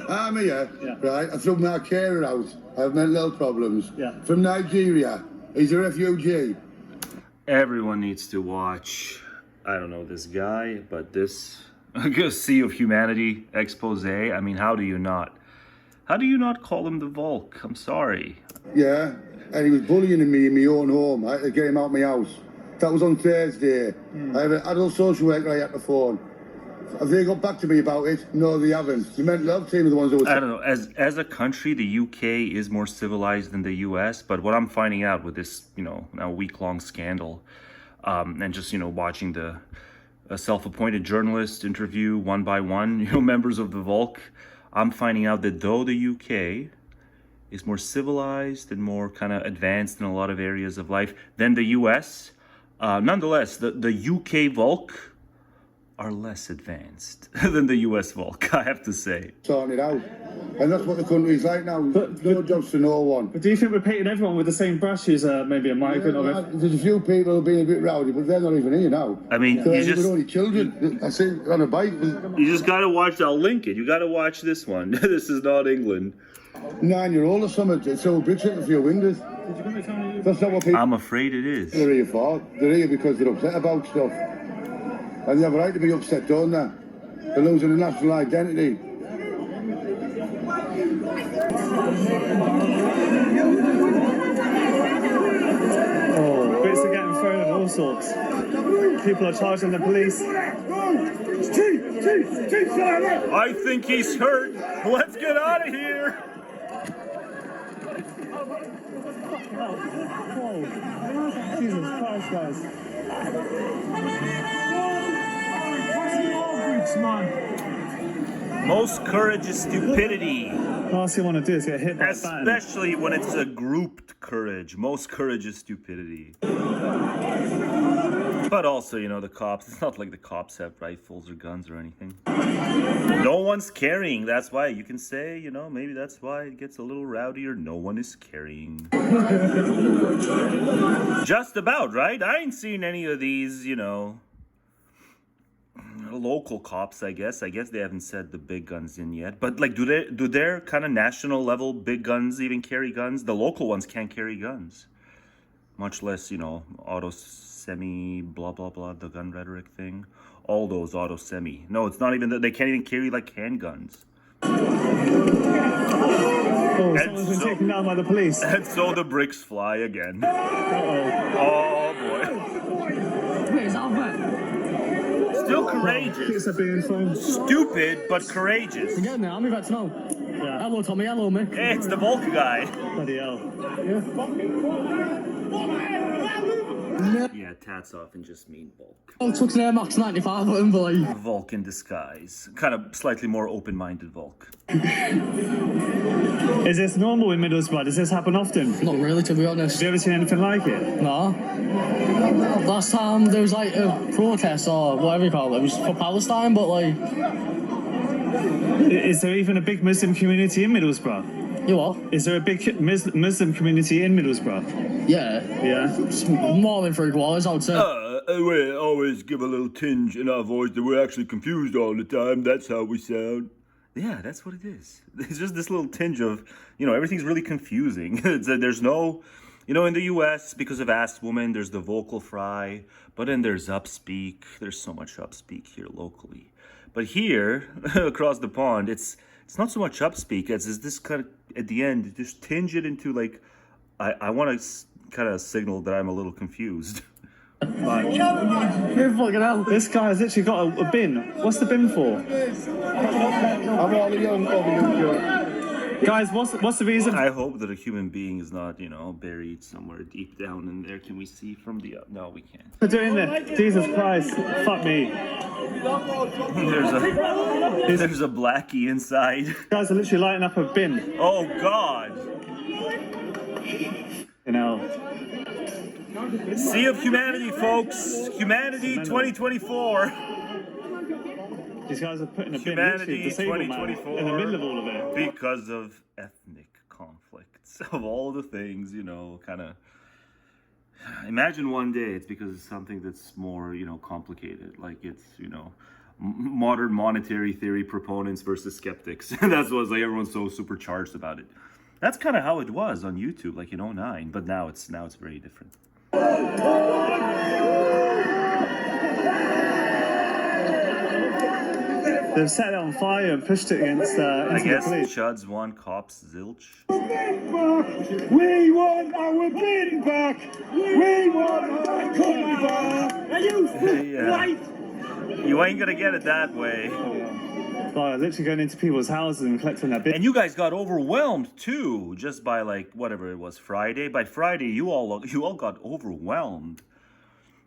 I'm here, right? I threw my carer out. I have mental health problems. From Nigeria. He's a refugee. Everyone needs to watch, I don't know this guy, but this Sea of Humanity expose. I mean, how do you not call him the Volk? I'm sorry. Yeah, and he was bullying me in my own home. I had to get him out of my house. That was on Thursday. I have an adult social worker I had to phone. Have they got back to me about it? No, they haven't. The mental health team are the ones who were... I don't know. As a country, the UK is more civilized than the US. But what I'm finding out with this, now week-long scandal, and just, watching the self-appointed journalists interview one by one, members of the Volk, I'm finding out that though the UK is more civilized and more kind of advanced in a lot of areas of life than the US, nonetheless, the UK Volk are less advanced than the US Volk, I have to say. Sorting it out. And that's what the country's like now. No jobs to no one. But do you think we're painting everyone with the same brush who's maybe a migrant or... There's a few people who are being a bit rowdy, but they're not even here now. I mean, so we're only children. I see on a bike. You just gotta watch, I'll link it. You gotta watch this one. This is not England. 9-year-old or something, so bricks in for your windows. That's not what people... I'm afraid it is. They're here for. They're here because they're upset about stuff. And they have a right to be upset, don't they? They're losing a national identity. Oh, bits are getting thrown at all sorts. People are charging the police. I think he's hurt. Let's get out of here. Oh, Jesus Christ, guys. Most courage is stupidity. Last thing you want to do is get hit by a fan. Especially when it's a grouped courage. Most courage is stupidity. But also, the cops, it's not like the cops have rifles or guns or anything. No one's carrying. That's why you can say, maybe that's why it gets a little rowdier. No one is carrying. Just about, right? I ain't seen any of these, local cops, I guess. I guess they haven't said the big guns in yet. But do their kind of national level big guns even carry guns? The local ones can't carry guns. Much less, auto semi blah blah blah, the gun rhetoric thing. All those auto semi. No, it's not even that they can't even carry like handguns. Oh, someone's been taken down by the police. And so the bricks fly again. Uh-oh. Oh boy. Still courageous. Kids are being thrown. Stupid, but courageous. Again, now, I'm about to know. Yeah. Hello, Tommy. Hello, Mick. Hey, it's the Volk guy. Bloody hell. Yeah, tats off and just mean Volk. Oh, took an Air Max 95 at him, boy. Volk in disguise. Kind of slightly more open-minded Volk. Is this normal in Middlesbrough? Does this happen often? Not really, to be honest. Have you ever seen anything like it? No. Last time there was like a protest or whatever you call it. It was for Palestine, but like... Is there even a big Muslim community in Middlesbrough? You what? Is there a big Muslim community in Middlesbrough? Yeah. Yeah? It's more than 3/4, I would say. We always give a little tinge in our voice that we're actually confused all the time. That's how we sound. Yeah, that's what it is. It's just this little tinge of, everything's really confusing. There's no, in the US, because of ass woman, there's the vocal fry, but then there's upspeak. There's so much upspeak here locally. But here, across the pond, it's not so much upspeak as is this kind of, at the end, just tinge it into like, I want to kind of signal that I'm a little confused. Right. Fucking hell. This guy has literally got a bin. What's the bin for? I'm all young, Guys, what's the reason? I hope that a human being is not, buried somewhere deep down in there. Can we see from the... No, we can't. For doing this. Jesus Christ. Fuck me. There's a blackie inside. Guys are literally lighting up a bin. Oh, God. Sea of Humanity, folks. Humanity 2024. These guys are putting a bin Humanity disabled 2024 man in the middle of all of it. Because of ethnic conflicts. Of all the things, kind of... Imagine one day it's because of something that's more, complicated. Like it's, modern monetary theory proponents versus skeptics. That's what like everyone's so supercharged about it. That's kind of how it was on YouTube, like in 2009, but now it's very different. They've set it on fire and pushed it against I into guess the police. Chuds want cops zilch. We want our bin back! We want our country back! Are you right? You ain't gonna get it that way. Like, literally going into people's houses and collecting their bins. And you guys got overwhelmed too, just by like whatever it was, Friday. By Friday, you all got overwhelmed,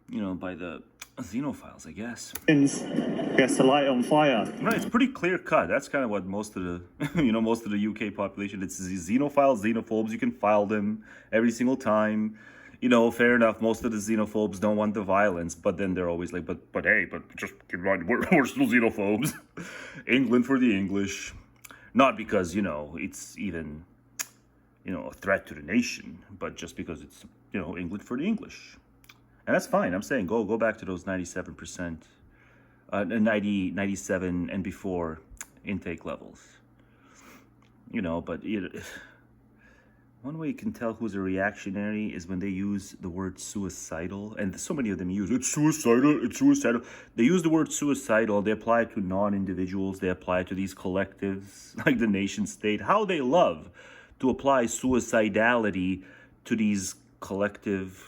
you know, by the xenophiles, I guess. Gets the light on fire. Right, it's pretty clear cut. That's kind of what most of the, most of the UK population. It's xenophiles, xenophobes. You can file them every single time. You know, fair enough. Most of the xenophobes don't want the violence, but then they're always like, but hey, but just keep in mind, we're still xenophobes. England for the English, not because it's even a threat to the nation, but just because it's England for the English, and that's fine. I'm saying go back to those 97%, 97 and before intake levels. But one way you can tell who's a reactionary is when they use the word suicidal, and so many of them use it's suicidal. They use the word suicidal, they apply it to non-individuals, they apply it to these collectives, like the nation state. How they love to apply suicidality to these collective,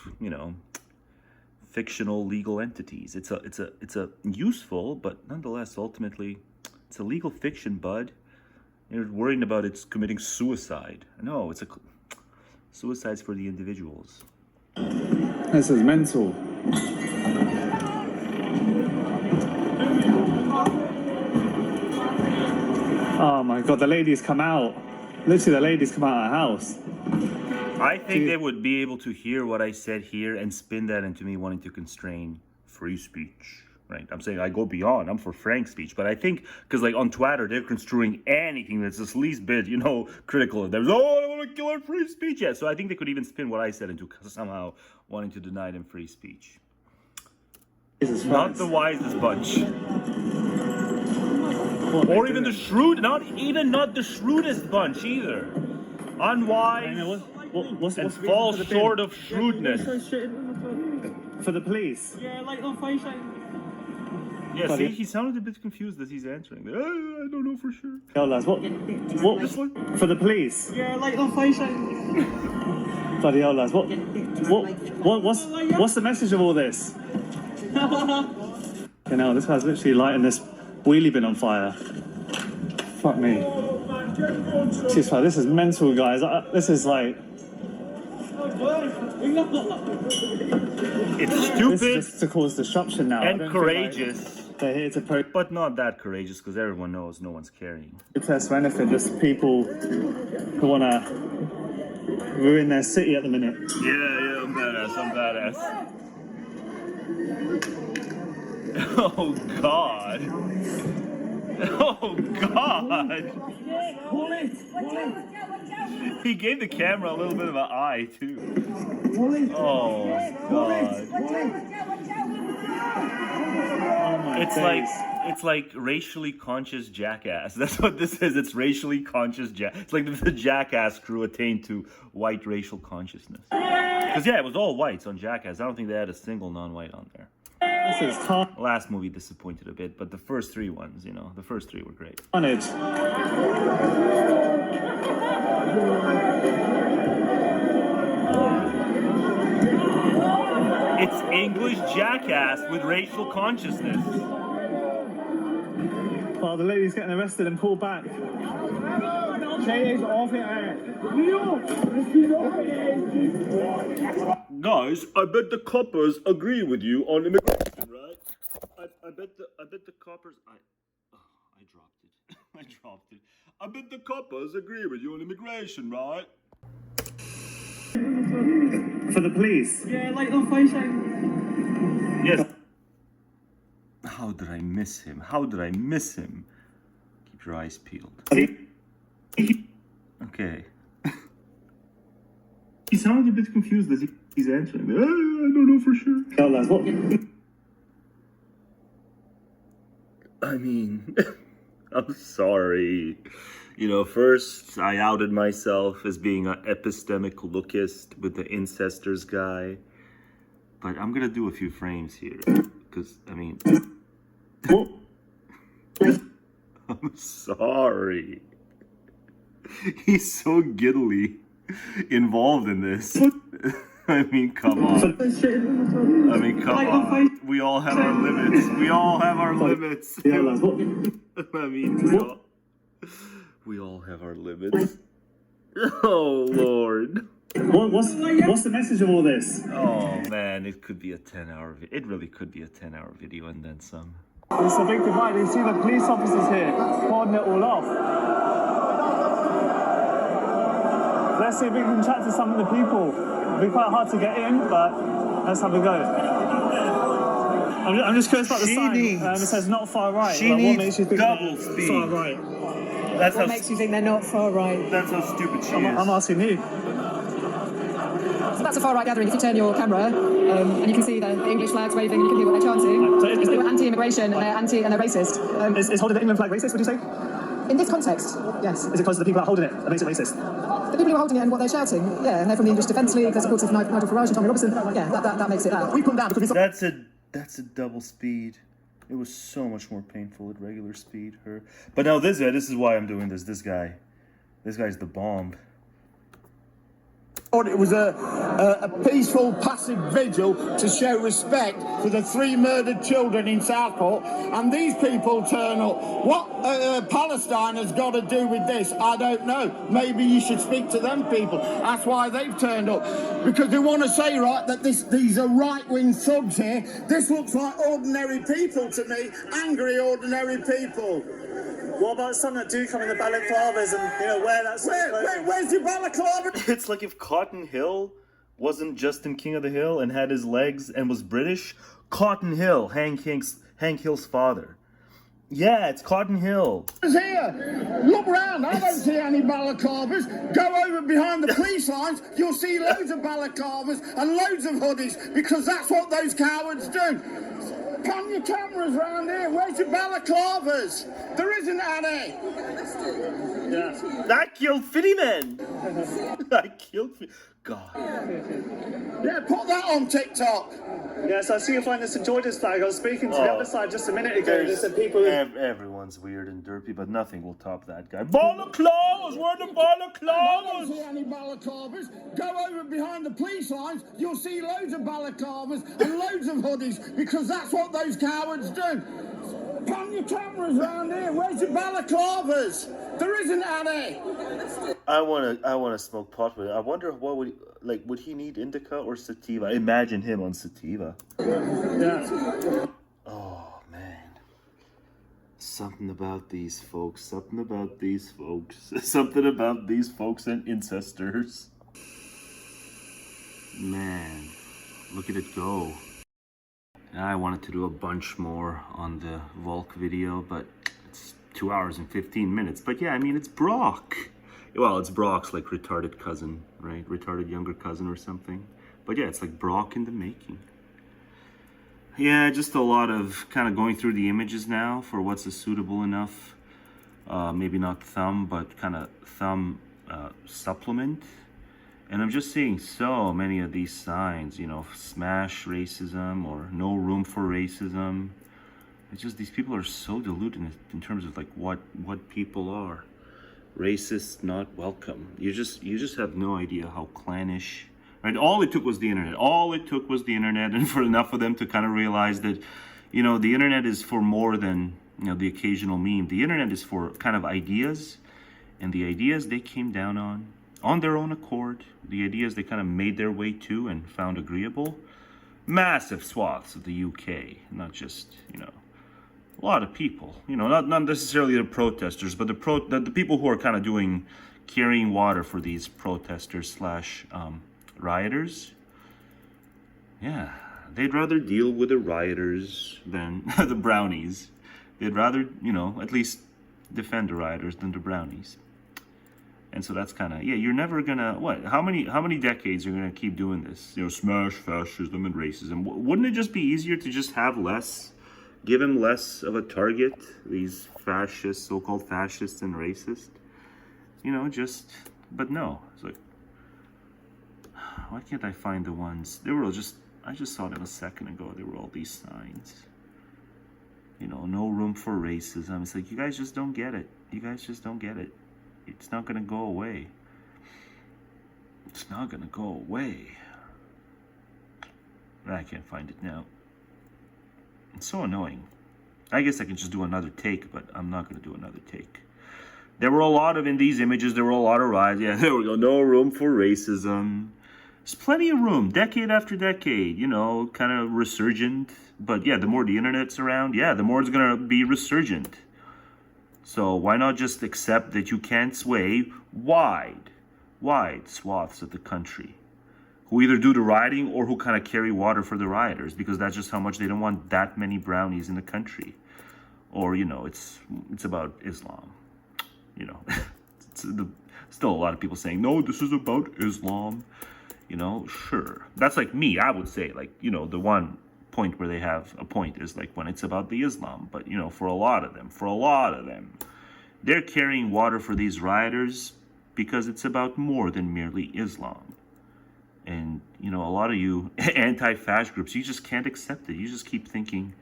fictional legal entities. It's a useful, but nonetheless, ultimately, it's a legal fiction, bud. You're worrying about it's committing suicide. No, it's suicide's for the individuals. This is mental. Oh my god, the ladies come out. Literally, the ladies come out of the house. I think they would be able to hear what I said here and spin that into me wanting to constrain free speech. Right? I'm saying I go beyond. I'm for frank speech, but I think because like on Twitter they're construing anything that's the least bit, critical of them. Oh, I want to kill our free speech. Yeah, so I think they could even spin what I said into somehow wanting to deny them free speech. Not the wisest bunch, or even the shrewd. Not the shrewdest bunch either. Unwise and false sort of shrewdness. For the police. Yeah, like on fire. Yeah, see, he sounded a bit confused as he's answering. I don't know for sure. Yo, lads, what This one? for the police? Yeah, like on fire. Bloody hell, lads, what's the message of all this? This guy's literally lighting this wheelie bin on fire. Fuck me. Jeez, this is mental, guys. This is like... It's stupid. This is just to cause disruption now. And courageous. They're here to but not that courageous, because everyone knows no one's carrying. protest for anything, just people who want to ruin their city at the minute. Yeah, I'm badass. Oh, God. Oh, God. He gave the camera a little bit of an eye, too. Oh, God. It's like racially conscious Jackass. That's what this is. It's racially conscious It's like the Jackass crew attained to white racial consciousness. Because, it was all whites on Jackass. I don't think they had a single non-white on there. This is carnage. Last movie disappointed a bit, but the first three ones, the first three were great. It's English Jackass with racial consciousness. Oh, the lady's getting arrested and pulled back. Guys, I bet the coppers agree with you on immigration, right? I bet the coppers. I dropped it. I dropped it. I bet the coppers agree with you on immigration, right? For the police. Yeah, like on fire. Yes. How did I miss him? Keep your eyes peeled. Okay. He sounded a bit confused as he's answering. I don't know for sure. Yo, lads, I mean, I'm sorry. You know, first I outed myself as being an epistemic lookist with the incestors guy. But I'm gonna do a few frames here. Because, I mean... I'm sorry. He's so giddily involved in this. I mean, come on. I mean, come on. We all have our limits. We all have our limits. I mean, we all have our limits. Oh, Lord. What's the message of all this? Oh, man, it could be a 10-hour video. It really could be a 10-hour video and then some. It's a big divide. You see the police officers here holding it all off. Let's see if we can chat to some of the people. It'll be quite hard to get in, but let's have a go. I'm just curious about the sign. It says not far right. She what makes needs you think double speed. Far right? What makes you think they're not far right? That's how stupid she is. I'm asking you. So that's a far right gathering. If you turn your camera, and you can see the English flags waving, you can hear what they're chanting. So It's people anti-immigration and they're racist. Is holding the England flag racist, would you say? In this context, yes. Is it because of the people that are holding it that makes it racist? The people who are holding it and what they're shouting, yeah, and they're from the English Defence League, they're supporters of Nigel Farage and Tommy Robinson, yeah, that makes it that. We put them down because we... That's a double speed. It was so much more painful at regular speed. But now this is why I'm doing this. This guy's the bomb. It was a peaceful, passive vigil to show respect for the 3 murdered children in Southport, and these people turn up. What Palestine has got to do with this, I don't know. Maybe you should speak to them people. That's why they've turned up. Because they want to say, right, that these are right-wing thugs here. This looks like ordinary people to me, angry ordinary people. What about some that do come in the balaclavas and, wear that sort of clothing? Where's your balaclava? It's like if Cotton Hill wasn't Justin King of the Hill and had his legs and was British. Cotton Hill, Hank Hill's father. Yeah, it's Cotton Hill. Here, look round. I don't see any balaclavas. Go over behind the police lines. You'll see loads of balaclavas and loads of hoodies because that's what those cowards do. Pan your cameras round here. Where's your balaclavas? There isn't any. Yeah. That killed Fitty Men. That killed God. Yeah, put that on TikTok. Yes, I see you find the St. George's flag. I was speaking to the other side just a minute ago. They said people... Everyone's weird and derpy, but nothing will top that guy. Balaclavas! Where the balaclavas? I don't see any balaclavas. Go over behind the police lines. You'll see loads of balaclavas and loads of hoodies because that's what those cowards do. Pan your cameras round here. Where's your balaclavas? There isn't any. I wanna smoke pot with it. I wonder would he need indica or sativa? Imagine him on sativa. Yeah. Oh man. Something about these folks. Something about these folks and incestors. Man, look at it go. I wanted to do a bunch more on the Volk video, but it's 2 hours and 15 minutes. But yeah, I mean, it's Brock. Well, it's Brock's like retarded cousin, right? Retarded younger cousin or something. But yeah, it's like Brock in the making. Yeah, just a lot of kind of going through the images now for what's a suitable enough, maybe not thumb, but kind of thumb supplement. And I'm just seeing so many of these signs, smash racism or no room for racism. It's just these people are so deluded in terms of like what people are. Racist, not welcome. You just have no idea how clannish. Right? All it took was the internet. And for enough of them to kind of realize that, the internet is for more than the occasional meme. The internet is for kind of ideas, and the ideas they came down on their own accord, the ideas they kind of made their way to and found agreeable. Massive swaths of the UK, not just, a lot of people, not necessarily the protesters, but the people who are kind of carrying water for these protesters / rioters. Yeah, they'd rather deal with the rioters than the brownies. They'd rather, at least defend the rioters than the brownies. And so that's kind of, you're never gonna, how many decades are you gonna keep doing this? Smash fascism and racism. Wouldn't it just be easier to just have less give him less of a target, these fascists, so-called fascists and racists. You know, just, but no. It's like, why can't I find the ones? They were all just, I just saw them a second ago. There were all these signs. You know, no room for racism. It's like, you guys just don't get it. You guys just don't get it. It's not going to go away. It's not going to go away. I can't find it now. It's so annoying. I guess I can just do another take, but I'm not going to do another take. There were a lot of, in these images, there were a lot of riots. Yeah, there we go. No room for racism. There's plenty of room, decade after decade, you know, kind of resurgent. But yeah, the more the internet's around, yeah, the more it's going to be resurgent. So why not just accept that you can't sway wide swaths of the country who either do the rioting or who kind of carry water for the rioters, because that's just how much they don't want that many brownies in the country. Or, you know, it's about Islam. You know, still a lot of people saying, no, this is about Islam. You know, sure. That's like me. I would say, like, you know, the one point where they have a point is like when it's about the Islam. But, you know, for a lot of them, they're carrying water for these rioters because it's about more than merely Islam. And, you know, a lot of you anti-fascist groups, you just can't accept it. You just keep thinking,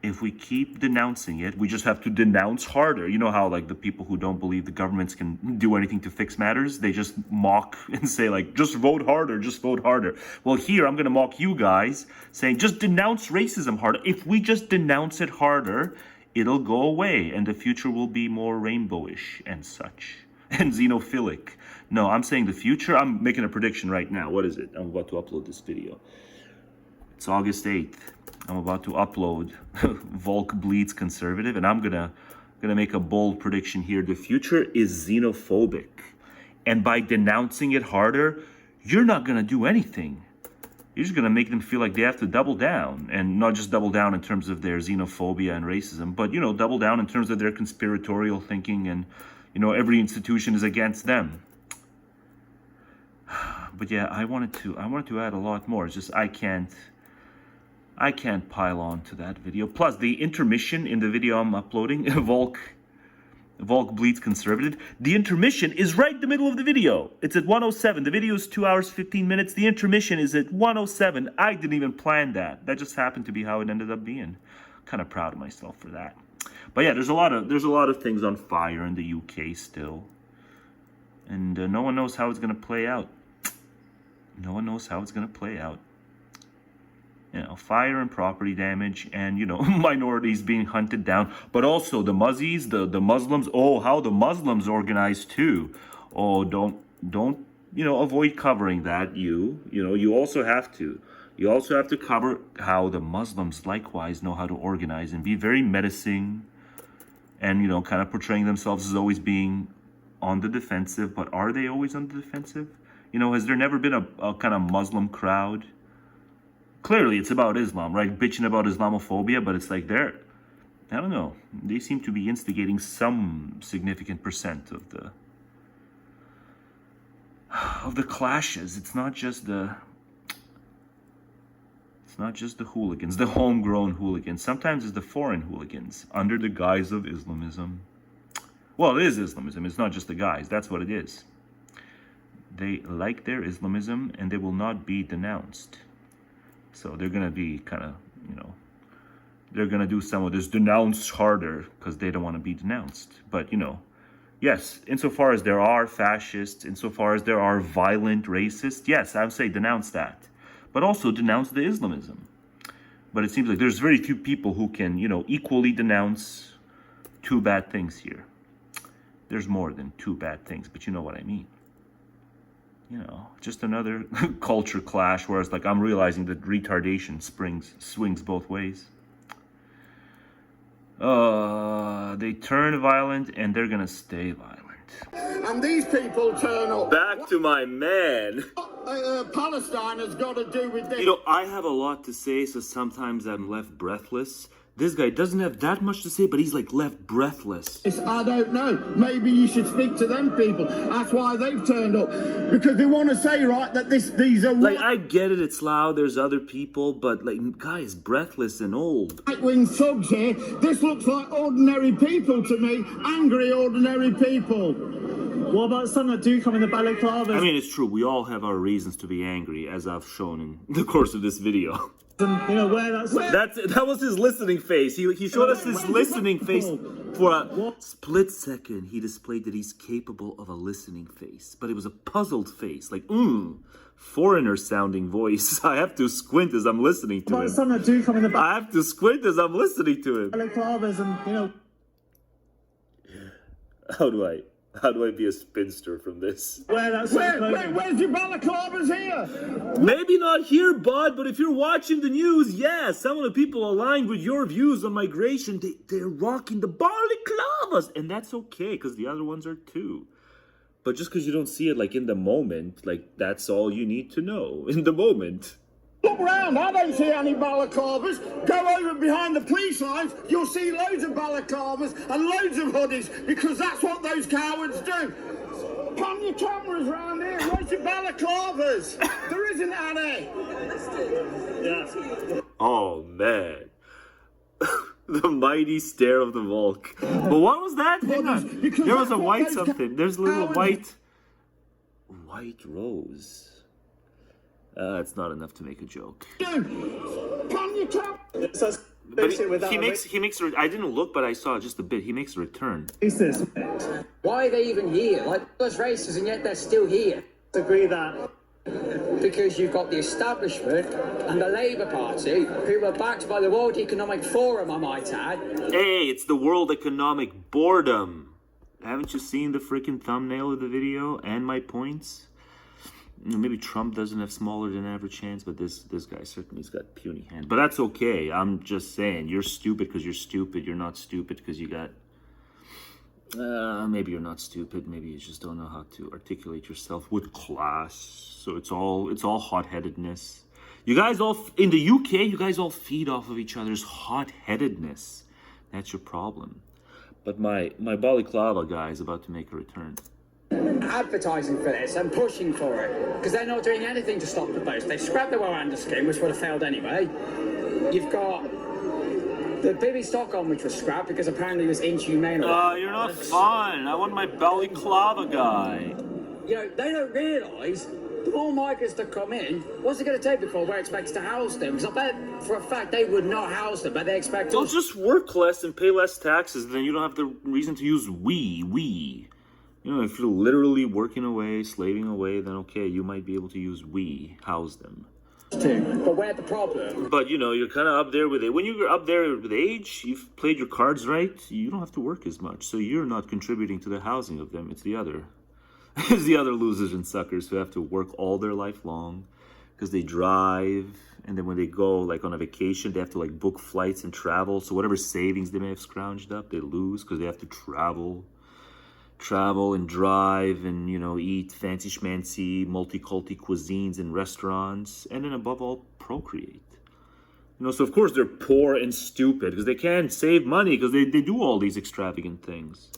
if we keep denouncing it, we just have to denounce harder. You know how, like, the people who don't believe the governments can do anything to fix matters, they just mock and say, like, just vote harder, just vote harder. Well, here, I'm going to mock you guys, saying, just denounce racism harder. If we just denounce it harder, it'll go away, and the future will be more rainbowish and such, and xenophilic. No, I'm saying the future, I'm making a prediction right now. What is it? I'm about to upload this video. It's August 8th. I'm about to upload Volk bleeds conservative, and I'm gonna make a bold prediction here. The future is xenophobic, and by denouncing it harder, you're not gonna do anything. You're just gonna make them feel like they have to double down, and not just double down in terms of their xenophobia and racism, but, you know, double down in terms of their conspiratorial thinking, and, you know, every institution is against them. But yeah, I wanted to add a lot more. It's just I can't pile on to that video. Plus, the intermission in the video I'm uploading, Volk bleeds conservative. The intermission is right in the middle of the video. It's at 1:07. The video is 2 hours 15 minutes. The intermission is at 1:07. I didn't even plan that. That just happened to be how it ended up being. Kind of proud of myself for that. But yeah, there's a lot of things on fire in the UK still, and no one knows how it's gonna play out. No one knows how it's gonna play out. You know, fire and property damage, and, you know, minorities being hunted down, but also the Muzzies, the Muslims. Oh, how the Muslims organize too. Oh, don't you know, avoid covering that. You know, you also have to cover how the Muslims likewise know how to organize and be very menacing, and, you know, kind of portraying themselves as always being on the defensive. But are they always on the defensive? You know, has there never been a kind of Muslim crowd? Clearly, it's about Islam, right? Bitching about Islamophobia, but it's like I don't know. They seem to be instigating some significant percent of the clashes. It's not just the hooligans, the homegrown hooligans. Sometimes it's the foreign hooligans under the guise of Islamism. Well, it is Islamism. It's not just the guise. That's what it is. They like their Islamism, and they will not be denounced. So they're going to be kind of, you know, they're going to do some of this denounce harder because they don't want to be denounced. But, you know, yes, insofar as there are fascists, insofar as there are violent racists, yes, I would say denounce that. But also denounce the Islamism. But it seems like there's very few people who can, you know, equally denounce two bad things here. There's more than two bad things, but you know what I mean. You know, just another culture clash where it's like I'm realizing that retardation swings both ways. They turn violent, and they're gonna stay violent. And these people turn up. Back to my man. Palestine has got to do with this. You know, I have a lot to say, so sometimes I'm left breathless. This guy doesn't have that much to say, but he's like left breathless. I don't know. Maybe you should speak to them people. That's why they've turned up. Because they want to say, right, that these are... Like, I get it, it's loud, there's other people, but like, guy is breathless and old. Right-wing thugs here. This looks like ordinary people to me. Angry, ordinary people. What about some that do come in the balaclavas? I mean, it's true, we all have our reasons to be angry, as I've shown in the course of this video. You know, where that was his listening face. He showed us his listening face for a split second. He displayed that he's capable of a listening face, but it was a puzzled face, like foreigner sounding voice. I have to squint as I'm listening to him. Some that do come in the I have to squint as I'm listening to him. balaclavas, and you know. How do I be a spinster from this? Where's your balaclavas here? Maybe not here, bud, but if you're watching the news, yeah, some of the people aligned with your views on migration, they're rocking the balaclavas, and that's okay, because the other ones are too. But just because you don't see it, like, in the moment, like, that's all you need to know, in the moment. Look round, I don't see any balaclavas. Go over behind the police lines, you'll see loads of balaclavas and loads of hoodies, because that's what those cowards do. Pan your cameras round here, where's your balaclavas? There isn't any. Yeah. Oh, man. The mighty stare of the Volk. But what was that? Hang on. There was a white something. There's a little white rose. It's not enough to make a joke. But he makes. I didn't look, but I saw just a bit. He makes a return. Who's this? Why are they even here? Like, those races, and yet they're still here. Agree that. Because you've got the establishment and the Labour Party, who are backed by the World Economic Forum, I might add. Hey, it's the World Economic Boredom. Haven't you seen the freaking thumbnail of the video and my points? Maybe Trump doesn't have smaller than average hands, but this guy certainly's got puny hands. But that's okay. I'm just saying, you're stupid because you're stupid. You're not stupid because you got... maybe you're not stupid. Maybe you just don't know how to articulate yourself with class. So it's all hot-headedness. You guys all... In the UK, you guys all feed off of each other's hot-headedness. That's your problem. But my balaclava guy is about to make a return. Advertising for this and pushing for it, because they're not doing anything to stop the boast. They've scrapped the Rwanda scheme, which would have failed anyway. You've got the Bibi Stockholm, which was scrapped because apparently it was inhumane. You're not fun. I want my balaclava guy. You know, they don't realise the more migrants that come in, what's it going to take before we're expected to house them? Because I bet for a fact they would not house them, but they expect They'll us. just work less and pay less taxes, then you don't have the reason to use we. You know, if you're literally working away, slaving away, then okay, you might be able to use we, house them. But where's the problem? But, you know, you're kind of up there with it. When you're up there with age, you've played your cards right, you don't have to work as much. So you're not contributing to the housing of them. It's the other. It's the other losers and suckers who have to work all their life long because they drive. And then when they go, like, on a vacation, they have to, like, book flights and travel. So whatever savings they may have scrounged up, they lose because they have to travel and drive and, you know, eat fancy schmancy multi-culti cuisines in restaurants, and then above all procreate. You know, so of course they're poor and stupid because they can't save money because they do all these extravagant things.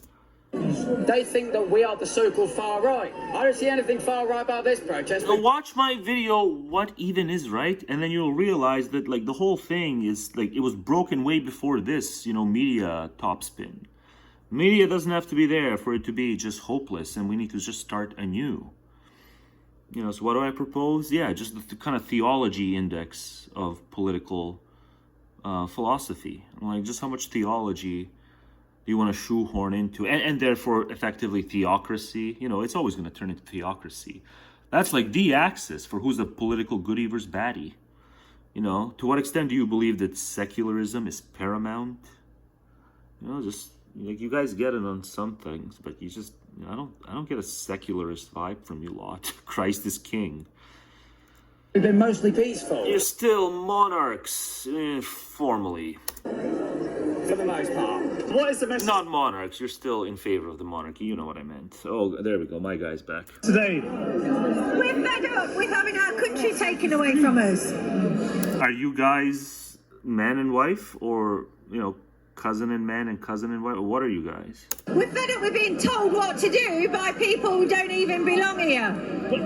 They think that we are the so-called far right. I don't see anything far right about this protest. So watch my video, What Even Is Right, and then you'll realize that, like, the whole thing is, like, it was broken way before this, you know, media topspin. Media doesn't have to be there for it to be just hopeless, and we need to just start anew. You know, so what do I propose? Yeah, just the kind of theology index of political philosophy. Like, just how much theology do you want to shoehorn into, and therefore effectively theocracy. You know, it's always going to turn into theocracy. That's like the axis for who's the political goodie versus baddie. You know, to what extent do you believe that secularism is paramount? You know, just... Like, you guys get it on some things, but you just, I don't get a secularist vibe from you lot. Christ is king. We've been mostly peaceful. You're still monarchs, formally. For the most part. What is the message? Not monarchs, you're still in favor of the monarchy, you know what I meant. Oh, there we go, my guy's back. Today. We're fed up with having our country taken away from us. Are you guys man and wife, or cousin in men and cousin in white. What are you guys? We're fed up with being told what to do by people who don't even belong here.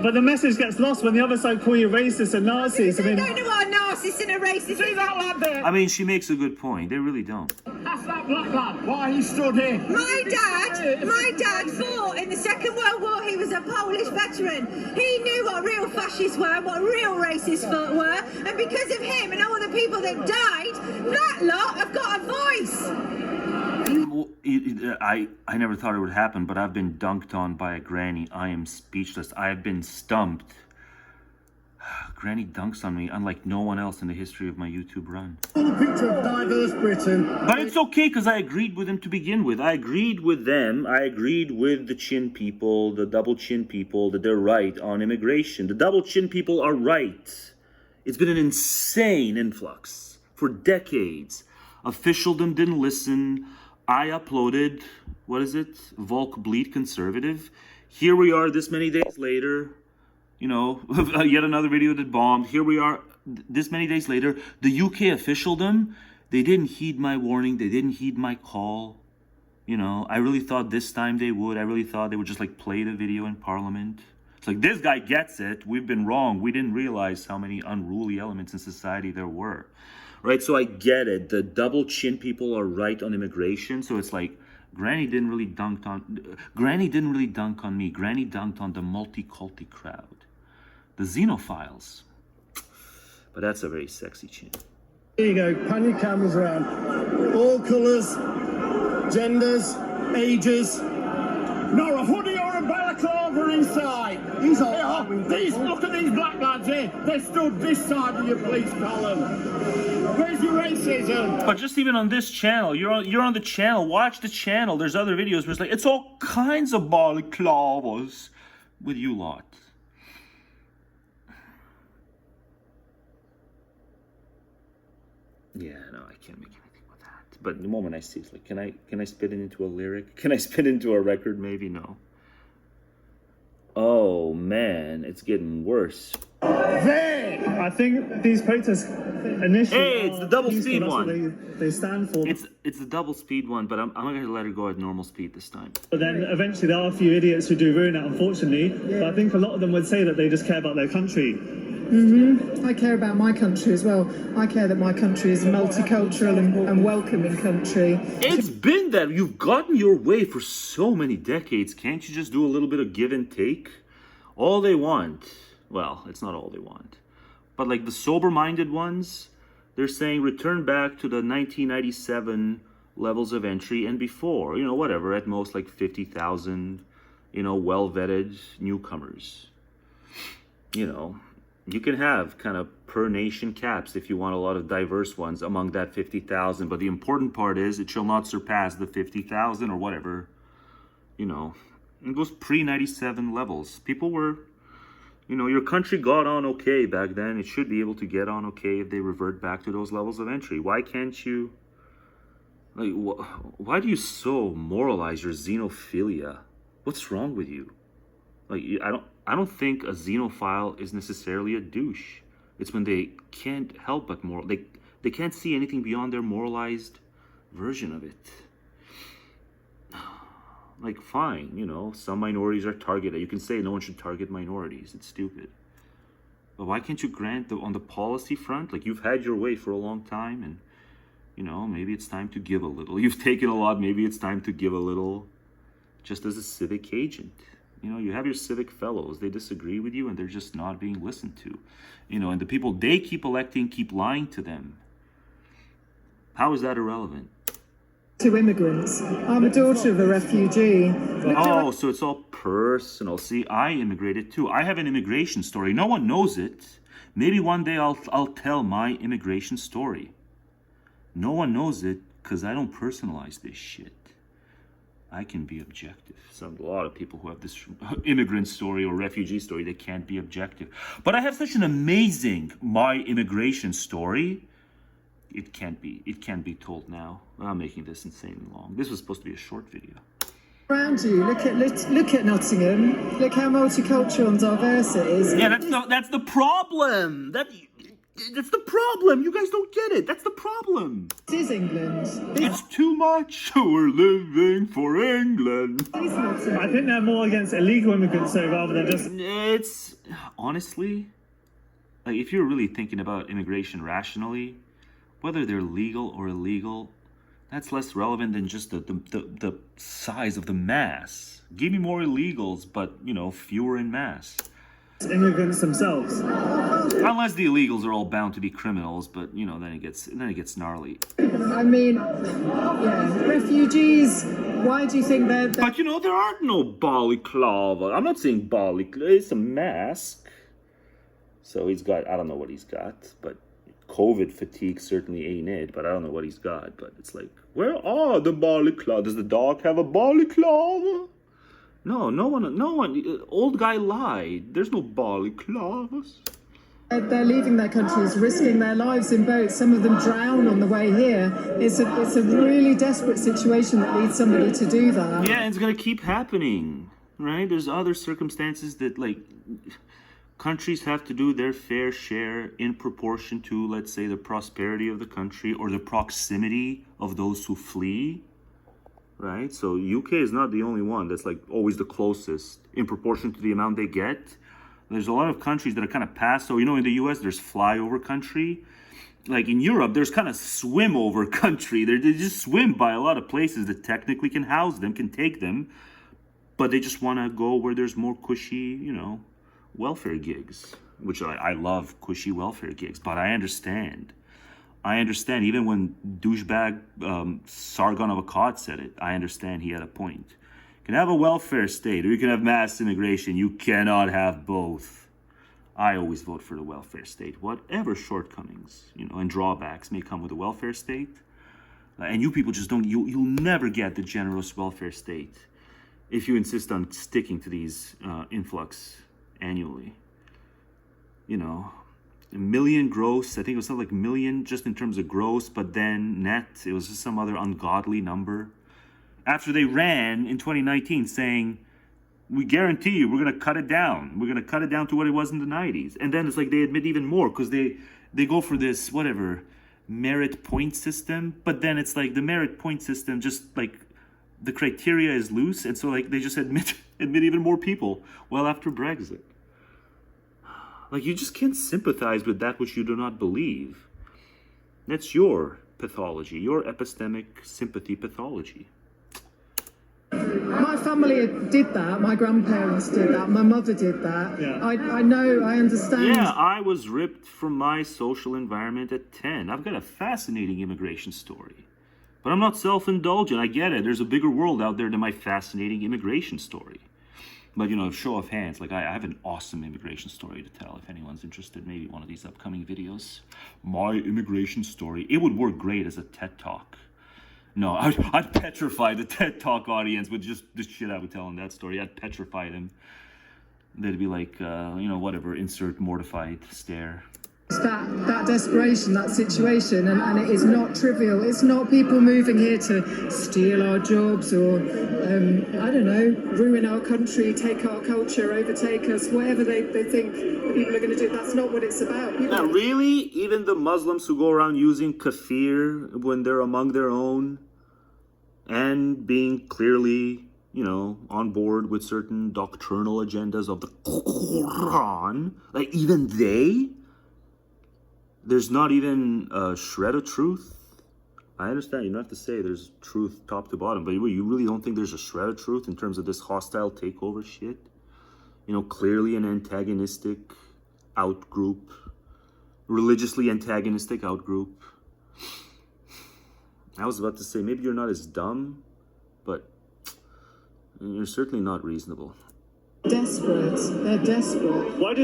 But the message gets lost when the other side call you racist and Nazis. They don't know what a narcissist and a racist is. See that lad there? I mean, she makes a good point. They really don't. That's that black lad. Why he stood here? My dad fought in the Second World War. He was a Polish veteran. He knew what real fascists were, what real racists were, and because of him and all the people that died, that lot have got a voice. I never thought it would happen, but I've been dunked on by a granny. I am speechless. I have been stumped. Granny dunks on me unlike no one else in the history of my YouTube run. Full picture of diverse Britain. But it's okay, because I agreed with them to begin with. I agreed with them. I agreed with the chin people, the double chin people, that they're right on immigration. The double chin people are right. It's been an insane influx for decades. Officialdom didn't listen. I uploaded, what is it? Volk Bleed Conservative. Here we are this many days later. Yet another video that bombed. Here we are this many days later. The UK officialdom, they didn't heed my warning. They didn't heed my call. I really thought this time they would. I really thought they would just play the video in Parliament. It's like, this guy gets it. We've been wrong. We didn't realize how many unruly elements in society there were. Right? So I get it. The double chin people are right on immigration. So it's like, Granny didn't really dunk on me. Granny dunked on the multi-culty crowd. The xenophiles. But that's a very sexy chin. There you go, pan your cameras around. All colours, genders, ages. Not a hoodie or a balaclava inside. Look at these black lads here. They stood this side of your police column. Where's your racism? But just even on this channel, you're on the channel. Watch the channel. There's other videos where it's like, it's all kinds of balaclavas with you lot. Yeah, no, I can't make anything with that. But the moment I see it's like, can I spit it into a lyric? Can I spit into a record? Maybe no. Oh man, it's getting worse. I think these protests initially. Hey, it's the double speed one. They stand for. It's the double speed one, but I'm going to let her go at normal speed this time. But then eventually there are a few idiots who do ruin it, unfortunately. Yeah. But I think a lot of them would say that they just care about their country. I care about my country as well. I care that my country is a multicultural and welcoming country. It's been that. You've gotten your way for so many decades. Can't you just do a little bit of give and take? All they want, well, it's not all they want, but the sober-minded ones, they're saying return back to the 1997 levels of entry and before, whatever, at most 50,000, well-vetted newcomers. You can have kind of per nation caps if you want a lot of diverse ones among that 50,000. But the important part is it shall not surpass the 50,000 or whatever, It goes pre-97 levels. People were, your country got on okay back then. It should be able to get on okay if they revert back to those levels of entry. Why can't you, why do you so moralize your xenophilia? What's wrong with you? I don't think a xenophile is necessarily a douche. It's when they can't help but they can't see anything beyond their moralized version of it. Fine, some minorities are targeted. You can say no one should target minorities. It's stupid. But why can't you grant on the policy front? You've had your way for a long time, and maybe it's time to give a little. You've taken a lot. Maybe it's time to give a little, just as a civic agent. You have your civic fellows. They disagree with you, and they're just not being listened to. And the people they keep electing keep lying to them. How is that irrelevant? To immigrants. I'm a daughter of a refugee. Oh, so it's all personal. See, I immigrated too. I have an immigration story. No one knows it. Maybe one day I'll tell my immigration story. No one knows it because I don't personalize this shit. I can be objective. A lot of people who have this immigrant story or refugee story, they can't be objective. But I have such an amazing my immigration story. It can't be told now. I'm making this insanely long. This was supposed to be a short video. Around you, look at Nottingham. Look how multicultural and diverse it is. Yeah, that's the problem. That's the problem. You guys don't get it. That's the problem. This is England. It's too much. We're living for England. I think they're more against illegal immigrants, so rather than just... It's honestly, like, if you're really thinking about immigration rationally, whether they're legal or illegal, that's less relevant than just the size of the mass. Give me more illegals, but, you know, fewer in mass. Immigrants themselves. Unless the illegals are all bound to be criminals, but, you know, then it gets gnarly. I mean, yeah, refugees. Why do you think they're... But, you know, there aren't no balaclava. I'm not saying balaclava. It's a mask. So he's got, I don't know what he's got, but COVID fatigue certainly ain't it, but I don't know what he's got. But it's like, where are the balaclava? Does the dog have a balaclava? No one. Old guy lied. There's no balaclavas. They're leaving their countries, risking their lives in boats. Some of them drown on the way here. It's a really desperate situation that leads somebody to do that. Yeah, it's gonna keep happening, right? There's other circumstances that, like, countries have to do their fair share in proportion to, let's say, the prosperity of the country or the proximity of those who flee. Right, so UK is not the only one that's like always the closest in proportion to the amount they get. There's a lot of countries that are kind of past. So, you know, in the US, there's flyover country. Like in Europe, there's kind of swim over country. They just swim by a lot of places that technically can house them, can take them, but they just want to go where there's more cushy, you know, welfare gigs, which I love cushy welfare gigs, but I understand. Even when douchebag Sargon of Akkad said it, I understand he had a point. You can have a welfare state or you can have mass immigration. You cannot have both. I always vote for the welfare state, whatever shortcomings, you know, and drawbacks may come with the welfare state. And you people just don't, you'll never get the generous welfare state if you insist on sticking to these influx annually. You know, a million gross, I think it was something like a million just in terms of gross, but then net, it was just some other ungodly number. After they ran in 2019 saying, we guarantee you we're going to cut it down. We're going to cut it down to what it was in the 90s. And then it's like they admit even more because they go for this, whatever, merit point system. But then it's like the merit point system just like the criteria is loose. And so like they just admit even more people well after Brexit. Like, you just can't sympathize with that which you do not believe. That's your pathology, your epistemic sympathy pathology. My family did that. My grandparents did that. My mother did that. Yeah. I know, I understand. Yeah, I was ripped from my social environment at 10. I've got a fascinating immigration story. But I'm not self-indulgent. I get it. There's a bigger world out there than my fascinating immigration story. But, you know, show of hands, like I have an awesome immigration story to tell if anyone's interested. Maybe one of these upcoming videos. My immigration story. It would work great as a TED Talk. No, I'd petrify the TED Talk audience with just the shit I would tell in that story. I'd petrify them. They'd be like, you know, whatever, insert mortified stare. That desperation, that situation, and it is not trivial. It's not people moving here to steal our jobs or, I don't know, ruin our country, take our culture, overtake us, whatever they think people are going to do. That's not what it's about. Now, really? Even the Muslims who go around using kafir when they're among their own and being clearly, you know, on board with certain doctrinal agendas of the Quran, like even they... There's not even a shred of truth. I understand you don't have to say there's truth top to bottom, but you really don't think there's a shred of truth in terms of this hostile takeover shit? You know, clearly an antagonistic outgroup, religiously antagonistic outgroup. I was about to say, maybe you're not as dumb, but you're certainly not reasonable. Desperate. They're desperate. Why do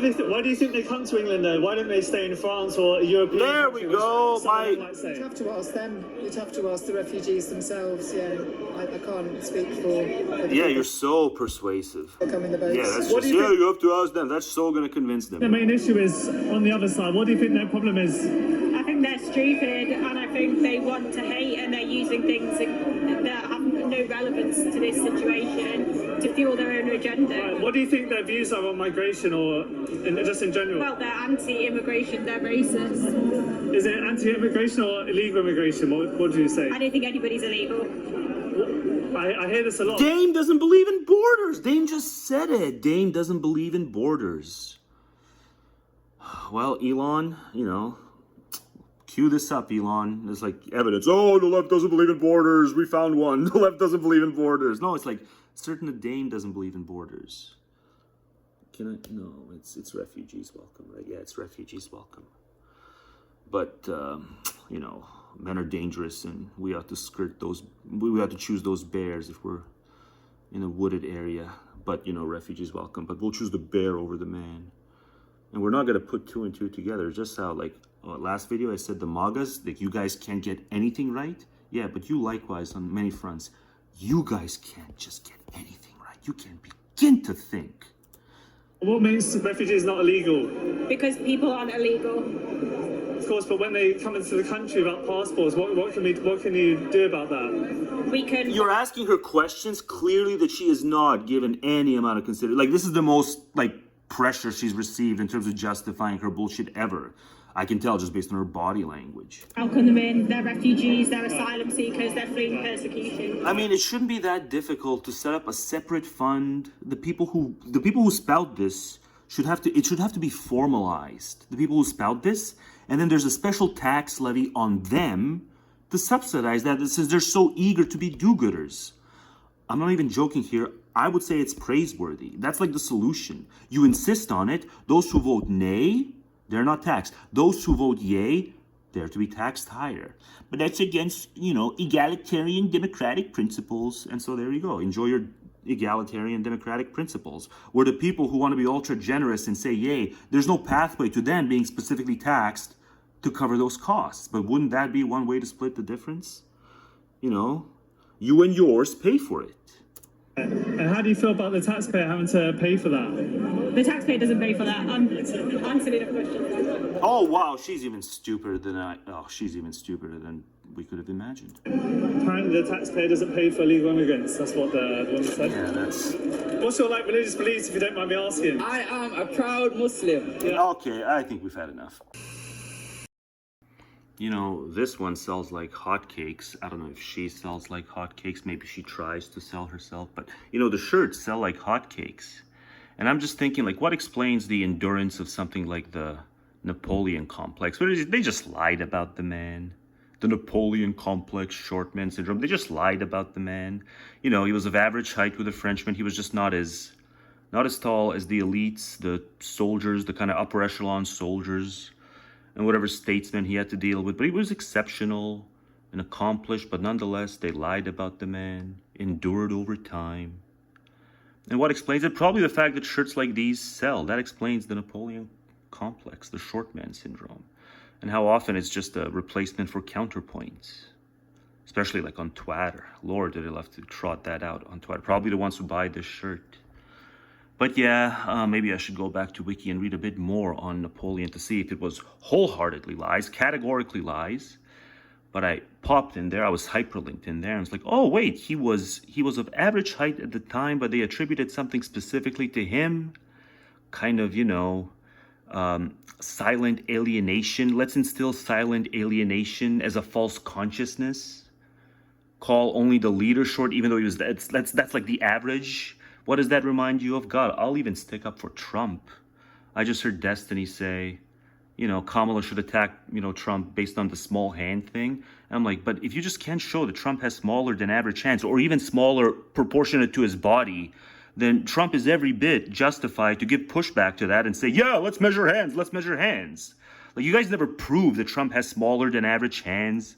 you think they come to England though? Why don't they stay in France or European? There we go. You'd have to ask them. You'd have to ask the refugees themselves. Yeah, I can't speak for. Yeah, you're so persuasive. Come in the boats. Yeah, that's just, you have to ask them. That's so going to convince them. The main issue is on the other side. What do you think their problem is? I think they're stupid, and I think they want to hate, and they're using things that have no relevance to this situation to fuel their own agenda. transgender. What do you think their views are on migration or just in general? Well, they're anti-immigration, they're racist. Is it anti-immigration or illegal immigration? What do you say? I don't think anybody's illegal. I hear this a lot. Dame doesn't believe in borders. Dame just said it. Dame doesn't believe in borders. Well, Elon, you know, cue this up, Elon. There's like evidence. Oh, the left doesn't believe in borders. We found one. The left doesn't believe in borders. No, it's like certain the Dame doesn't believe in borders. No, it's refugees welcome, right? Yeah, it's refugees welcome. But, you know, men are dangerous and we ought to skirt those, we ought to choose those bears if we're in a wooded area. But, you know, refugees welcome. But we'll choose the bear over the man. And we're not going to put two and two together. Just how, like, last video I said the MAGAs, like, you guys can't get anything right. Yeah, but you likewise on many fronts. You guys can't just get anything right. You can't begin to think. What makes refugees not illegal? Because people aren't illegal. Of course, but when they come into the country without passports, what can you do about that? We can... You're asking her questions clearly that she is not given any amount of consideration. Like, this is the most, like, pressure she's received in terms of justifying her bullshit ever. I can tell just based on her body language. Welcome them in. They're refugees, they're asylum seekers, they're fleeing persecution. I mean, it shouldn't be that difficult to set up a separate fund. The people who spout this should have to be formalized. The people who spout this, and then there's a special tax levy on them to subsidize that since they're so eager to be do-gooders. I'm not even joking here. I would say it's praiseworthy. That's like the solution. You insist on it. Those who vote nay, they're not taxed. Those who vote yay, they're to be taxed higher. But that's against, you know, egalitarian democratic principles. And so there you go. Enjoy your egalitarian democratic principles. Where the people who want to be ultra generous and say yay, there's no pathway to them being specifically taxed to cover those costs. But wouldn't that be one way to split the difference? You know, you and yours pay for it. And how do you feel about the taxpayer having to pay for that? The taxpayer doesn't pay for that. Answer the question. Oh wow, she's even stupider than we could have imagined. Apparently the taxpayer doesn't pay for illegal immigrants. That's what the woman said. Yeah, that's... What's your like religious beliefs, if you don't mind me asking? I am a proud Muslim. Yeah. Okay, I think we've had enough. You know, this one sells like hotcakes. I don't know if she sells like hotcakes. Maybe she tries to sell herself. But, you know, the shirts sell like hotcakes. And I'm just thinking, like, what explains the endurance of something like the Napoleon complex? They just lied about the man. The Napoleon complex, short man syndrome. They just lied about the man. You know, he was of average height with a Frenchman. He was just not as tall as the elites, the soldiers, the kind of upper echelon soldiers, and whatever statesmen he had to deal with. But he was exceptional and accomplished, but nonetheless, they lied about the man, endured over time. And what explains it? Probably the fact that shirts like these sell. That explains the Napoleon complex, the short man syndrome, and how often it's just a replacement for counterpoints, especially like on Twitter. Lord, did they love to trot that out on Twitter. Probably the ones who buy this shirt. But yeah, maybe I should go back to Wiki and read a bit more on Napoleon to see if it was wholeheartedly lies, categorically lies. But I popped in there, I was hyperlinked in there, and it's like, oh wait, he was of average height at the time, but they attributed something specifically to him. Kind of, you know, silent alienation. Let's instill silent alienation as a false consciousness. Call only the leader short, even though he was that's like the average. What does that remind you of? God, I'll even stick up for Trump. I just heard Destiny say, you know, Kamala should attack, you know, Trump based on the small hand thing. And I'm like, but if you just can't show that Trump has smaller than average hands, or even smaller proportionate to his body, then Trump is every bit justified to give pushback to that and say, yeah, let's measure hands, let's measure hands. Like, you guys never prove that Trump has smaller than average hands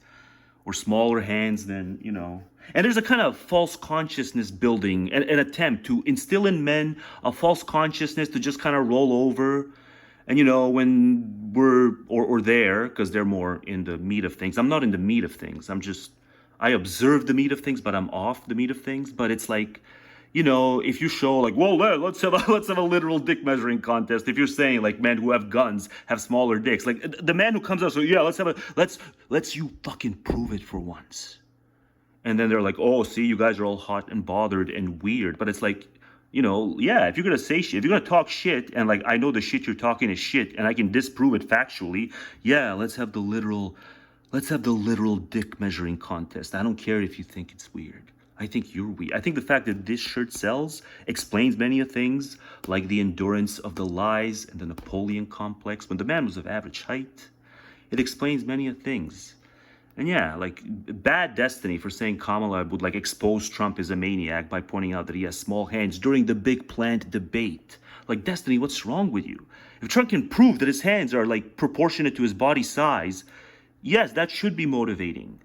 or smaller hands than, you know. And there's a kind of false consciousness building, an attempt to instill in men a false consciousness to just kind of roll over. And, you know, when we're, or there, because they're more in the meat of things. I'm not in the meat of things. I observe the meat of things, but I'm off the meat of things. But it's like, you know, if you show like, well, let's have a literal dick measuring contest. If you're saying like men who have guns have smaller dicks, like the man who comes out, so yeah, let's you fucking prove it for once. And then they're like, oh, see, you guys are all hot and bothered and weird. But it's like, You know, yeah, if you're gonna say shit, if you're gonna talk shit, and like I know the shit you're talking is shit, and I can disprove it factually, yeah, let's have the literal dick measuring contest. I don't care if you think it's weird. I think you're weird. I think the fact that this shirt sells explains many of things, like the endurance of the lies and the Napoleon complex. When the man was of average height, it explains many of things. And yeah, like bad destiny for saying Kamala would like expose Trump as a maniac by pointing out that he has small hands during the big plant debate. Like, Destiny, what's wrong with you? If Trump can prove that his hands are like proportionate to his body size, yes, that should be motivating.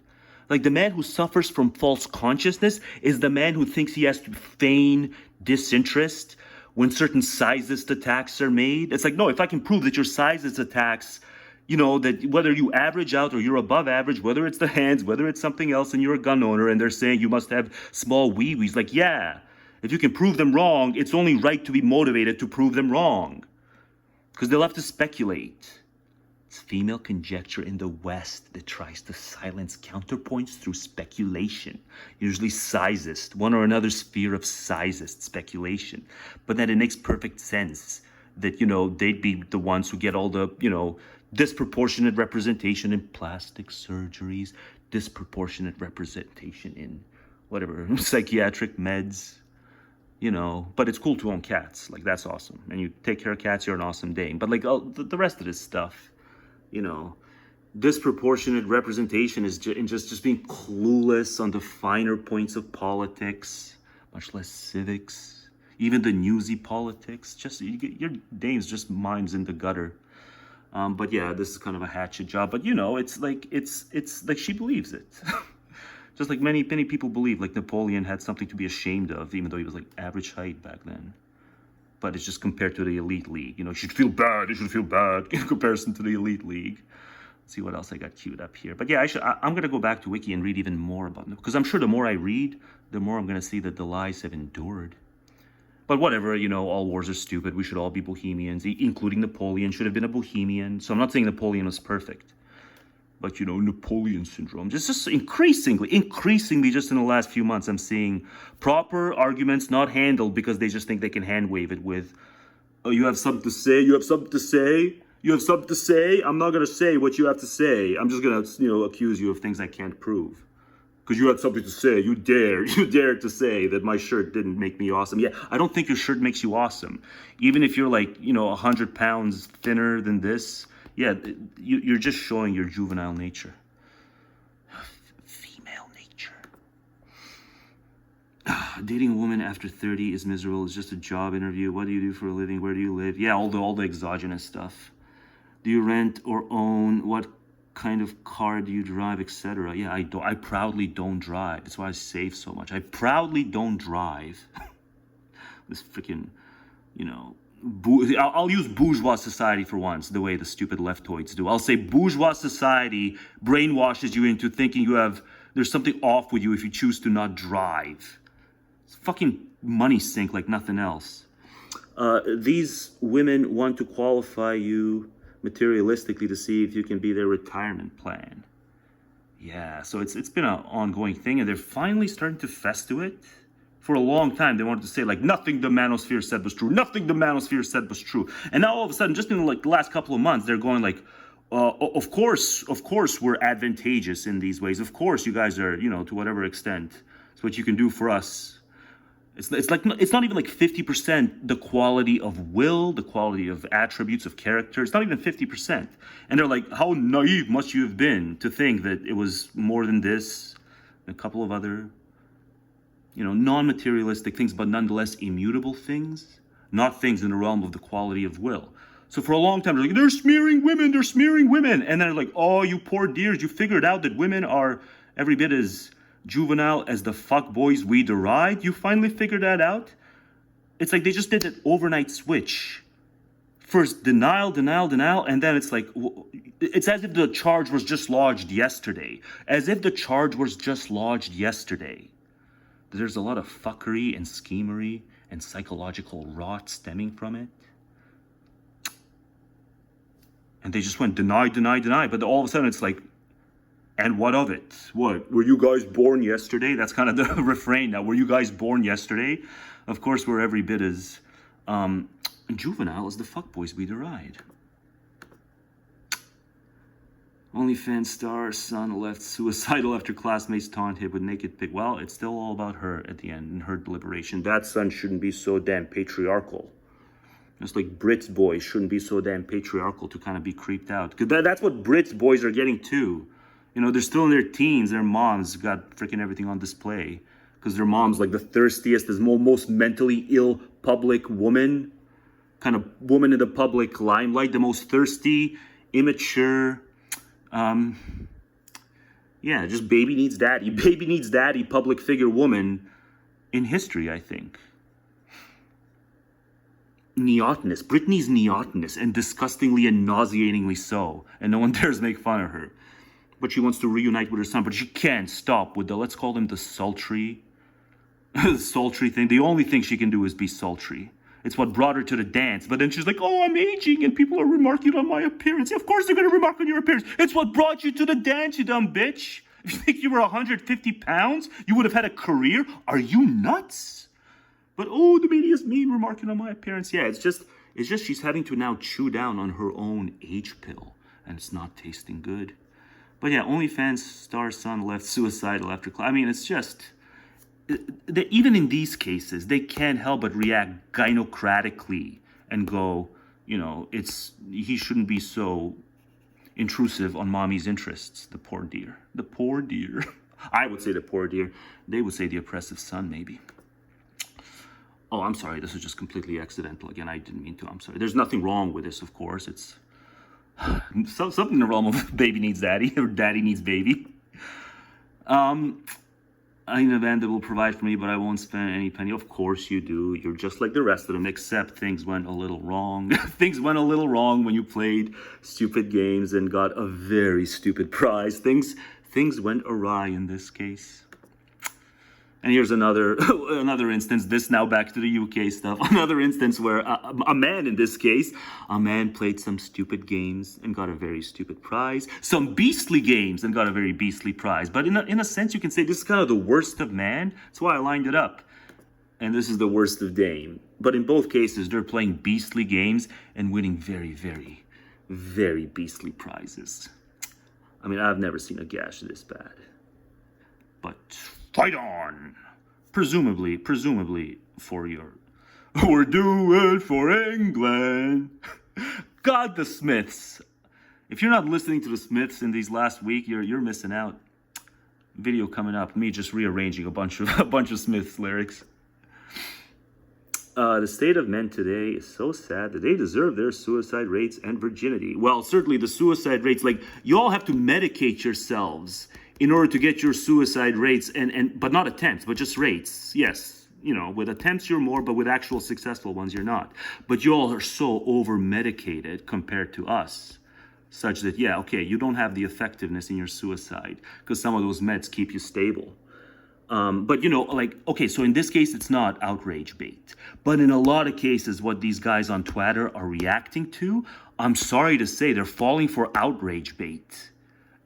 Like, the man who suffers from false consciousness is the man who thinks he has to feign disinterest when certain sizist attacks are made. It's like, no, if I can prove that your sizist attacks, you know, that whether you average out or you're above average, whether it's the hands, whether it's something else, and you're a gun owner and they're saying you must have small wee-wees, like, yeah, if you can prove them wrong, it's only right to be motivated to prove them wrong. Because they'll have to speculate. It's female conjecture in the West that tries to silence counterpoints through speculation, usually sizist, one or another sphere of sizist speculation. But then it makes perfect sense that, you know, they'd be the ones who get all the, you know, disproportionate representation in plastic surgeries, disproportionate representation in whatever, psychiatric meds, you know. But it's cool to own cats. Like, that's awesome. And you take care of cats, you're an awesome dame. But like the rest of this stuff, you know, disproportionate representation is just being clueless on the finer points of politics, much less civics, even the newsy politics. Just your dame's just minds in the gutter. But yeah, this is kind of a hatchet job. But you know, it's like she believes it. Just like many people believe, like Napoleon had something to be ashamed of, even though he was like average height back then. But it's just compared to the elite league. You know, you should feel bad in comparison to the elite league. Let's see what else I got queued up here. But yeah, I'm going to go back to Wiki and read even more about them. Because I'm sure the more I read, the more I'm going to see that the lies have endured. But whatever, you know, all wars are stupid. We should all be bohemians, including Napoleon should have been a bohemian. So I'm not saying Napoleon was perfect. But, you know, Napoleon syndrome. Just increasingly, just in the last few months, I'm seeing proper arguments not handled because they just think they can hand wave it with, oh, you have something to say? You have something to say? You have something to say? I'm not going to say what you have to say. I'm just going to, you know, accuse you of things I can't prove. Because you had something to say. You dared to say that my shirt didn't make me awesome. Yeah, I don't think your shirt makes you awesome. Even if you're like, you know, 100 pounds thinner than this, yeah, you're just showing your juvenile nature. Female nature. Dating a woman after 30 is miserable. It's just a job interview. What do you do for a living? Where do you live? Yeah, all the exogenous stuff. Do you rent or own? What kind of car do you drive, etc.? Yeah, I proudly don't drive. That's why I save so much. I proudly don't drive. This freaking, you know, I'll use bourgeois society for once, the way the stupid leftoids do. I'll say bourgeois society brainwashes you into thinking there's something off with you if you choose to not drive. It's fucking money sink like nothing else. These women want to qualify you materialistically to see if you can be their retirement plan. Yeah, so it's been an ongoing thing, and they're finally starting to fess to it. For a long time, they wanted to say, like, nothing the manosphere said was true. Nothing the manosphere said was true. And now all of a sudden, just in like the last couple of months, they're going like, of course we're advantageous in these ways. Of course you guys are, you know, to whatever extent. It's what you can do for us. It's not even like 50% the quality of will, the quality of attributes of character. It's not even 50%. And they're like, how naive must you have been to think that it was more than this, and a couple of other, you know, non-materialistic things, but nonetheless immutable things, not things in the realm of the quality of will. So for a long time, they're like, they're smearing women. And then they're like, oh, you poor dears, you figured out that women are every bit as juvenile as the fuck boys we deride. You finally figured that out? It's like they just did an overnight switch. First denial, and then it's like, it's as if the charge was just lodged yesterday. There's a lot of fuckery and schemery and psychological rot stemming from it. And they just went deny. But all of a sudden it's like, and what of it? What? Were you guys born yesterday? That's kind of the refrain now. Were you guys born yesterday? Of course, we're every bit as juvenile as the fuckboys we deride. OnlyFans star son left suicidal after classmates taunt him with naked pic. Well, it's still all about her at the end and her deliberation. That son shouldn't be so damn patriarchal. Just like Brits boys shouldn't be so damn patriarchal to kind of be creeped out. Because that's what Brits boys are getting too. You know, they're still in their teens. Their moms got freaking everything on display. Because their mom's like the thirstiest, the most mentally ill public woman. Kind of woman in the public limelight. The most thirsty, immature. Yeah, just baby needs daddy. Baby needs daddy, public figure woman in history, I think. Neotenous. Britney's neotenous and disgustingly and nauseatingly so. And no one dares make fun of her. But she wants to reunite with her son. But she can't stop with the, let's call them the sultry thing. The only thing she can do is be sultry. It's what brought her to the dance. But then she's like, oh, I'm aging and people are remarking on my appearance. Of course they're going to remark on your appearance. It's what brought you to the dance, you dumb bitch. If you think you were 150 pounds, you would have had a career? Are you nuts? But, oh, the media's mean, remarking on my appearance. Yeah, it's just she's having to now chew down on her own age pill. And it's not tasting good. But yeah, OnlyFans star son left suicidal after class. I mean, it's just... even in these cases, they can't help but react gynocratically and go, you know, he shouldn't be so intrusive on mommy's interests. The poor dear. The poor dear. I would say the poor dear. They would say the oppressive son, maybe. Oh, I'm sorry. This was just completely accidental. Again, I didn't mean to. I'm sorry. There's nothing wrong with this, of course. It's something wrong with baby needs daddy or daddy needs baby. I need a band that will provide for me, but I won't spend any penny. Of course you do. You're just like the rest of them, except things went a little wrong. Things went a little wrong when you played stupid games and got a very stupid prize. Things went awry in this case. And here's another instance, this now back to the UK stuff. Another instance where a man, in this case, a man played some stupid games and got a very stupid prize. Some beastly games and got a very beastly prize. But in a sense, you can say this is kind of the worst of man. That's why I lined it up. And this is the worst of Dame. But in both cases, they're playing beastly games and winning very, very, very beastly prizes. I mean, I've never seen a gash this bad. But... fight on! Presumably for your... we're doing it for England! God, the Smiths. If you're not listening to the Smiths in these last week, you're missing out. Video coming up, me just rearranging a bunch of Smiths lyrics. The state of men today is so sad that they deserve their suicide rates and virginity. Well, certainly the suicide rates, like, you all have to medicate yourselves in order to get your suicide rates, but not attempts, but just rates. Yes, you know, with attempts you're more, but with actual successful ones you're not. But you all are so over-medicated compared to us, such that, yeah, okay, you don't have the effectiveness in your suicide, because some of those meds keep you stable. But, you know, like, okay, so in this case, it's not outrage bait. But in a lot of cases, what these guys on Twitter are reacting to, I'm sorry to say, they're falling for outrage bait.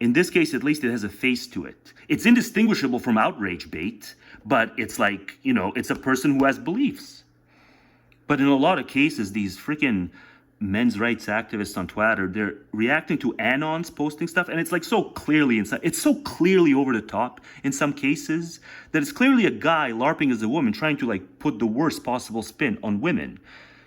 In this case, at least, it has a face to it. It's indistinguishable from outrage bait, but it's like, you know, it's a person who has beliefs. But in a lot of cases, these freaking men's rights activists on Twitter, they're reacting to anons posting stuff, and it's like so clearly inside. It's so clearly over the top in some cases that it's clearly a guy LARPing as a woman trying to like put the worst possible spin on women.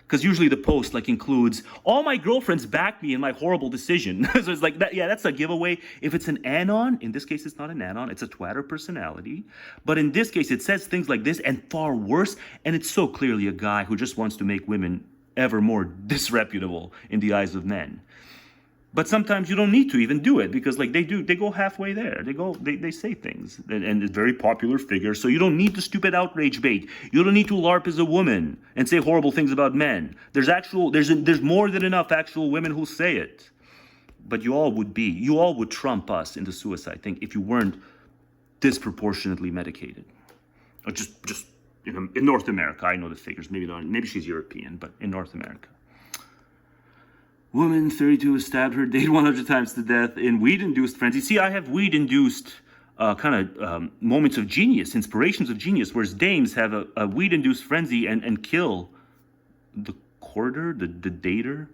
Because usually the post like includes, all my girlfriends back me in my horrible decision. So it's like, that, yeah, that's a giveaway. If it's an anon, in this case, it's not an anon, it's a Twitter personality. But in this case, it says things like this and far worse. And it's so clearly a guy who just wants to make women ever more disreputable in the eyes of men. But sometimes you don't need to even do it because like they go halfway there. They say things and it's very popular figure. So you don't need the stupid outrage bait. You don't need to LARP as a woman and say horrible things about men. There's more than enough actual women who say it. But you all would trump us in the suicide thing if you weren't disproportionately medicated. Or just in North America, I know the figures. Maybe she's European, but in North America. Woman 32 stabbed her date 100 times to death in weed-induced frenzy. See, I have weed-induced moments of genius, inspirations of genius, whereas dames have a weed-induced frenzy and kill the courter, the dater,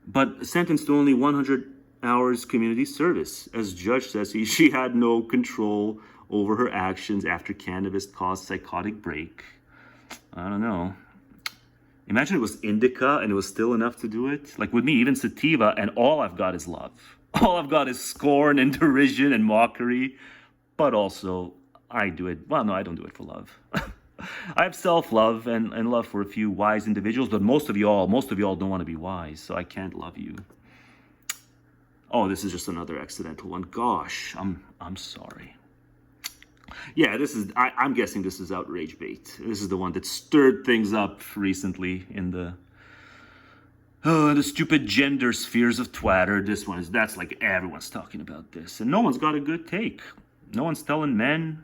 but sentenced to only 100 hours community service. As judge says, she had no control over her actions after cannabis caused psychotic break. I don't know. Imagine it was indica and it was still enough to do it. Like with me, even sativa, and all I've got is love. All I've got is scorn and derision and mockery. But also, I do it, well, no, I don't do it for love. I have self-love and love for a few wise individuals, but most of y'all don't want to be wise, so I can't love you. Oh, this is just another accidental one. Gosh, I'm sorry. Yeah, I'm guessing this is outrage bait. This is the one that stirred things up recently in the stupid gender spheres of Twitter. That's like everyone's talking about this. And no one's got a good take. No one's telling men,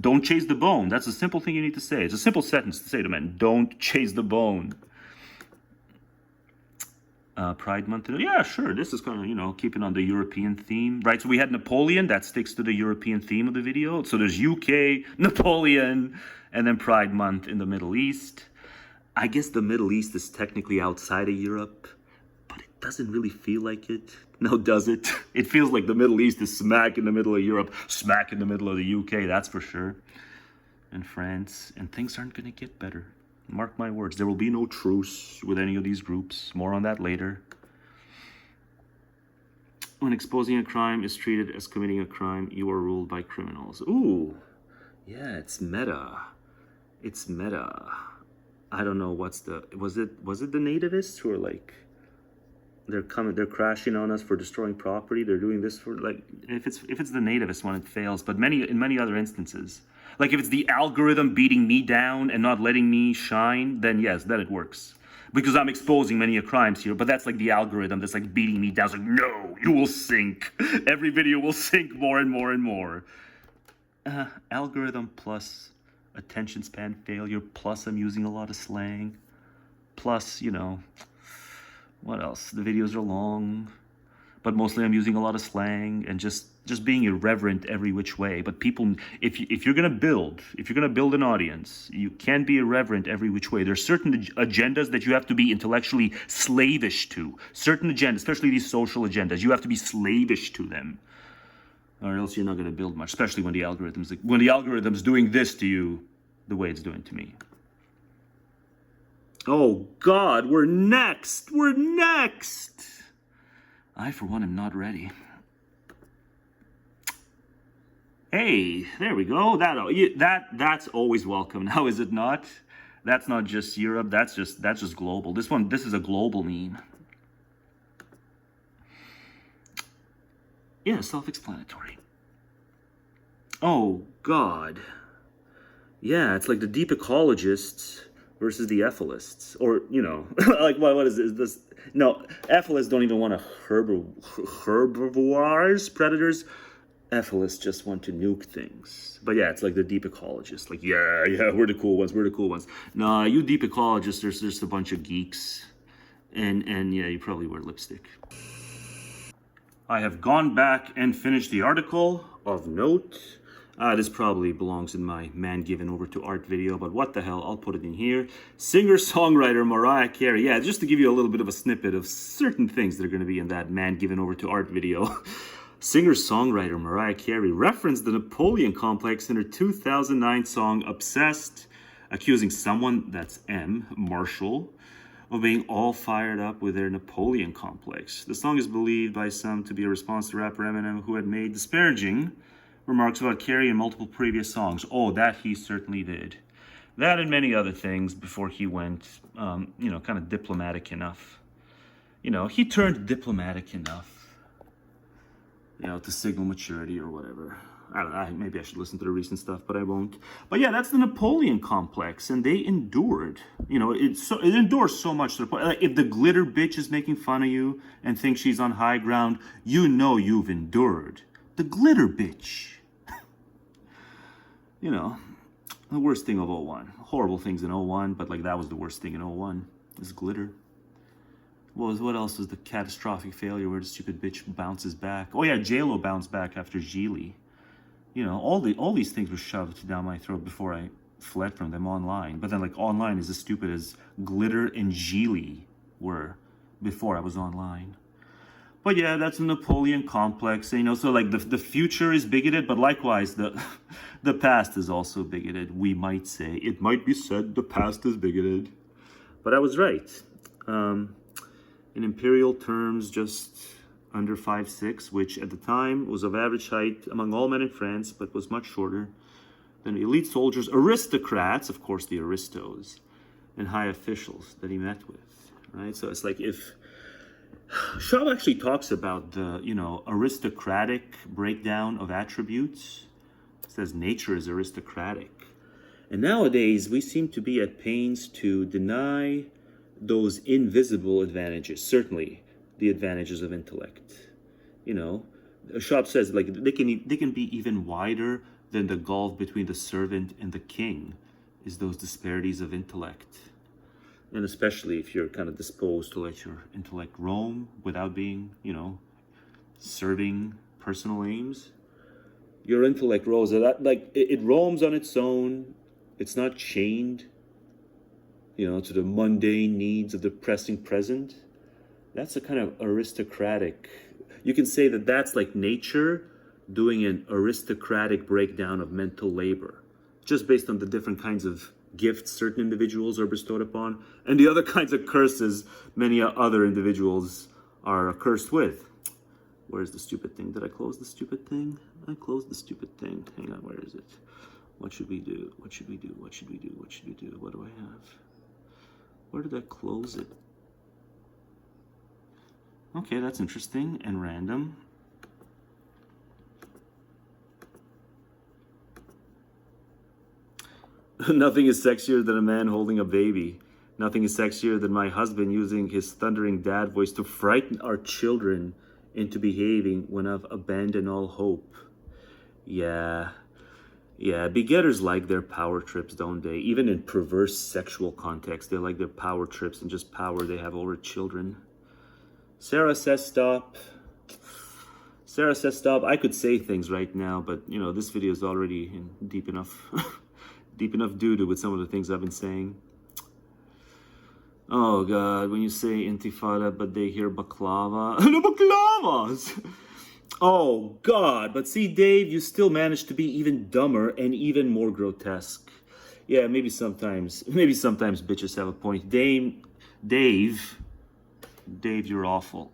don't chase the bone. That's a simple thing you need to say. It's a simple sentence to say to men. Don't chase the bone. Pride Month. Yeah, sure. This is kind of, keeping on the European theme, right? So we had Napoleon. That sticks to the European theme of the video. So there's UK, Napoleon, and then Pride Month in the Middle East. I guess the Middle East is technically outside of Europe, but it doesn't really feel like it. No, does it? It feels like the Middle East is smack in the middle of Europe, smack in the middle of the UK, that's for sure. And France. And things aren't going to get better. Mark my words, there will be no truce with any of these groups. More on that later. When exposing a crime is treated as committing a crime, you are ruled by criminals. Ooh, yeah, it's meta. It's meta. I don't know was it the nativists who are like, they're crashing on us for destroying property. They're doing this for, like, if it's the nativists one, it fails. But in many other instances, like if it's the algorithm beating me down and not letting me shine, then yes, then it works. Because I'm exposing many crimes here, but that's like the algorithm that's like beating me down. It's like, no, you will sink. Every video will sink more and more and more. Algorithm plus attention span failure, plus I'm using a lot of slang, plus, what else? The videos are long, but mostly I'm using a lot of slang and just being irreverent every which way. But people, if you're gonna build an audience, you can't be irreverent every which way. There's certain agendas that you have to be intellectually slavish to. Certain agendas, especially these social agendas, you have to be slavish to them, or else you're not gonna build much. Especially when the algorithm's doing this to you, the way it's doing to me. Oh God, we're next! I, for one, am not ready. Hey, there we go. That's always welcome now, is it not? That's not just Europe, that's just global. This is a global meme. Yeah, self-explanatory. Oh God. Yeah, it's like the Deep Ecologists versus the ethalists, or like what is this? No, ethalists don't even want to herbivores, predators. Ethalists just want to nuke things. But yeah, it's like the Deep Ecologists. Like yeah, we're the cool ones. No, you Deep Ecologists, there's just a bunch of geeks, and yeah, you probably wear lipstick. I have gone back and finished the article. Of note. This probably belongs in my man given over to art video, but what the hell, I'll put it in here. Singer-songwriter Mariah Carey. Yeah, just to give you a little bit of a snippet of certain things that are going to be in that man given over to art video. Singer-songwriter Mariah Carey referenced the Napoleon complex in her 2009 song Obsessed, accusing someone, that's M, Marshall, of being all fired up with their Napoleon complex. The song is believed by some to be a response to rapper Eminem, who had made disparaging remarks about Carey in multiple previous songs. Oh, that he certainly did. That and many other things before he went, kind of diplomatic enough. He turned diplomatic enough, to signal maturity or whatever. I don't know, maybe I should listen to the recent stuff, but I won't. But yeah, that's the Napoleon complex, and they endured. It endures so much to the point. Like, if the glitter bitch is making fun of you and thinks she's on high ground, you've endured. The glitter bitch. The worst thing of 01. Horrible things in 01, but like that was the worst thing in 01. Is glitter. What else was the catastrophic failure where the stupid bitch bounces back? Oh yeah, J-Lo bounced back after Geely. You know, all these things were shoved down my throat before I fled from them online. But then, like, online is as stupid as Glitter and Geely were before I was online. But yeah, that's a Napoleon complex, you know. So like the future is bigoted, but likewise the past is also bigoted. We might say, it might be said, the past is bigoted. But I was right. In imperial terms, just under 5'6", which at the time was of average height among all men in France, but was much shorter than elite soldiers, aristocrats, of course the aristos, and high officials that he met with, right? So it's like if Shaw actually talks about the, you know, aristocratic breakdown of attributes. It says nature is aristocratic. And nowadays we seem to be at pains to deny those invisible advantages, certainly the advantages of intellect. You know, Shaw says like they can be even wider than the gulf between the servant and the king is those disparities of intellect. And especially if you're kind of disposed to let your intellect roam without being, you know, serving personal aims. Your intellect roams, like it roams on its own. It's not chained, you know, to the mundane needs of the pressing present. That's a kind of aristocratic. You can say that that's like nature doing an aristocratic breakdown of mental labor, just based on the different kinds of gifts certain individuals are bestowed upon, and the other kinds of curses many other individuals are cursed with. Where's the stupid thing? Did I close the stupid thing? I closed the stupid thing. Hang on, where is it? What should we do? What should we do? What should we do? What should we do? What do I have? Where did I close it? Okay, that's interesting and random. Nothing is sexier than a man holding a baby. Nothing is sexier than my husband using his thundering dad voice to frighten our children into behaving when I've abandoned all hope. Yeah, begetters like their power trips, don't they? Even in perverse sexual context, they like their power trips and just power they have over children. Sarah says stop. Sarah says stop. I could say things right now, but, you know, this video is already in deep enough doo-doo with some of the things I've been saying. Oh God, when you say intifada, but they hear baklava. No baklavas! Oh God, but see, Dave, you still managed to be even dumber and even more grotesque. Yeah, maybe sometimes bitches have a point. Dave, you're awful.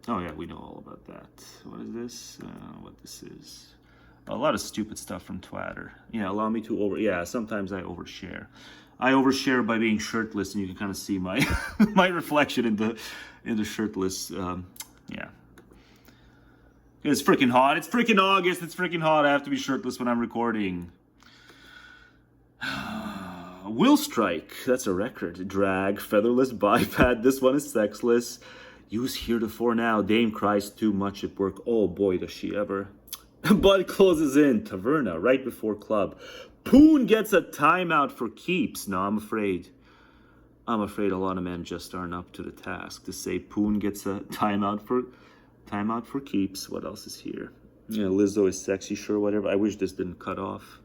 Oh yeah, we know all about that. What is this? What this is? A lot of stupid stuff from Twitter. Yeah, allow me to sometimes I overshare. I overshare by being shirtless, and you can kind of see my my reflection in the shirtless. Yeah. It's freaking hot. It's freaking August. It's freaking hot. I have to be shirtless when I'm recording. Will strike. That's a record. Drag. Featherless biped. This one is sexless. Use heretofore now. Dame cries too much at work. Oh boy, does she ever. Bud closes in. Taverna. Right before club. Poon gets a timeout for keeps. No, I'm afraid a lot of men just aren't up to the task to say Poon gets a timeout for keeps. What else is here? Yeah, Lizzo is sexy, sure, whatever. I wish this didn't cut off.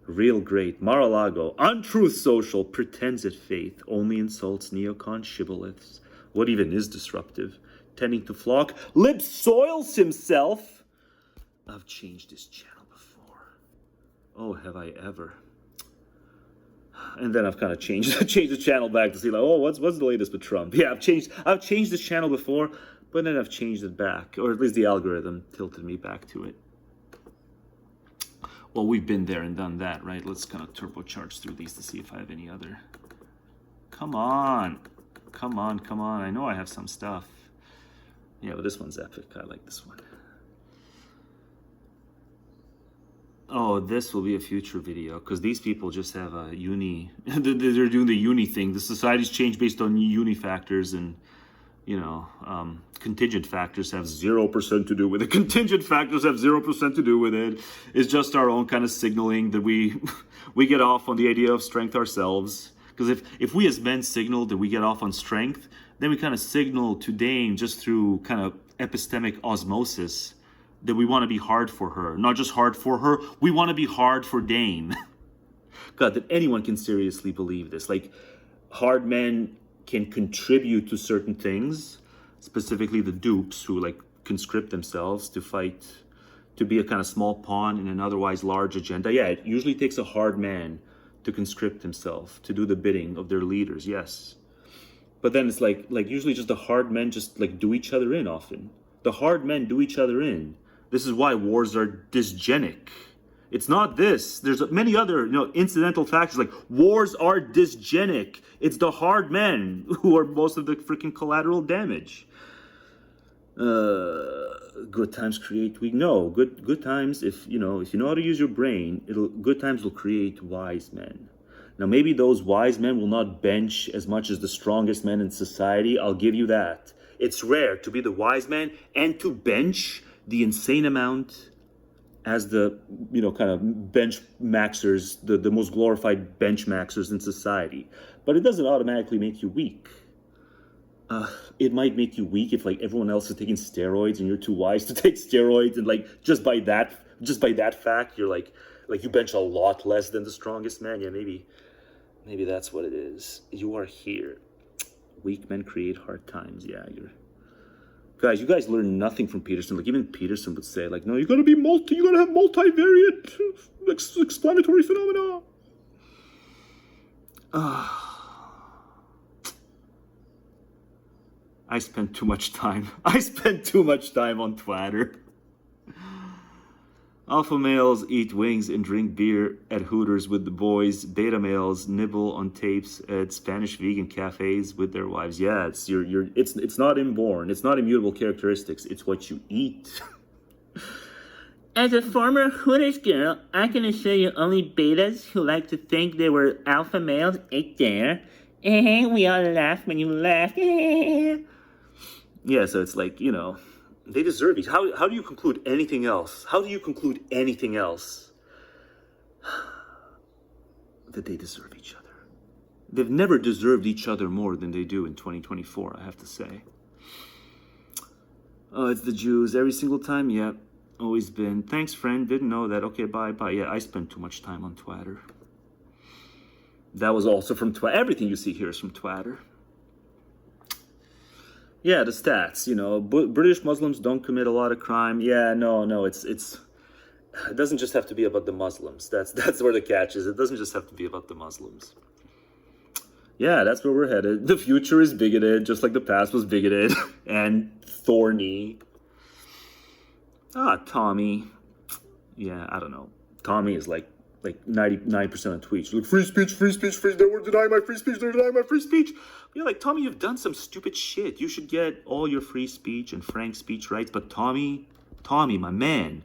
Real great. Mar-a-Lago. Untruth social. Pretends at faith. Only insults neocon shibboleths. What even is disruptive? Tending to flock. Lip soils himself. I've changed this channel before. Oh, have I ever? And then I've kind of changed the channel back to see like, oh, what's the latest with Trump? Yeah, I've changed this channel before, but then I've changed it back, or at least the algorithm tilted me back to it. Well, we've been there and done that, right? Let's kind of turbocharge through these to see if I have any other. Come on. I know I have some stuff. Yeah, but this one's epic. I like this one. Oh, this will be a future video, because these people just have a uni. They're doing the uni thing. The society's changed based on uni factors, and, you know, contingent factors have 0% to do with it. Contingent factors have 0% to do with it. It's just our own kind of signaling that we get off on the idea of strength ourselves. Because if we as men signal that we get off on strength, then we kind of signal to Dane just through kind of epistemic osmosis that we want to be hard for her. Not just hard for her, we want to be hard for Dane. God, that anyone can seriously believe this. Like, hard men can contribute to certain things, specifically the dupes who like conscript themselves to fight, to be a kind of small pawn in an otherwise large agenda. Yeah, it usually takes a hard man to conscript himself, to do the bidding of their leaders, yes. But then it's like usually just the hard men just like do each other in often. The hard men do each other in. This is why wars are dysgenic. It's not this. There's many other, incidental factors, like wars are dysgenic. It's the hard men who are most of the freaking collateral damage. Good times create weak. No, good times, if you know how to use your brain, good times will create wise men. Now maybe those wise men will not bench as much as the strongest men in society. I'll give you that. It's rare to be the wise man and to bench the insane amount as the, kind of bench maxers, the most glorified bench maxers in society. But it doesn't automatically make you weak. It might make you weak if like everyone else is taking steroids and you're too wise to take steroids, and like just by that fact, you're like you bench a lot less than the strongest man. Yeah, maybe that's what it is. You are here. Weak men create hard times. Yeah, you guys learn nothing from Peterson. Like even Peterson would say, like, no, you gotta have multivariate explanatory phenomena. I spent too much time on Twitter. Alpha males eat wings and drink beer at Hooters with the boys. Beta males nibble on tapes at Spanish vegan cafes with their wives. Yeah, it's not inborn. It's not immutable characteristics. It's what you eat. As a former Hooters girl, I can assure you only betas who like to think they were alpha males ate there. We all laugh when you laugh. Yeah, so it's like, they deserve each. How do you conclude anything else? That they deserve each other. They've never deserved each other more than they do in 2024, I have to say. Oh, it's the Jews every single time. Yeah, always been. Thanks, friend. Didn't know that. Okay, bye. Yeah, I spend too much time on Twitter. That was also from Twitter. Everything you see here is from Twitter. Yeah, the stats, British Muslims don't commit a lot of crime. Yeah, no, it doesn't just have to be about the Muslims. That's where the catch is. It doesn't just have to be about the Muslims. Yeah, that's where we're headed. The future is bigoted, just like the past was bigoted and thorny. Tommy. Yeah, I don't know. Tommy is like 99% of tweets. Like, free speech, they were denying my free speech. Yeah, like, Tommy, you've done some stupid shit. You should get all your free speech and frank speech rights. But Tommy, my man,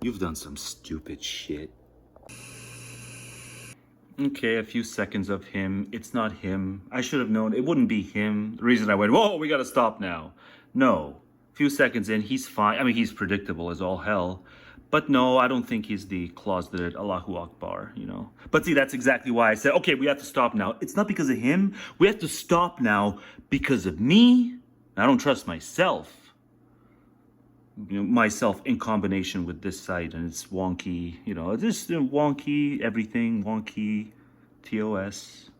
you've done some stupid shit. Okay, a few seconds of him. It's not him. I should have known it wouldn't be him. The reason I went, whoa, we gotta stop now. No, a few seconds in, he's fine. I mean, he's predictable as all hell. But no, I don't think he's the closeted Allahu Akbar, But see, that's exactly why I said, okay, we have to stop now. It's not because of him. We have to stop now because of me. I don't trust myself. Myself in combination with this site and it's wonky, just wonky everything, wonky TOS.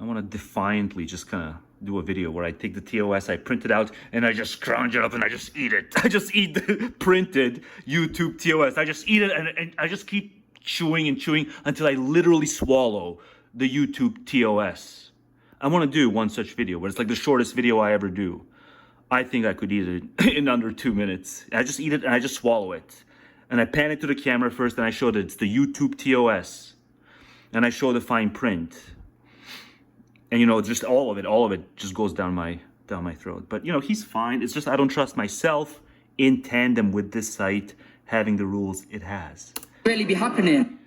I want to defiantly just kind of do a video where I take the TOS, I print it out, and I just scrounge it up and I just eat it. I just eat the printed YouTube TOS. I just eat it and I just keep chewing and chewing until I literally swallow the YouTube TOS. I want to do one such video where it's like the shortest video I ever do. I think I could eat it in under 2 minutes. I just eat it and I just swallow it. And I pan it to the camera first and I show that it's the YouTube TOS. And I show the fine print. And just all of it just goes down my throat. But he's fine. It's just I don't trust myself in tandem with this site having the rules it has. Really be happening.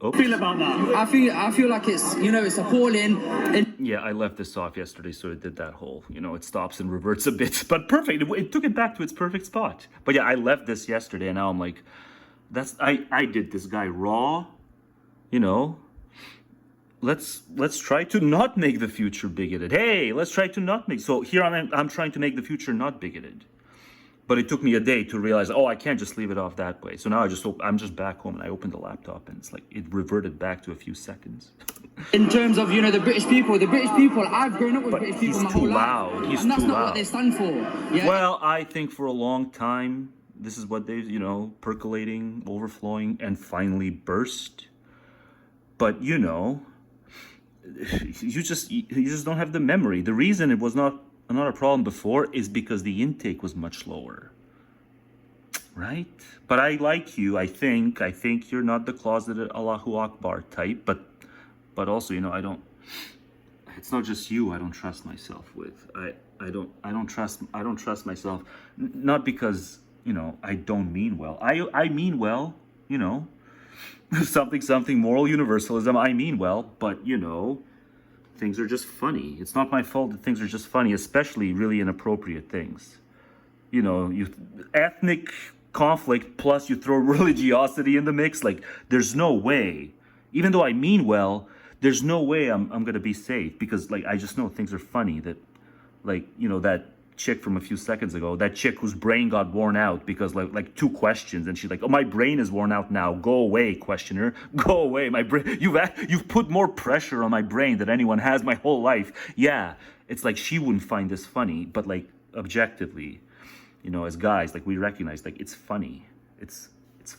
Oops. Feel about that? I feel like it's appalling. Yeah, I left this off yesterday, so it did that whole, it stops and reverts a bit. But perfect. It took it back to its perfect spot. But yeah, I left this yesterday, and now I'm like, I did this guy raw, let's try to not make the future bigoted. Hey, let's try to not make. So here I'm trying to make the future not bigoted. But it took me a day to realize, oh, I can't just leave it off that way. So now I'm just back home and I opened the laptop and it's like it reverted back to a few seconds. In terms of, the British people, I've grown up with British people my whole life. He's and that's too not loud. what they stand for. Yeah. Well, I think for a long time, this is what they've, percolating, overflowing, and finally burst. But, you just don't have the memory. The reason it was not a problem before is because the intake was much lower. Right? But I like you, I think you're not the closeted Allahu Akbar type, but also, I don't, it's not just you I don't trust myself with. I don't trust myself, not because, I don't mean well. I mean well, something moral universalism, I mean well, but, things are just funny. It's not my fault that things are just funny, especially really inappropriate things. You ethnic conflict plus you throw religiosity in the mix, like there's no way, even though I mean well, there's no way I'm gonna be safe, because like I just know things are funny, that like that chick from a few seconds ago, that chick whose brain got worn out because like 2 questions and she's like, oh, my brain is worn out now, go away, questioner, go away, my brain, you've put more pressure on my brain than anyone has my whole life. Yeah, it's like she wouldn't find this funny, but like objectively, as guys, like we recognize, like it's funny, it's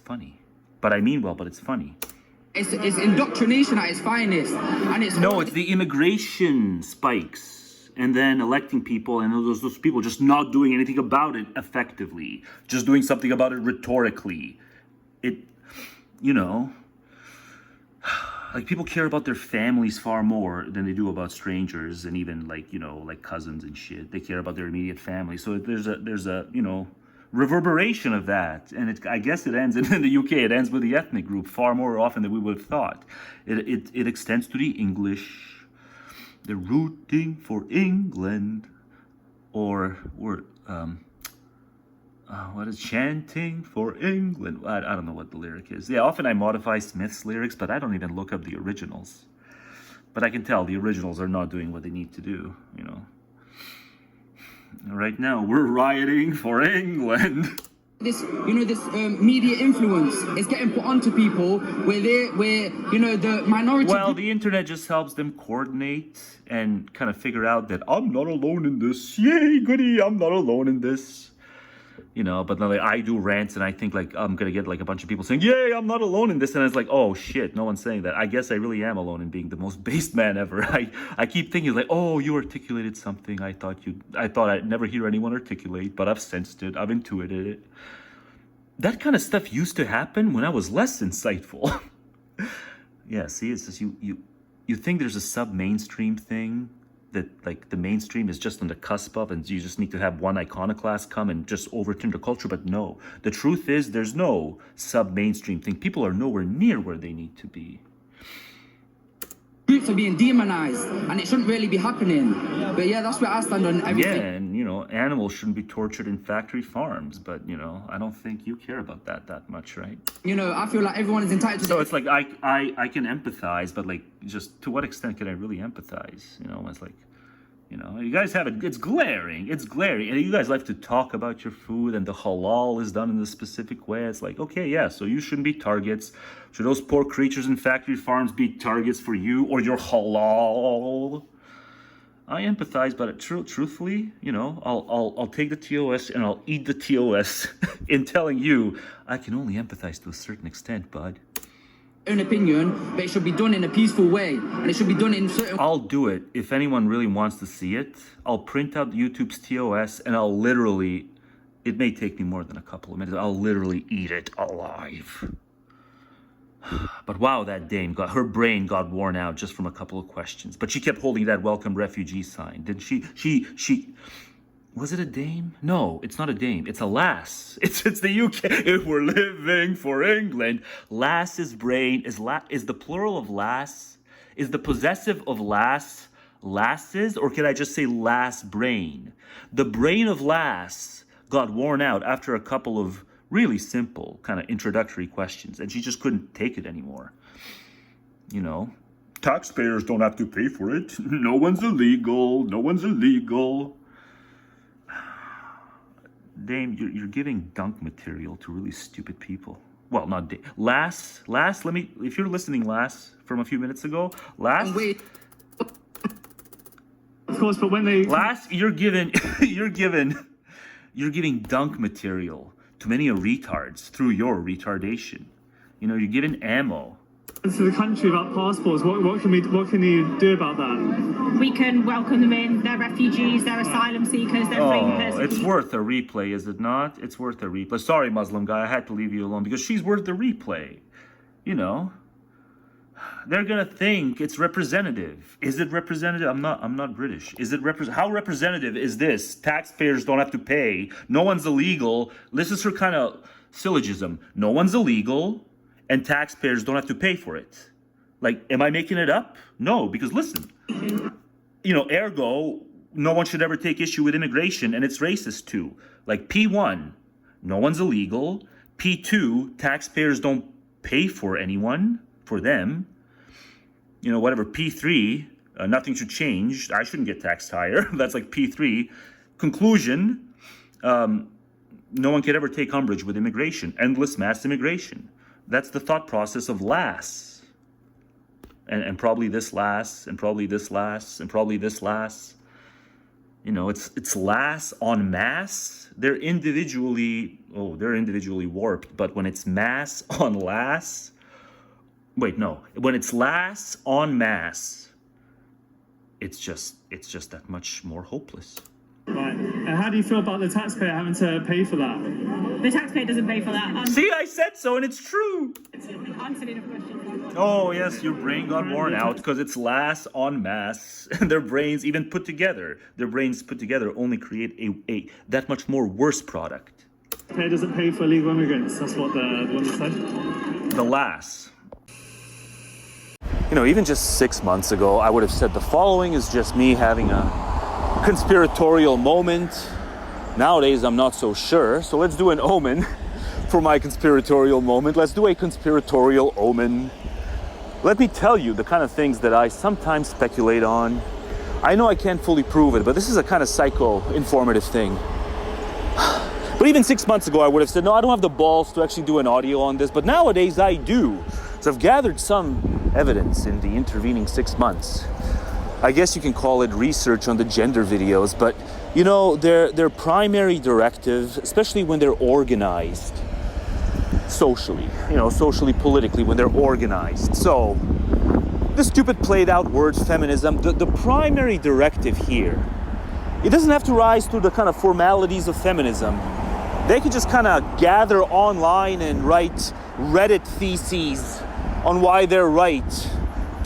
funny, but I mean well, but it's funny. It's indoctrination at its finest, and it's the immigration spikes, and then electing people, and those people just not doing anything about it effectively, just doing something about it rhetorically. Like people care about their families far more than they do about strangers, and even like like cousins and shit. They care about their immediate family. So there's a reverberation of that, and I guess it ends in the UK. It ends with the ethnic group far more often than we would have thought. It extends to the English. They're rooting for England, or what is chanting for England? I don't know what the lyric is. Yeah, often I modify Smith's lyrics, but I don't even look up the originals. But I can tell the originals are not doing what they need to do. Right now, we're rioting for England. This media influence is getting put onto people where the minority. Well, the internet just helps them coordinate and kind of figure out that I'm not alone in this. Yay, goody, I'm not alone in this. But then like, I do rants and I think like I'm gonna get like a bunch of people saying, yay, I'm not alone in this. And it's like, oh shit, no one's saying that. I guess I really am alone in being the most based man ever. I keep thinking like, oh, you articulated something I thought I'd never hear anyone articulate, but I've sensed it, I've intuited it. That kind of stuff used to happen when I was less insightful. Yeah, see, it's just you think there's a sub-mainstream thing that like the mainstream is just on the cusp of, and you just need to have one iconoclast come and just overturn the culture. But no, the truth is there's no sub-mainstream thing. People are nowhere near where they need to be. Groups are being demonized, and it shouldn't really be happening. But yeah, that's where I stand on everything. Yeah, and animals shouldn't be tortured in factory farms, but I don't think you care about that much, right? I feel like everyone is entitled to. So it's like I can empathize, but like just to what extent can I really empathize? It's like, you guys have it. It's glaring. And you guys like to talk about your food, and the halal is done in a specific way. It's like, okay, yeah, so you shouldn't be targets. Should those poor creatures in factory farms be targets for you or your halal? I empathize, but truthfully, I'll take the TOS and I'll eat the TOS in telling you I can only empathize to a certain extent, bud. Own opinion, but it should be done in a peaceful way, and it should be done in certain. I'll do it if anyone really wants to see it. I'll print out YouTube's TOS and I'll literally, it may take me more than a couple of minutes, I'll literally eat it alive. But wow, that dame her brain got worn out just from a couple of questions. But she kept holding that welcome refugee sign, didn't she? She was it a dame? No, it's not a dame. It's a lass. It's the UK. If we're living for England, lass's brain is the plural of lass. Is the possessive of lass lasses, or can I just say lass brain? The brain of lass got worn out after a couple of really simple kind of introductory questions, and she just couldn't take it anymore. taxpayers don't have to pay for it. No one's illegal. No one's illegal. Dame, you're giving dunk material to really stupid people. Well, not Dame. Lass, let me, if you're listening, Lass, from a few minutes ago, Lass. Wait. Of course, but when they... Lass, you're giving dunk material to many retards through your retardation. You know, you're giving ammo. To the country without passports, what can you do about that? We can welcome them in. They're refugees, they're asylum seekers, they're fleeing persecution. It's worth a replay, is it not? It's worth a replay. Sorry, Muslim guy, I had to leave you alone because she's worth the replay. You know, they're gonna think it's representative. Is it representative? I'm not British. Is it how representative is this? Taxpayers don't have to pay. No one's illegal. This is her kind of syllogism. No one's illegal. And taxpayers don't have to pay for it. Like, am I making it up? No, because listen, you know, ergo, no one should ever take issue with immigration, and it's racist too. Like P1, no one's illegal. P2, taxpayers don't pay for anyone, for them. You know, whatever. P3, nothing should change. I shouldn't get taxed higher. That's like P3. Conclusion, no one could ever take umbrage with immigration. Endless mass immigration. That's the thought process of Lass. And probably this Lass, and probably this Lass, and probably this Lass. You know, it's Lass en masse. They're individually warped, but when it's mass on Lass, wait, no. When it's Lass en masse, it's just that much more hopeless. Right. And how do you feel about the taxpayer having to pay for that? The taxpayer doesn't pay for that. See, I said so, and it's true. Answer the question. Oh, yes, your brain got worn out because it's Lass en masse. And their brains even put together. Their brains put together only create a that much more worse product. The taxpayer doesn't pay for illegal immigrants. That's what the woman said. The Lass. You know, even just 6 months ago, I would have said the following is just me having a conspiratorial moment. Nowadays, I'm not so sure. So let's do an omen for my conspiratorial moment. Let's do a conspiratorial omen. Let me tell you the kind of things that I sometimes speculate on. I know I can't fully prove it, but this is a kind of psycho-informative thing. But even 6 months ago, I would have said, no, I don't have the balls to actually do an audio on this. But nowadays, I do. So I've gathered some evidence in the intervening 6 months. I guess you can call it research on the gender videos, but you know, their primary directive, especially when they're organized socially, you know, socially, politically, when they're organized. So the stupid played out word feminism, the primary directive here, it doesn't have to rise to the kind of formalities of feminism. They could just kind of gather online and write Reddit theses on why they're right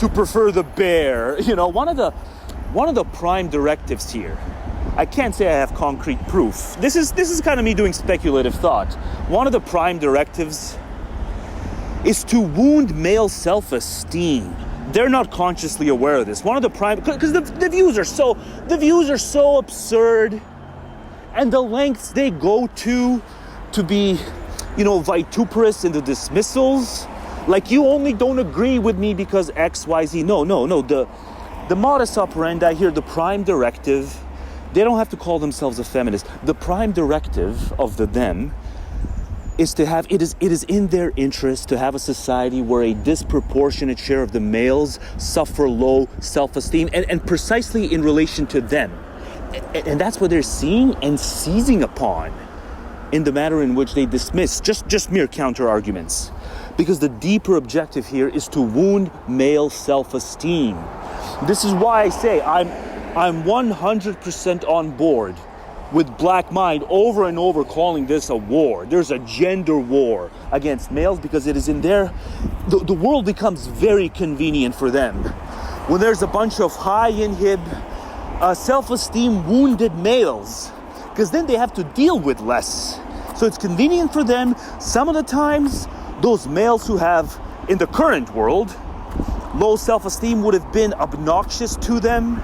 to prefer the bear. You know, one of the prime directives here. I can't say I have concrete proof. This is kind of me doing speculative thought. One of the prime directives is to wound male self-esteem. They're not consciously aware of this. One of the prime, because the views are so absurd, and the lengths they go to be, you know, vituperous in the dismissals. Like, you only don't agree with me because X, Y, Z. No. The modus operandi here, the prime directive, they don't have to call themselves a feminist. The prime directive of them is to have, it is in their interest to have a society where a disproportionate share of the males suffer low self-esteem, and precisely in relation to them. And that's what they're seeing and seizing upon in the manner in which they dismiss just mere counter-arguments. Because the deeper objective here is to wound male self-esteem. This is why I say I'm 100% on board with Black Mind over and over calling this a war. There's a gender war against males because it is in their... The world becomes very convenient for them when there's a bunch of high-inhib, self-esteem wounded males, because then they have to deal with less. So it's convenient for them. Some of the times, those males who have, in the current world, low self-esteem would have been obnoxious to them,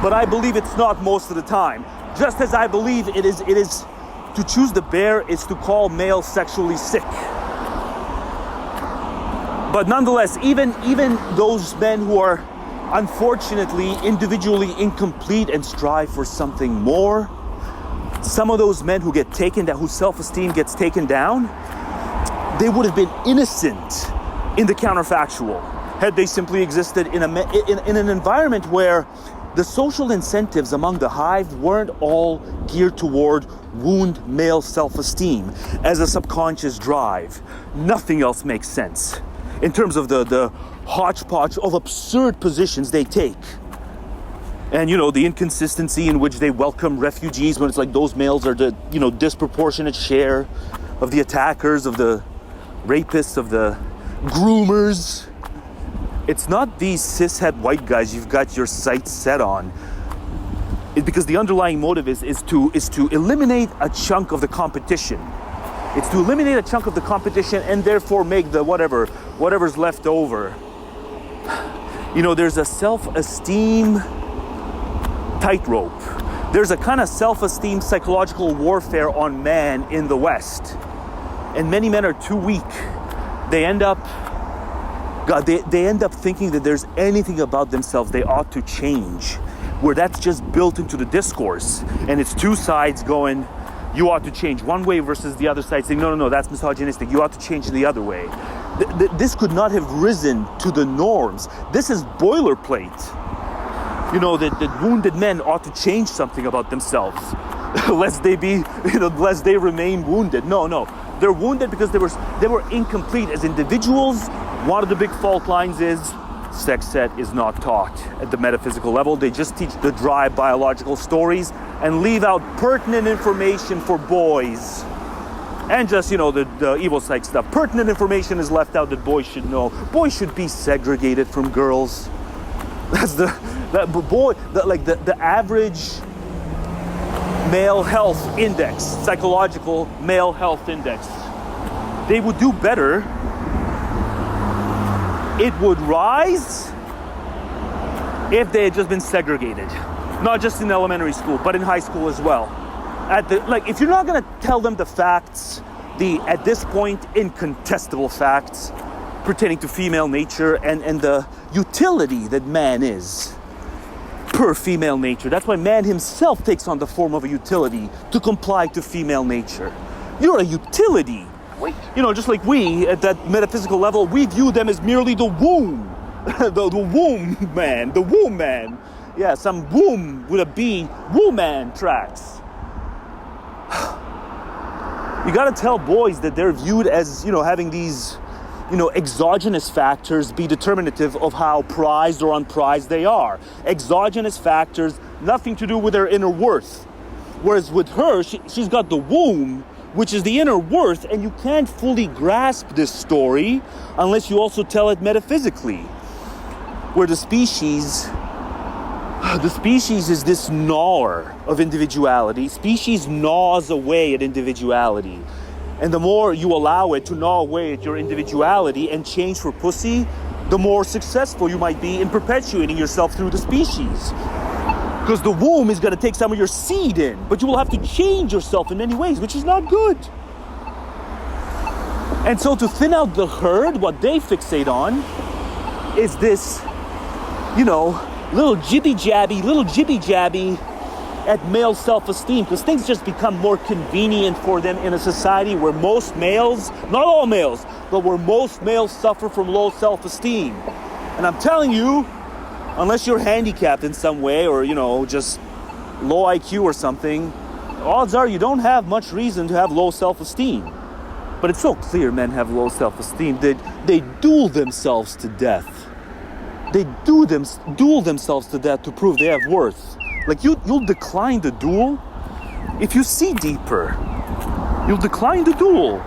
but I believe it's not most of the time. Just as I believe it is to choose the bear is to call males sexually sick. But nonetheless, even those men who are unfortunately, individually incomplete and strive for something more. Some of those men who get taken down, whose self-esteem gets taken down, they would have been innocent in the counterfactual had they simply existed in an environment where the social incentives among the hive weren't all geared toward wound male self-esteem as a subconscious drive. Nothing else makes sense in terms of the hodgepodge of absurd positions they take. And, you know, the inconsistency in which they welcome refugees when it's like those males are the, you know, disproportionate share of the attackers, of the rapists, of the groomers. It's not these cishet white guys you've got your sights set on. Because the underlying motive is to eliminate a chunk of the competition. It's to eliminate a chunk of the competition and therefore make the whatever's left over. You know, there's a self-esteem tightrope. There's a kind of self-esteem psychological warfare on man in the West. And many men are too weak. They end up thinking that there's anything about themselves they ought to change, where that's just built into the discourse. And it's two sides going, you ought to change one way versus the other side saying, no, that's misogynistic. You ought to change the other way. This could not have risen to the norms. This is boilerplate. You know, that wounded men ought to change something about themselves, lest they remain wounded. No. They're wounded because they were incomplete as individuals. One of the big fault lines is sex ed is not taught at the metaphysical level. They just teach the dry biological stories and leave out pertinent information for boys. And just, you know, the evil psych stuff. Pertinent information is left out that boys should know. Boys should be segregated from girls. That's the average male health index, psychological male health index. They would do better. It would rise if they had just been segregated. Not just in elementary school, but in high school as well. If you're not gonna tell them the facts, at this point, incontestable facts pertaining to female nature and the utility that man is per female nature. That's why man himself takes on the form of a utility to comply to female nature. You're a utility. You know, just like we, at that metaphysical level, we view them as merely the womb. the womb man. Yeah, some womb with a B, woman tracks. You gotta tell boys that they're viewed as, you know, having these, you know, exogenous factors be determinative of how prized or unprized they are. Exogenous factors, nothing to do with their inner worth. Whereas with her, she's got the womb, which is the inner worth, and you can't fully grasp this story unless you also tell it metaphysically. Where the species is this gnawer of individuality. Species gnaws away at individuality. And the more you allow it to gnaw away at your individuality and change for pussy, the more successful you might be in perpetuating yourself through the species. Because the womb is going to take some of your seed in, but you will have to change yourself in many ways, which is not good. And so to thin out the herd, what they fixate on is this, you know, little jibby jabby at male self-esteem, because things just become more convenient for them in a society where most males, not all males, but where most males suffer from low self-esteem. And I'm telling you, unless you're handicapped in some way or, you know, just low IQ or something, odds are you don't have much reason to have low self-esteem. But it's so clear men have low self-esteem that they duel themselves to death. They duel themselves to death to prove they have worth. Like, you'll decline the duel if you see deeper. You'll decline the duel.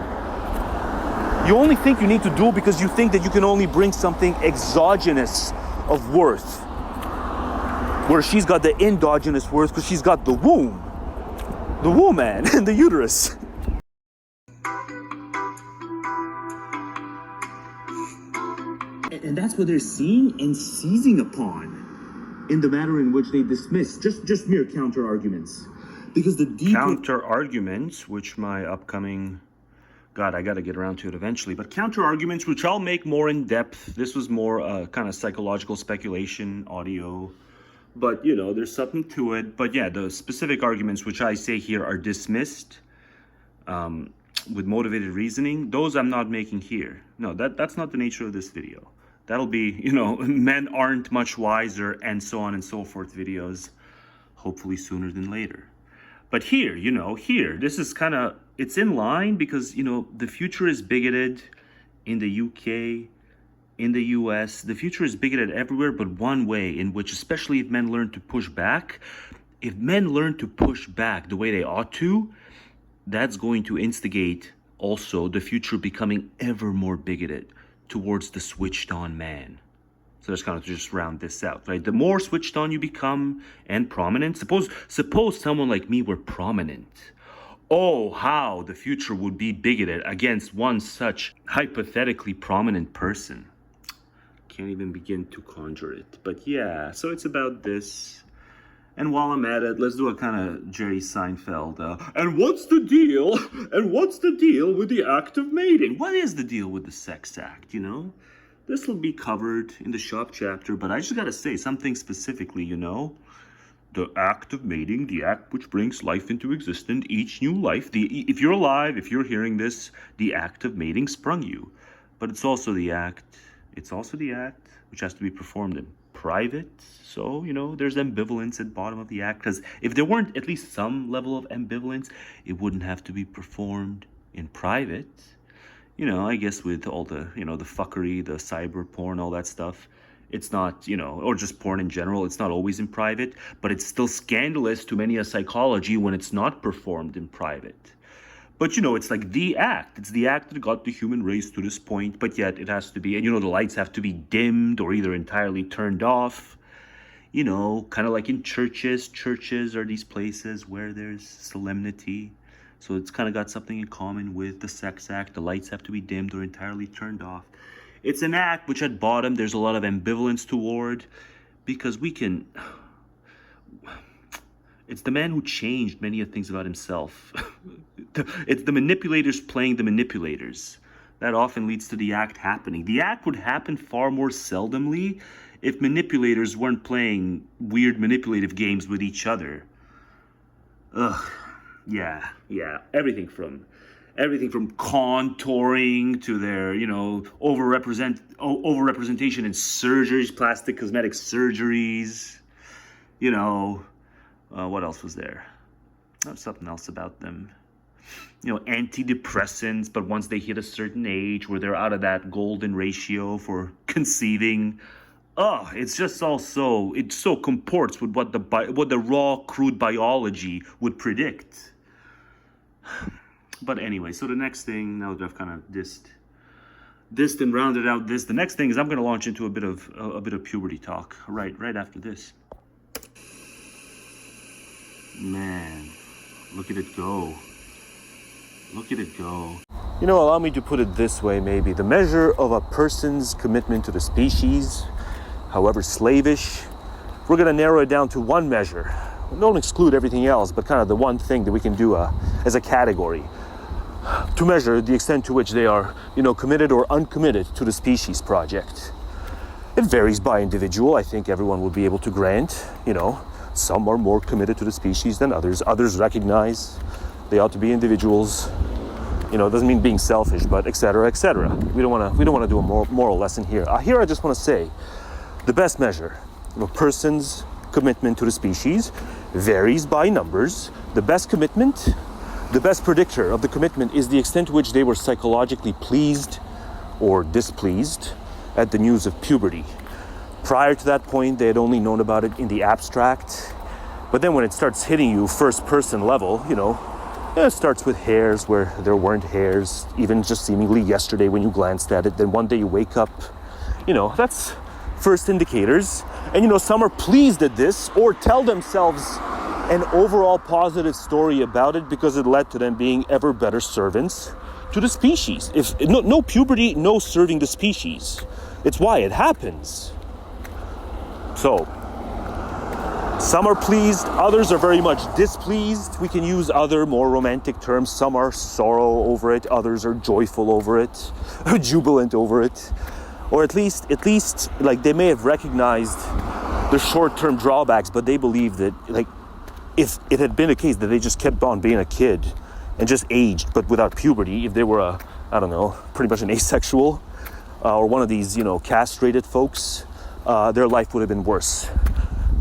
You only think you need to duel because you think that you can only bring something exogenous of worth, where she's got the endogenous worth because she's got the womb man, and the uterus. And that's what they're seeing and seizing upon in the manner in which they dismiss just mere counter arguments, because the deeper counter arguments, which my upcoming God, I got to get around to it eventually. But counter-arguments, which I'll make more in depth. This was more kind of psychological speculation audio. But, you know, there's something to it. But yeah, the specific arguments which I say here are dismissed with motivated reasoning. Those I'm not making here. No, that's not the nature of this video. That'll be, you know, men aren't much wiser and so on and so forth videos. Hopefully sooner than later. But here, you know, here, this is kind of, it's in line because, you know, the future is bigoted in the UK, in the US. The future is bigoted everywhere, but one way in which, especially if men learn to push back, if men learn to push back the way they ought to, that's going to instigate also the future becoming ever more bigoted towards the switched on man. So let's kind of just round this out, right? The more switched on you become and prominent, suppose someone like me were prominent. Oh, how the future would be bigoted against one such hypothetically prominent person. Can't even begin to conjure it. But yeah, so it's about this. And while I'm at it, let's do a kind of Jerry Seinfeld. And what's the deal? And what's the deal with the act of mating? What is the deal with the sex act, you know? This will be covered in the shop chapter, but I just gotta say something specifically, you know? The act of mating, the act which brings life into existence, each new life. If you're alive, if you're hearing this, the act of mating sprung you. But it's also the act which has to be performed in private. So, you know, there's ambivalence at the bottom of the act, because if there weren't at least some level of ambivalence, it wouldn't have to be performed in private. You know, I guess with all the, you know, the fuckery, the cyber porn, all that stuff, it's not, you know, or just porn in general, it's not always in private, but it's still scandalous to many a psychology when it's not performed in private. But, you know, it's like the act. It's the act that got the human race to this point, but yet it has to be, and, you know, the lights have to be dimmed or either entirely turned off. You know, kind of like in churches. Churches are these places where there's solemnity. So it's kind of got something in common with the sex act. The lights have to be dimmed or entirely turned off. It's an act which at bottom there's a lot of ambivalence toward, because we can... It's the man who changed many of things about himself. It's the manipulators playing the manipulators. That often leads to the act happening. The act would happen far more seldomly if manipulators weren't playing weird manipulative games with each other. Ugh. Yeah. Everything from contouring to their, you know, overrepresentation in surgeries, plastic cosmetic surgeries. You know, what else was there? There's something else about them. You know, antidepressants, but once they hit a certain age where they're out of that golden ratio for conceiving, it's just also, it so comports with what the raw, crude biology would predict. But anyway, so the next thing, now that I've kind of dissed and rounded out this, the next thing is I'm going to launch into a bit of puberty talk right after this. Man, look at it go. Look at it go. You know, allow me to put it this way, maybe. The measure of a person's commitment to the species, however slavish, we're going to narrow it down to one measure. Don't exclude everything else, but kind of the one thing that we can do as a category to measure the extent to which they are, you know, committed or uncommitted to the species project. It varies by individual. I think everyone would be able to grant, you know, some are more committed to the species than others. Others recognize they ought to be individuals. You know, it doesn't mean being selfish, but et cetera, et cetera. We don't want to do a moral lesson here. Here I just want to say, the best measure of a person's commitment to the species varies by numbers. The best commitment, the best predictor of the commitment is the extent to which they were psychologically pleased or displeased at the news of puberty. Prior to that point, they had only known about it in the abstract. But then when it starts hitting you first person level, you know, it starts with hairs where there weren't hairs, even just seemingly yesterday when you glanced at it. Then one day you wake up, you know, that's first indicators. And, you know, some are pleased at this or tell themselves an overall positive story about it because it led to them being ever better servants to the species. If no puberty, no serving the species. It's why it happens. So, Some are pleased, others are very much displeased. We can use other more romantic terms. Some are sorrow over it, others are joyful over it, jubilant over it. Or at least, like, they may have recognized the short-term drawbacks, but they believe that, like, if it had been a case that they just kept on being a kid and just aged, but without puberty, if they were pretty much an asexual, or one of these, castrated folks, their life would have been worse.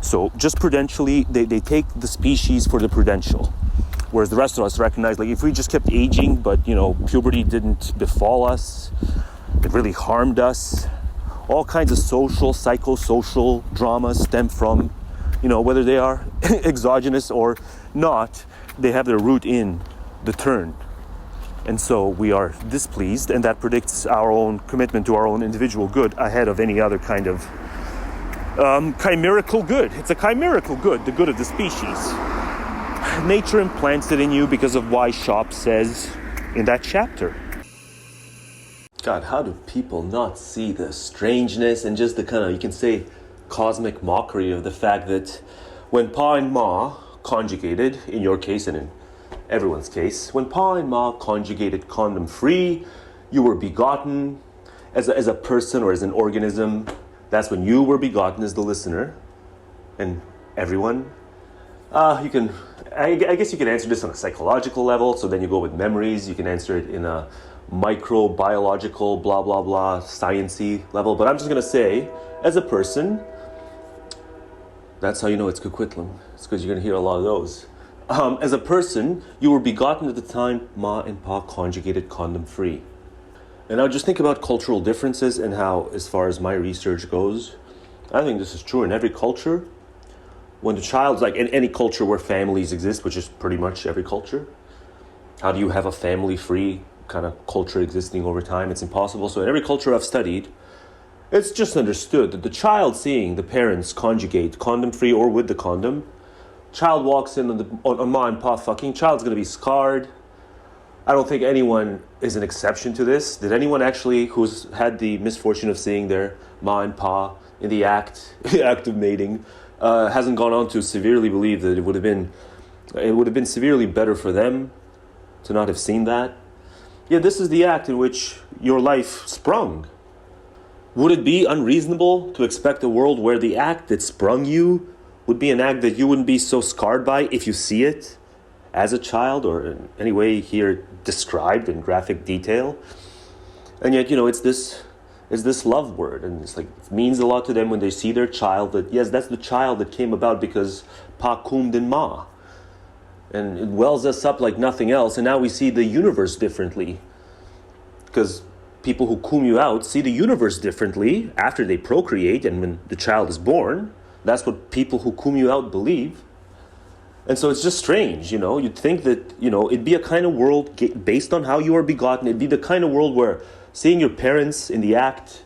So just prudentially, they take the species for the prudential. Whereas the rest of us recognize, like, if we just kept aging, but, puberty didn't befall us, it really harmed us. All kinds of social, psychosocial dramas stem from, whether they are exogenous or not, they have their root in the turn. And so we are displeased, and that predicts our own commitment to our own individual good ahead of any other kind of chimerical good. It's a chimerical good, the good of the species. Nature implants it in you because of why Shop says in that chapter. God, how do people not see the strangeness and just the kind of, you can say, cosmic mockery of the fact that when Pa and Ma conjugated, in your case and in everyone's case, when Pa and Ma conjugated condom-free, you were begotten as a person or as an organism. That's when you were begotten as the listener. And everyone, I guess you can answer this on a psychological level, so then you go with memories. You can answer it in a microbiological, blah, blah, blah, sciencey level. But I'm just going to say, as a person, that's how you know it's Coquitlam. It's because you're going to hear a lot of those. As a person, you were begotten at the time Ma and Pa conjugated condom-free. And now just think about cultural differences and how, as far as my research goes, I think this is true in every culture. When the child's, like in any culture where families exist, which is pretty much every culture, how do you have a family-free kind of culture existing over time? It's impossible. So in every culture I've studied, it's just understood that the child seeing the parents conjugate condom-free or with the condom, child walks in on Ma and Pa fucking, child's going to be scarred. I don't think anyone is an exception to this. Did anyone actually who's had the misfortune of seeing their Ma and Pa in the act of mating hasn't gone on to severely believe that it would have been severely better for them to not have seen that? Yeah, this is the act in which your life sprung. Would it be unreasonable to expect a world where the act that sprung you would be an act that you wouldn't be so scarred by if you see it as a child, or in any way here described in graphic detail? And yet, it's this love word, and it's like, it means a lot to them when they see their child, that yes, that's the child that came about because Pa coomed in Ma. And it wells us up like nothing else, and now we see the universe differently. Because people who coom you out see the universe differently after they procreate and when the child is born. That's what people who coom you out believe. And so it's just strange, You'd think that, it'd be a kind of world based on how you are begotten. It'd be the kind of world where seeing your parents in the act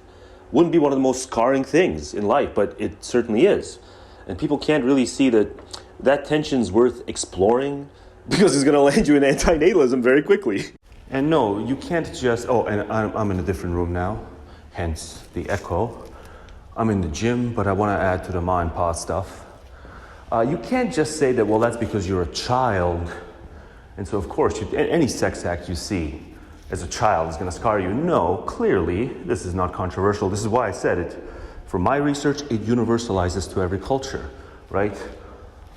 wouldn't be one of the most scarring things in life, but it certainly is. And people can't really see that tension's worth exploring because it's going to land you in antinatalism very quickly. And no, you can't just, and I'm in a different room now, hence the echo. I'm in the gym, but I want to add to the Ma and Pa stuff. You can't just say that, well, that's because you're a child. And so, of course, any sex act you see as a child is going to scar you. No, clearly, this is not controversial. This is why I said it. For my research, it universalizes to every culture, right?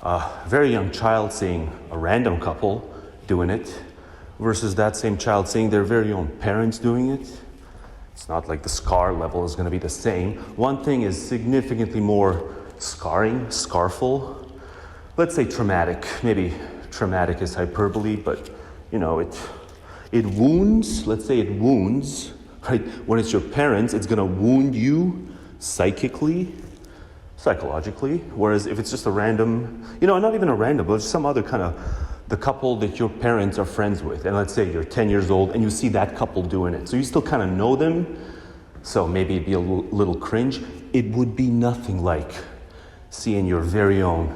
A very young child seeing a random couple doing it versus that same child seeing their very own parents doing it. It's not like the scar level is going to be the same. One thing is significantly more scarful. Let's say traumatic. Maybe traumatic is hyperbole, but it wounds. Let's say it wounds, right? When it's your parents, it's going to wound you psychologically. Whereas if it's just a random, not even a random, but some other kind of, the couple that your parents are friends with, and let's say you're 10 years old and you see that couple doing it. So you still kind of know them, so maybe it'd be a little cringe. It would be nothing like seeing your very own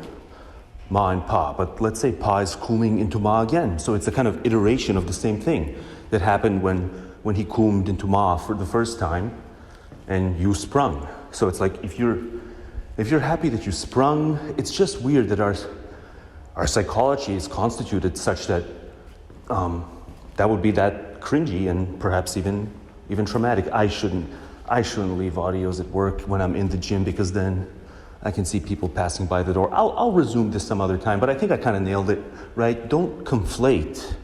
Ma and Pa, but let's say Pa is cooming into Ma again. So it's a kind of iteration of the same thing that happened when he coomed into Ma for the first time and you sprung. So it's like if you're If you're happy that you sprung, it's just weird that our psychology is constituted such that that would be that cringy and perhaps even traumatic. I shouldn't leave audios at work when I'm in the gym, because then I can see people passing by the door. I'll resume this some other time, but I think I kind of nailed it, right? Don't conflate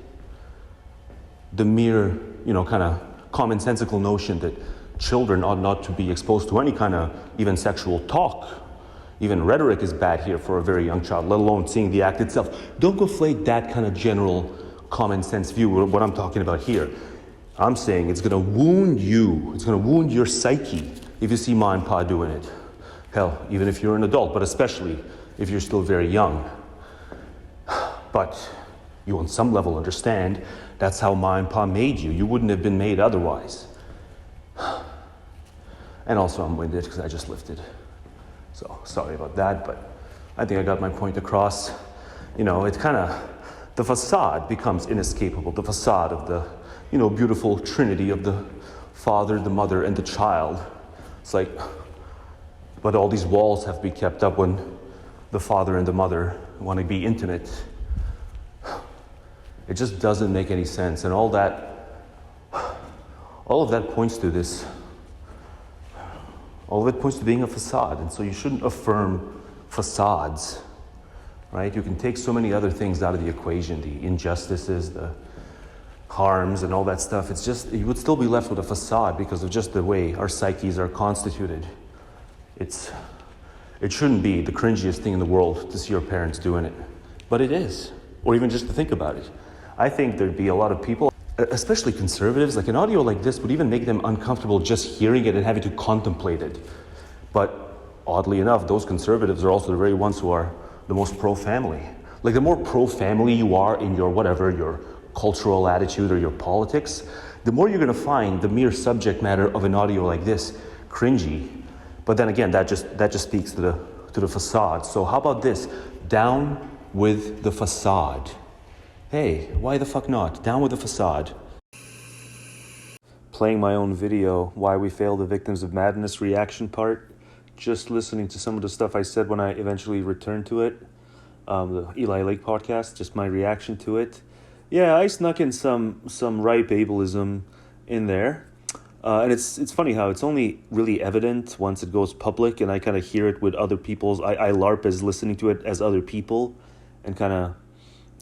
the mere, kind of commonsensical notion that children ought not to be exposed to any kind of even sexual talk. Even rhetoric is bad here for a very young child, let alone seeing the act itself. Don't conflate that kind of general common sense view with what I'm talking about here. I'm saying it's going to wound you. It's going to wound your psyche if you see Ma and Pa doing it. Hell, even if you're an adult, but especially if you're still very young. But you on some level understand that's how Ma and Pa made you. You wouldn't have been made otherwise. And also I'm winded because I just lifted. So sorry about that, but I think I got my point across. It's kind of, the facade becomes inescapable. The facade of the, beautiful trinity of the Father, the Mother, and the child. It's like, but all these walls have to be kept up when the Father and the Mother want to be intimate. It just doesn't make any sense. And all of that points to this. All of it points to being a facade. And so you shouldn't affirm facades, right? You can take so many other things out of the equation, the injustices, the harms, and all that stuff. It's just, you would still be left with a facade because of just the way our psyches are constituted. It shouldn't be the cringiest thing in the world to see your parents doing it, but it is, or even just to think about it. I think there'd be a lot of people, especially conservatives, like an audio like this would even make them uncomfortable just hearing it and having to contemplate it. But oddly enough, those conservatives are also the very ones who are the most pro-family. Like the more pro-family you are in your whatever, your cultural attitude or your politics, the more you're going to find the mere subject matter of an audio like this cringy. But then again, that just speaks to the facade. So how about this? Down with the facade. Hey, why the fuck not? Down with the facade. Playing my own video, Why We Fail the Victims of Madness reaction part. Just listening to some of the stuff I said when I eventually returned to it. The Eli Lake podcast, just my reaction to it. Yeah, I snuck in some ripe ableism in there. And it's funny how it's only really evident once it goes public and I kind of hear it with other people's, I LARP as listening to it as other people and kind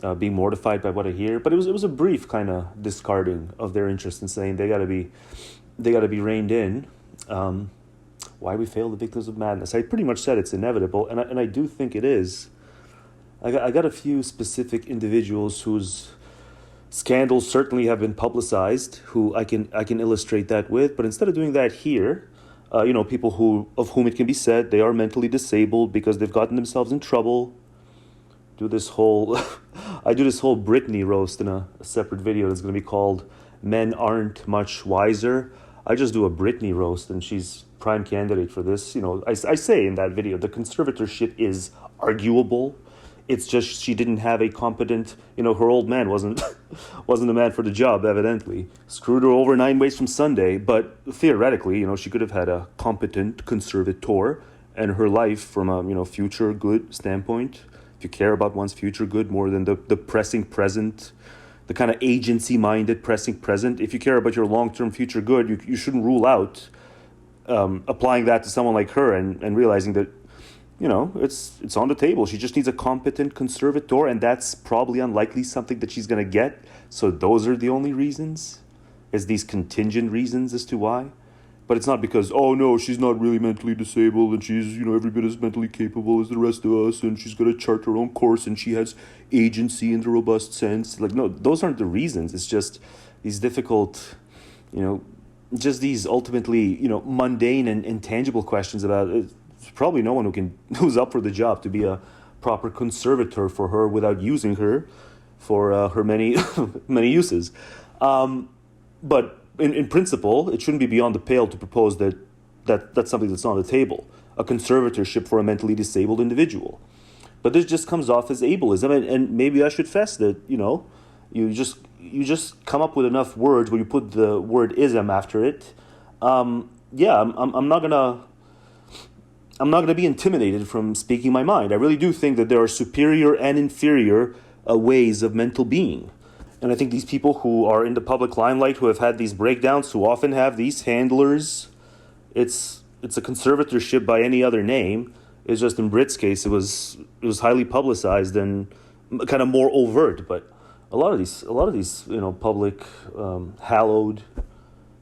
of being mortified by what I hear. But it was a brief kind of discarding of their interest in saying they gotta be reined in. Why we fail the victims of madness. I pretty much said it's inevitable, and I do think it is. I got a few specific individuals whose scandals certainly have been publicized, who I can illustrate that with, but instead of doing that here, people of whom it can be said they are mentally disabled because they've gotten themselves in trouble. I do this whole Britney roast in a separate video that's going to be called Men Aren't Much Wiser. I just do a Britney roast, and she's prime candidate for this. I say in that video, the conservatorship is arguable. It's just she didn't have a competent, her old man wasn't the man for the job, evidently. Screwed her over 9 ways from Sunday, but theoretically, she could have had a competent conservator, and her life from a, future good standpoint, if you care about one's future good more than the pressing present, the kind of agency-minded pressing present, if you care about your long-term future good, you shouldn't rule out applying that to someone like her and realizing that, it's on the table. She just needs a competent conservator, and that's probably unlikely something that she's going to get. So those are the only reasons, as these contingent reasons as to why. But it's not because, oh no, she's not really mentally disabled and she's, every bit as mentally capable as the rest of us and she's going to chart her own course and she has agency in the robust sense. Like, no, those aren't the reasons. It's just these difficult, just these ultimately, mundane and intangible questions about probably no one who's up for the job to be a proper conservator for her without using her for her many many uses. But in principle, it shouldn't be beyond the pale to propose that's something that's on the table, a conservatorship for a mentally disabled individual. But this just comes off as ableism, and maybe I should fess that, you just come up with enough words where you put the word ism after it. I'm not gonna I'm not going to be intimidated from speaking my mind. I really do think that there are superior and inferior ways of mental being. And I think these people who are in the public limelight, who have had these breakdowns, who often have these handlers, it's a conservatorship by any other name. It's just in Brit's case, it was highly publicized and kind of more overt. But a lot of these public hallowed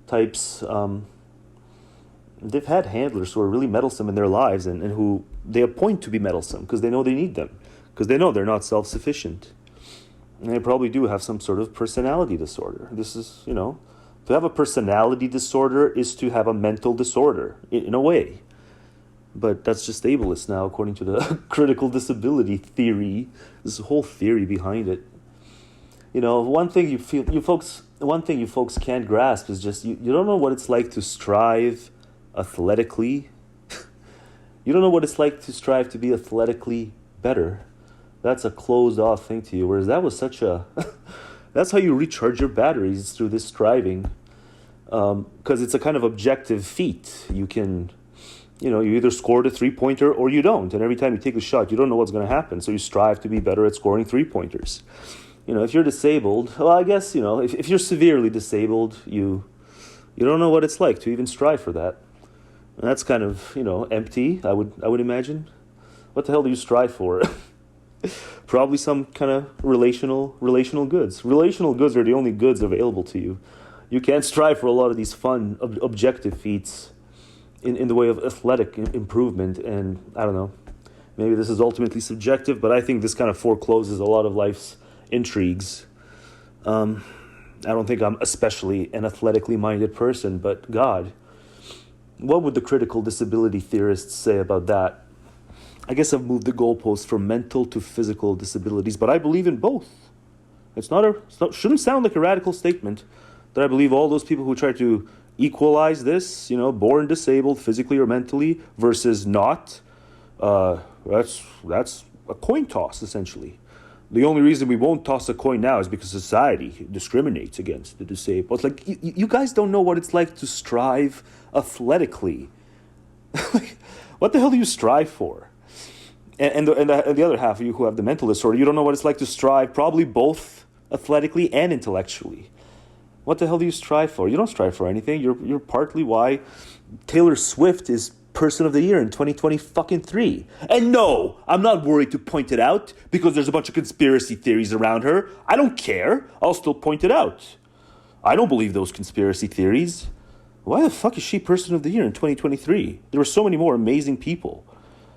types, they've had handlers who are really meddlesome in their lives and who they appoint to be meddlesome because they know they need them, because they know they're not self-sufficient. And they probably do have some sort of personality disorder. This is, to have a personality disorder is to have a mental disorder, in a way. But that's just ableist now, according to the critical disability theory. There's a whole theory behind it. One thing you folks can't grasp is just, you don't know what it's like to strive athletically. You don't know what it's like to strive to be athletically better. That's a closed off thing to you, whereas that was that's how you recharge your batteries, through this striving, because it's a kind of objective feat. You can, you either score the 3-pointer or you don't, and every time you take a shot, you don't know what's going to happen, so you strive to be better at scoring 3-pointers. If you're disabled, well, I guess, if you're severely disabled, you don't know what it's like to even strive for that. And that's kind of, empty, I would imagine. What the hell do you strive for? Probably some kind of relational goods. Relational goods are the only goods available to you. You can't strive for a lot of these fun, objective feats in the way of athletic improvement. And I don't know, maybe this is ultimately subjective, but I think this kind of forecloses a lot of life's intrigues. I don't think I'm especially an athletically minded person, but God, what would the critical disability theorists say about that? I guess I've moved the goalposts from mental to physical disabilities, but I believe in both. Shouldn't sound like a radical statement that I believe all those people who try to equalize this, born disabled physically or mentally versus not, that's a coin toss, essentially. The only reason we won't toss a coin now is because society discriminates against the disabled. It's like, you guys don't know what it's like to strive athletically. What the hell do you strive for? And the other half of you who have the mental disorder, you don't know what it's like to strive, probably both athletically and intellectually. What the hell do you strive for? You don't strive for anything. You're partly why Taylor Swift is Person of the Year in 2023. And no, I'm not worried to point it out because there's a bunch of conspiracy theories around her. I don't care. I'll still point it out. I don't believe those conspiracy theories. Why the fuck is she Person of the Year in 2023? There were so many more amazing people.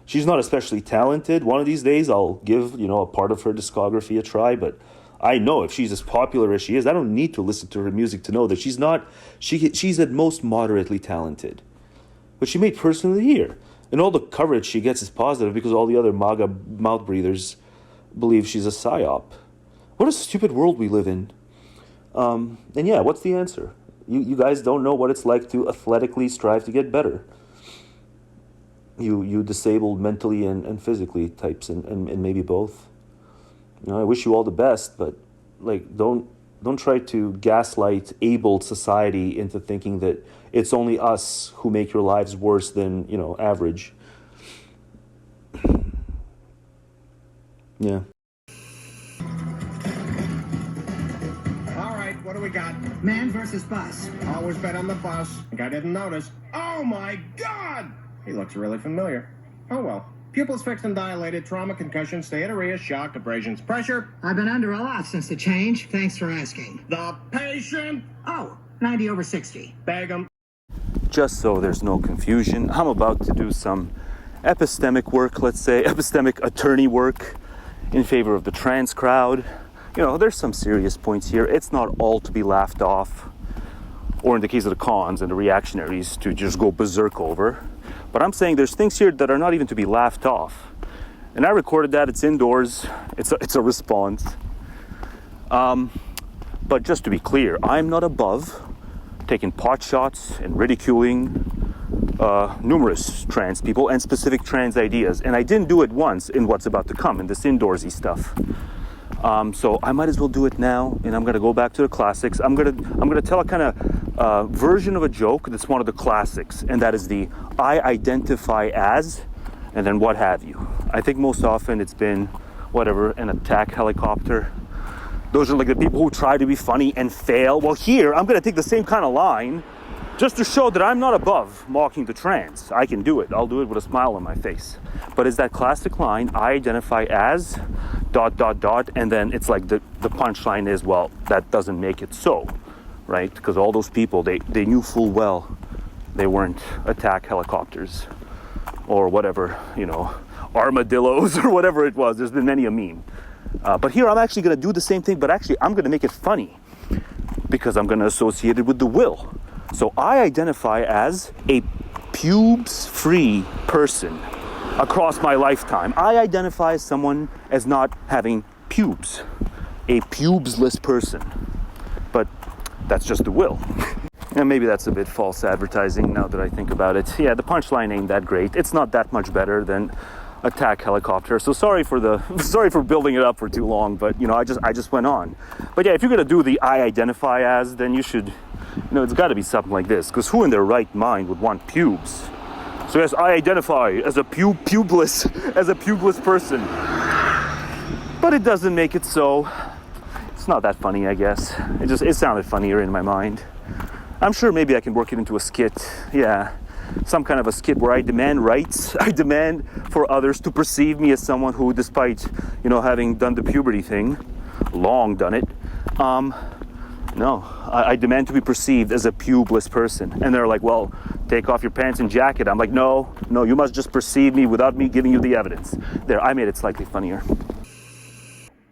She's not especially talented. One of these days I'll give, a part of her discography a try, but I know if she's as popular as she is, I don't need to listen to her music to know that she's not, she's at most moderately talented. But she made Person of the Year. And all the coverage she gets is positive because all the other MAGA mouth breathers believe she's a psyop. What a stupid world we live in. And yeah, what's the answer? You guys don't know what it's like to athletically strive to get better. You disabled mentally and physically types and maybe both. I wish you all the best, but don't try to gaslight abled society into thinking that it's only us who make your lives worse than, average. Yeah. All right, what do we got? Man versus bus. Always bet on the bus. Think I didn't notice. Oh my God! He looks really familiar. Oh well. Pupils fixed and dilated, trauma, concussion, steatorrhea, shock, abrasions, pressure. I've been under a lot since the change. Thanks for asking. The patient? Oh, 90 over 60. Bag 'em. Just so there's no confusion, I'm about to do some epistemic work, let's say, epistemic attorney work in favor of the trans crowd. There's some serious points here. It's not all to be laughed off, or in the case of the cons and the reactionaries, to just go berserk over. But I'm saying there's things here that are not even to be laughed off. And I recorded that. It's indoors. It's a response. But just to be clear, I'm not above taking pot shots and ridiculing numerous trans people and specific trans ideas. And I didn't do it once in what's about to come, in this indoorsy stuff. So I might as well do it now, and I'm going to go back to the classics. I'm going to tell a kind of version of a joke that's one of the classics, and that is the I identify as and then what have you. I think most often it's been, whatever, an attack helicopter. Those are like the people who try to be funny and fail. Well, here, I'm gonna take the same kind of line just to show that I'm not above mocking the trans. I can do it. I'll do it with a smile on my face. But it's that classic line, I identify as ... and then it's like the punchline is, well, that doesn't make it so, right? Because all those people, they knew full well they weren't attack helicopters or whatever, you know, armadillos or whatever it was. There's been many a meme. But here I'm actually going to do the same thing, but actually I'm going to make it funny because I'm going to associate it with the will. So I identify as a pubes-free person across my lifetime. I identify as someone as not having pubes, a pubesless person. But that's just the will. And maybe that's a bit false advertising now that I think about it. Yeah, the punchline ain't that great. It's not that much better than attack helicopter. So sorry for building it up for too long, but you know, I just went on. But yeah, if you're gonna do the I identify as, then you should, you know, it's gotta be something like this, because who in their right mind would want pubes? So yes, I identify as a pubeless person. But it doesn't make it so. It's not that funny, I guess. It sounded funnier in my mind. I'm sure maybe I can work it into a skit. Yeah, some kind of a skit where I demand rights. I demand for others to perceive me as someone who, despite, you know, having done the puberty thing, long done it, no, I demand to be perceived as a pubeless person. And they're like, well, take off your pants and jacket. I'm like, no, you must just perceive me without me giving you the evidence. There, I made it slightly funnier.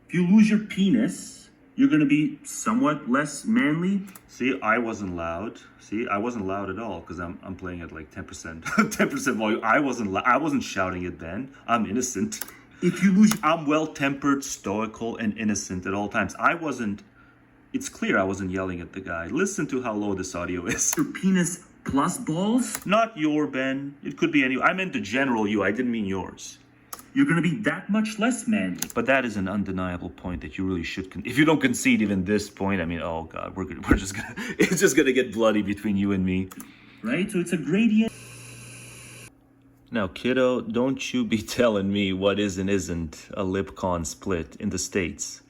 If you lose your penis, you're gonna be somewhat less manly. See, I wasn't loud. See, I wasn't loud at all because I'm playing at like 10%, 10% volume. I wasn't shouting it then. I'm innocent. If you lose, I'm well-tempered, stoical, and innocent at all times. It's clear I wasn't yelling at the guy. Listen to how low this audio is. Your penis plus balls? Not your, Ben. It could be any. I meant the general you. I didn't mean yours. You're going to be that much less manly. But that is an undeniable point that you really should. If you don't concede even this point, I mean, oh God, it's just going to get bloody between you and me. Right? So it's a gradient. Now, kiddo, don't you be telling me what is and isn't a lip-con split in the States.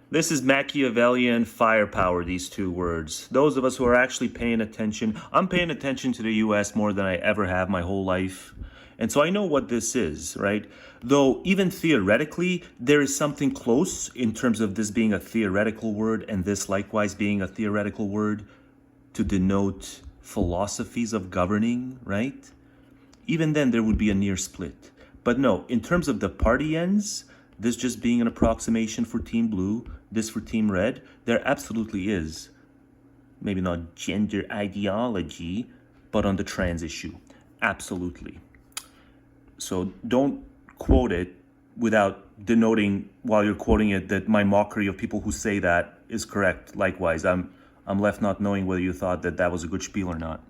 This is Machiavellian firepower, these two words. Those of us who are actually paying attention, I'm paying attention to the US more than I ever have my whole life. And so I know what this is, right? Though even theoretically, there is something close in terms of this being a theoretical word and this likewise being a theoretical word to denote philosophies of governing, right? Even then there would be a near split. But no, in terms of the party ends, this just being an approximation for Team Blue, this for Team Red, there absolutely is, maybe not gender ideology, but on the trans issue, absolutely. So don't quote it without denoting, while you're quoting it, that my mockery of people who say that is correct. Likewise, I'm left not knowing whether you thought that was a good spiel or not.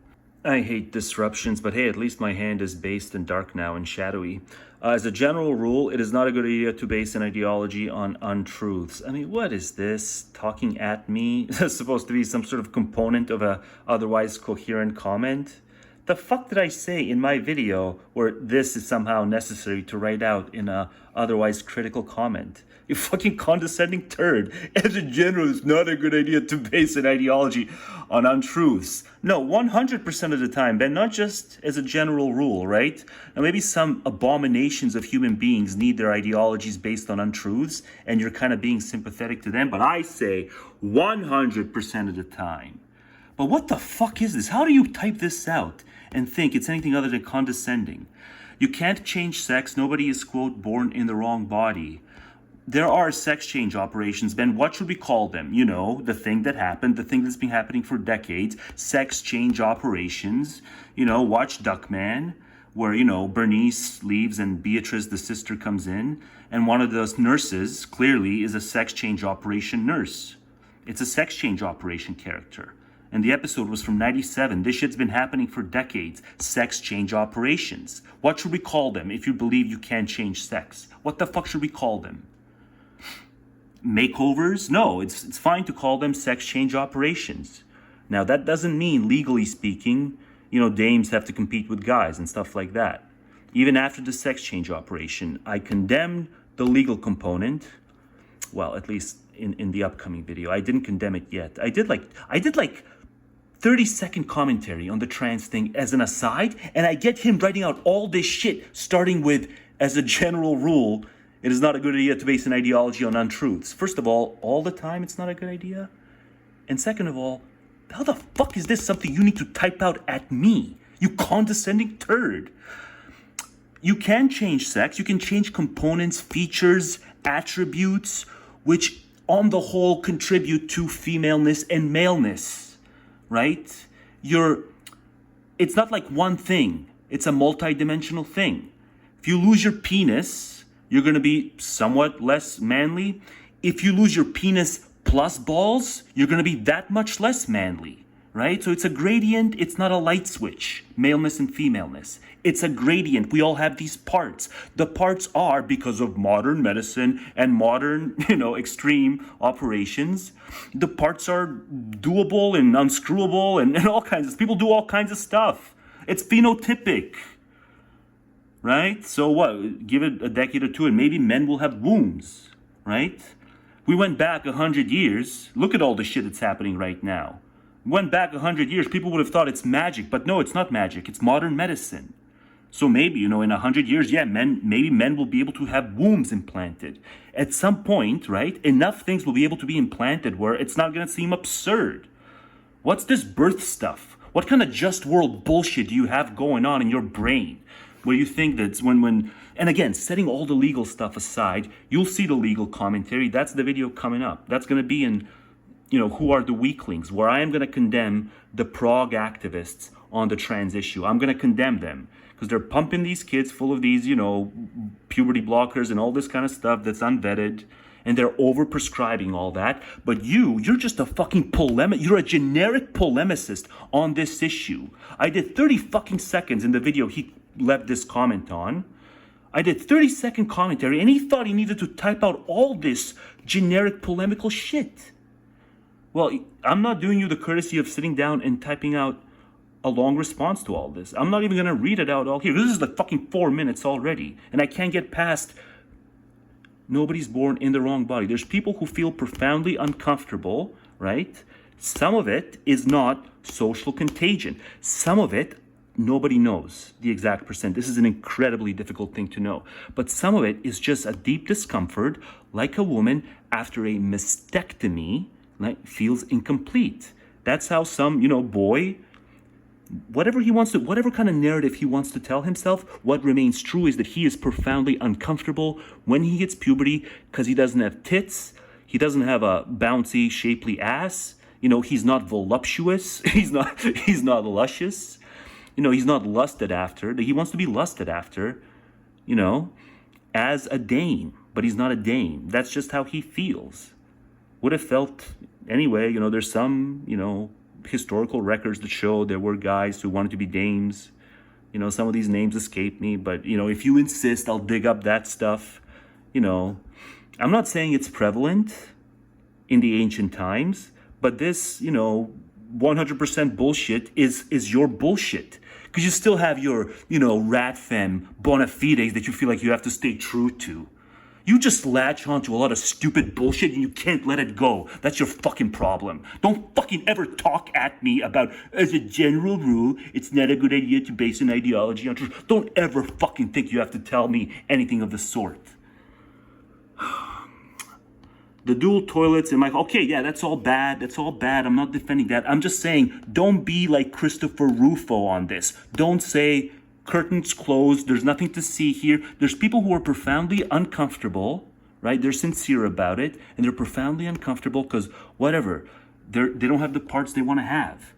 I hate disruptions, but hey, at least my hand is based and dark now and shadowy. As a general rule, it is not a good idea to base an ideology on untruths. I mean, what is this? Talking at me? That's supposed to be some sort of component of a otherwise coherent comment? The fuck did I say in my video where this is somehow necessary to write out in a otherwise critical comment? You fucking condescending turd. As a general, it's not a good idea to base an ideology on untruths. No, 100% of the time, Ben, not just as a general rule, right? Now, maybe some abominations of human beings need their ideologies based on untruths, and you're kind of being sympathetic to them, but I say 100% of the time. But what the fuck is this? How do you type this out and think it's anything other than condescending? You can't change sex. Nobody is, quote, born in the wrong body. There are sex change operations, Ben. What should we call them? You know, the thing that happened, the thing that's been happening for decades, sex change operations. You know, watch Duckman, where, you know, Bernice leaves and Beatrice, the sister, comes in. And one of those nurses, clearly, is a sex change operation nurse. It's a sex change operation character. And the episode was from 97. This shit's been happening for decades. Sex change operations. What should we call them if you believe you can't change sex? What the fuck should we call them? Makeovers? No, it's fine to call them sex change operations. Now, that doesn't mean, legally speaking, you know, dames have to compete with guys and stuff like that. Even after the sex change operation, I condemned the legal component. Well, at least in the upcoming video. I didn't condemn it yet. I did like 30-second commentary on the trans thing as an aside, and I get him writing out all this shit, starting with, as a general rule, it is not a good idea to base an ideology on untruths. First of all the time it's not a good idea. And second of all, how the fuck is this something you need to type out at me? You condescending turd. You can change sex, you can change components, features, attributes, which on the whole contribute to femaleness and maleness, right? It's not like one thing, it's a multi-dimensional thing. If you lose your penis, you're gonna be somewhat less manly. If you lose your penis plus balls, you're gonna be that much less manly, right? So it's a gradient, it's not a light switch, maleness and femaleness. It's a gradient. We all have these parts. The parts are, because of modern medicine and modern, extreme operations, the parts are doable and unscrewable and all kinds of, people do all kinds of stuff. It's phenotypic, right? So what, give it a decade or two and maybe men will have wombs, right? We went back 100 years. Look at all the shit that's happening right now. Went back 100 years, people would have thought it's magic, but no, it's not magic. It's modern medicine. So maybe, in 100 years, yeah, maybe men will be able to have wombs implanted. At some point, right, enough things will be able to be implanted where it's not going to seem absurd. What's this birth stuff? What kind of just world bullshit do you have going on in your brain? Where you think that's when, and again, setting all the legal stuff aside, you'll see the legal commentary. That's the video coming up. That's going to be in, Who Are the Weaklings, where I am going to condemn the Prague activists on the trans issue. I'm going to condemn them because they're pumping these kids full of these, puberty blockers and all this kind of stuff that's unvetted, and they're over-prescribing all that. But you're just a fucking you're a generic polemicist on this issue. I did 30 fucking seconds in the video he left this comment on. I did 30-second commentary, and he thought he needed to type out all this generic polemical shit. Well, I'm not doing you the courtesy of sitting down and typing out a long response to all this. I'm not even going to read it out all here. This is like fucking 4 minutes already, and I can't get past nobody's born in the wrong body. There's people who feel profoundly uncomfortable, right? Some of it is not social contagion. Some of it, nobody knows the exact percent. This is an incredibly difficult thing to know. But some of it is just a deep discomfort, like a woman after a mastectomy, like, feels incomplete. That's how some, boy, whatever kind of narrative he wants to tell himself, what remains true is that he is profoundly uncomfortable when he hits puberty because he doesn't have tits, he doesn't have a bouncy, shapely ass, he's not voluptuous, he's not luscious, he's not lusted after. He wants to be lusted after, as a dame, but he's not a dame. That's just how he feels. Would have felt anyway, there's some, historical records that show there were guys who wanted to be dames. Some of these names escape me, but, if you insist, I'll dig up that stuff. I'm not saying it's prevalent in the ancient times, but this, 100% bullshit is your bullshit. Because you still have your, rat femme bona fides that you feel like you have to stay true to. You just latch onto a lot of stupid bullshit and you can't let it go. That's your fucking problem. Don't fucking ever talk at me about, as a general rule, it's not a good idea to base an ideology on truth. Don't ever fucking think you have to tell me anything of the sort. The dual toilets and okay, yeah, that's all bad. That's all bad. I'm not defending that. I'm just saying, don't be like Christopher Rufo on this. Don't say, curtains closed, there's nothing to see here. There's people who are profoundly uncomfortable, right? They're sincere about it, and they're profoundly uncomfortable because whatever, they don't have the parts they want to have.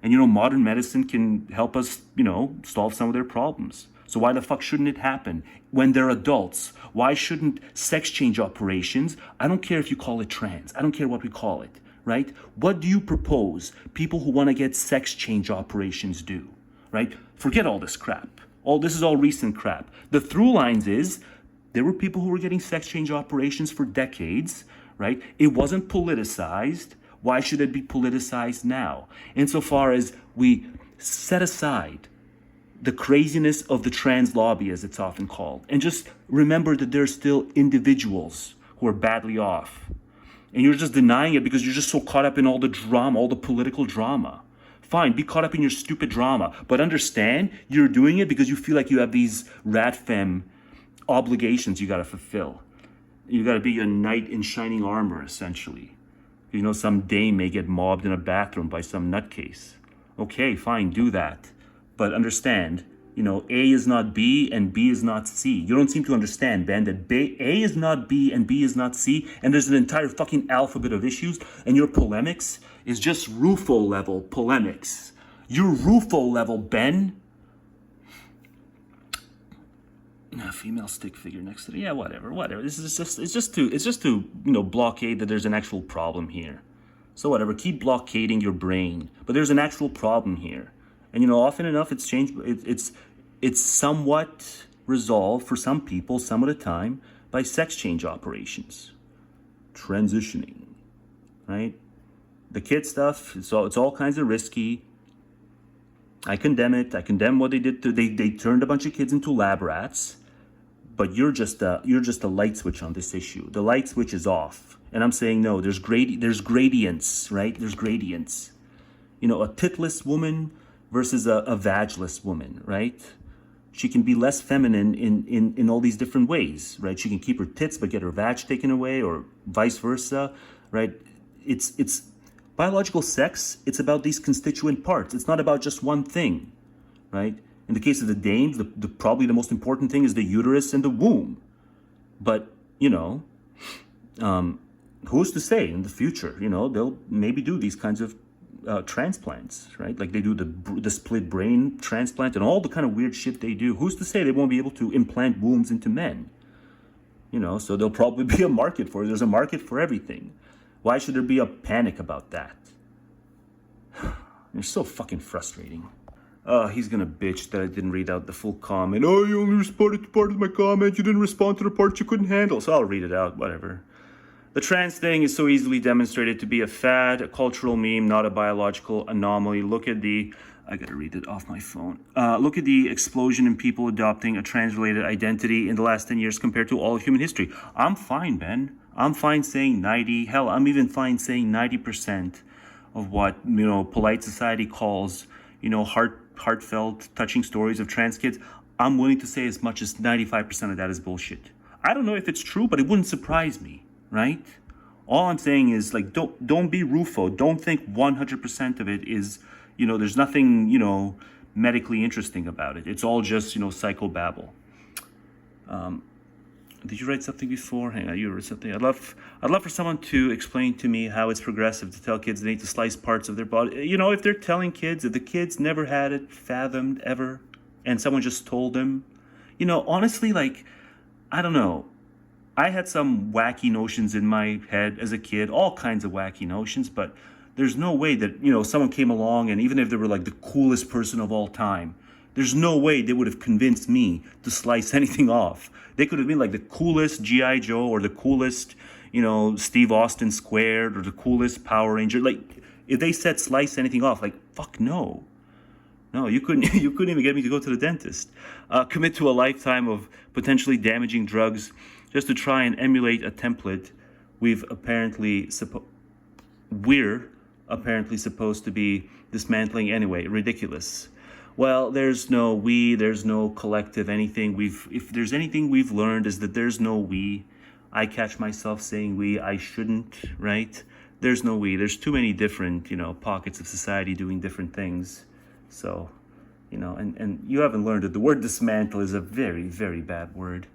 And modern medicine can help us, solve some of their problems. So why the fuck shouldn't it happen when they're adults? Why shouldn't sex change operations, I don't care if you call it trans, I don't care what we call it, right? What do you propose people who want to get sex change operations do? Right? Forget all this crap. This is all recent crap. The through lines is there were people who were getting sex change operations for decades, right? It wasn't politicized. Why should it be politicized now? Insofar as we set aside the craziness of the trans lobby, as it's often called. And just remember that there are still individuals who are badly off. And you're just denying it because you're just so caught up in all the drama, all the political drama. Fine, be caught up in your stupid drama, but understand you're doing it because you feel like you have these rat femme obligations you gotta fulfill. You gotta be a knight in shining armor, essentially. You know, some dame may get mobbed in a bathroom by some nutcase. Okay, fine, do that. But understand, you know, A is not B and B is not C. You don't seem to understand, Ben, that A is not B and B is not C, and there's an entire fucking alphabet of issues, and your polemics is just Rufo-level polemics. You're Rufo-level, Ben. A female stick figure next to it. Yeah, whatever. This is it's just to you know, blockade that there's an actual problem here. So whatever, keep blockading your brain, but there's an actual problem here. And you know, often enough, it's changed. It's somewhat resolved for some people, some at a time, by sex change operations, transitioning, right? The kid stuff, it's all kinds of risky. I condemn it. I condemn what they did. They turned a bunch of kids into lab rats. But you're just a light switch on this issue. The light switch is off, and I'm saying no. There's gradients, right? There's gradients. You know, a titless woman versus a vagless woman, right? She can be less feminine in all these different ways, right? She can keep her tits but get her vag taken away, or vice versa, right? It's biological sex. It's about these constituent parts. It's not about just one thing, right? In the case of the dames, probably the most important thing is the uterus and the womb. But, you know, who's to say in the future, you know, they'll maybe do these kinds of transplants, right? Like they do the split brain transplant and all the kind of weird shit they do. Who's to say they won't be able to implant wombs into men? You know, so there'll probably be a market for it. There's a market for everything. Why should there be a panic about that? It's so fucking frustrating. He's gonna bitch that I didn't read out the full comment. Oh, you only responded to part of my comment. You didn't respond to the part you couldn't handle. So I'll read it out, whatever. The trans thing is so easily demonstrated to be a fad, a cultural meme, not a biological anomaly. Look at the... I gotta read it off my phone. Look at the explosion in people adopting a trans-related identity in the last 10 years compared to all of human history. I'm fine, Ben. I'm fine saying 90. Hell, I'm even fine saying 90% of what, you know, polite society calls, you know, heartfelt, touching stories of trans kids. I'm willing to say as much as 95% of that is bullshit. I don't know if it's true, but it wouldn't surprise me, right? All I'm saying is, like, don't be Rufo. Don't think 100% of it is, you know, there's nothing, you know, medically interesting about it. It's all just, you know, psychobabble. Did you write something before? Hang on, you wrote something. I'd love for someone to explain to me how it's progressive to tell kids they need to slice parts of their body. You know, if they're telling kids, if the kids never had it fathomed ever, and someone just told them, you know, honestly, like, I don't know. I had some wacky notions in my head as a kid, all kinds of wacky notions, but there's no way that, you know, someone came along and even if they were like the coolest person of all time, there's no way they would have convinced me to slice anything off. They could have been like the coolest G.I. Joe or the coolest, you know, Steve Austin squared or the coolest Power Ranger. Like, if they said slice anything off, like, fuck no. No, you couldn't even get me to go to the dentist. Commit to a lifetime of potentially damaging drugs just to try and emulate a template we're apparently supposed to be dismantling anyway. Ridiculous. Well, there's no we, there's no collective anything. If there's anything we've learned is that there's no we. I catch myself saying we, I shouldn't, right? There's no we. There's too many different, you know, pockets of society doing different things. So, you know, and you haven't learned that the word dismantle is a very, very bad word.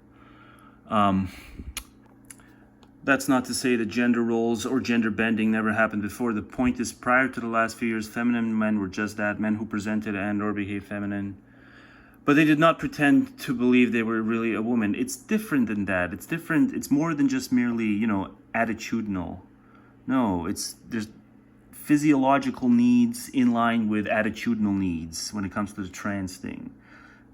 That's not to say that gender roles or gender bending never happened before. The point is, prior to the last few years, feminine men were just that, men who presented and or behaved feminine. But they did not pretend to believe they were really a woman. It's different than that. It's different. It's more than just merely, you know, attitudinal. No, there's physiological needs in line with attitudinal needs when it comes to the trans thing.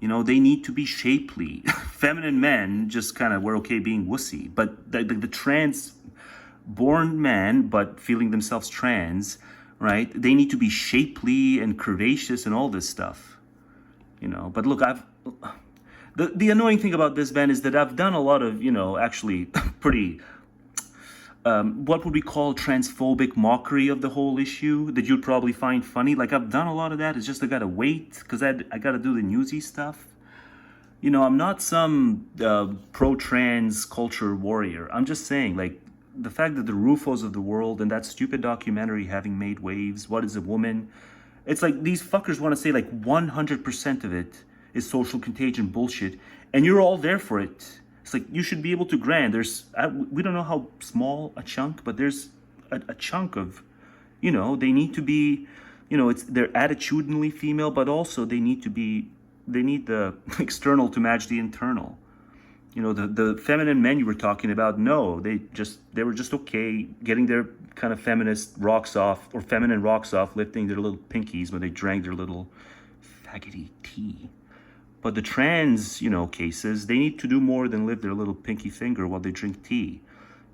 You know, they need to be shapely. Feminine men just kind of were okay being wussy. But the trans-born men, but feeling themselves trans, right? They need to be shapely and curvaceous and all this stuff. you know. But look, the annoying thing about this, Ben, is that I've done a lot of, you know, actually pretty, what would we call transphobic mockery of the whole issue that you'd probably find funny. Like, I've done a lot of that. It's just I gotta wait because I gotta do the newsy stuff. You know, I'm not some pro-trans culture warrior. I'm just saying, like, the fact that the Rufos of the world and that stupid documentary Having Made Waves, What is a Woman? It's like these fuckers want to say like 100% of it is social contagion bullshit, and you're all there for it. It's like you should be able to grant. We don't know how small a chunk, but there's a chunk of, you know, they need to be, you know, they're attitudinally female, but also they need the external to match the internal. You know, the feminine men you were talking about, no, they were just okay getting their kind of feminist rocks off, or feminine rocks off, lifting their little pinkies when they drank their little faggoty tea. But the trans, you know, cases, they need to do more than lift their little pinky finger while they drink tea.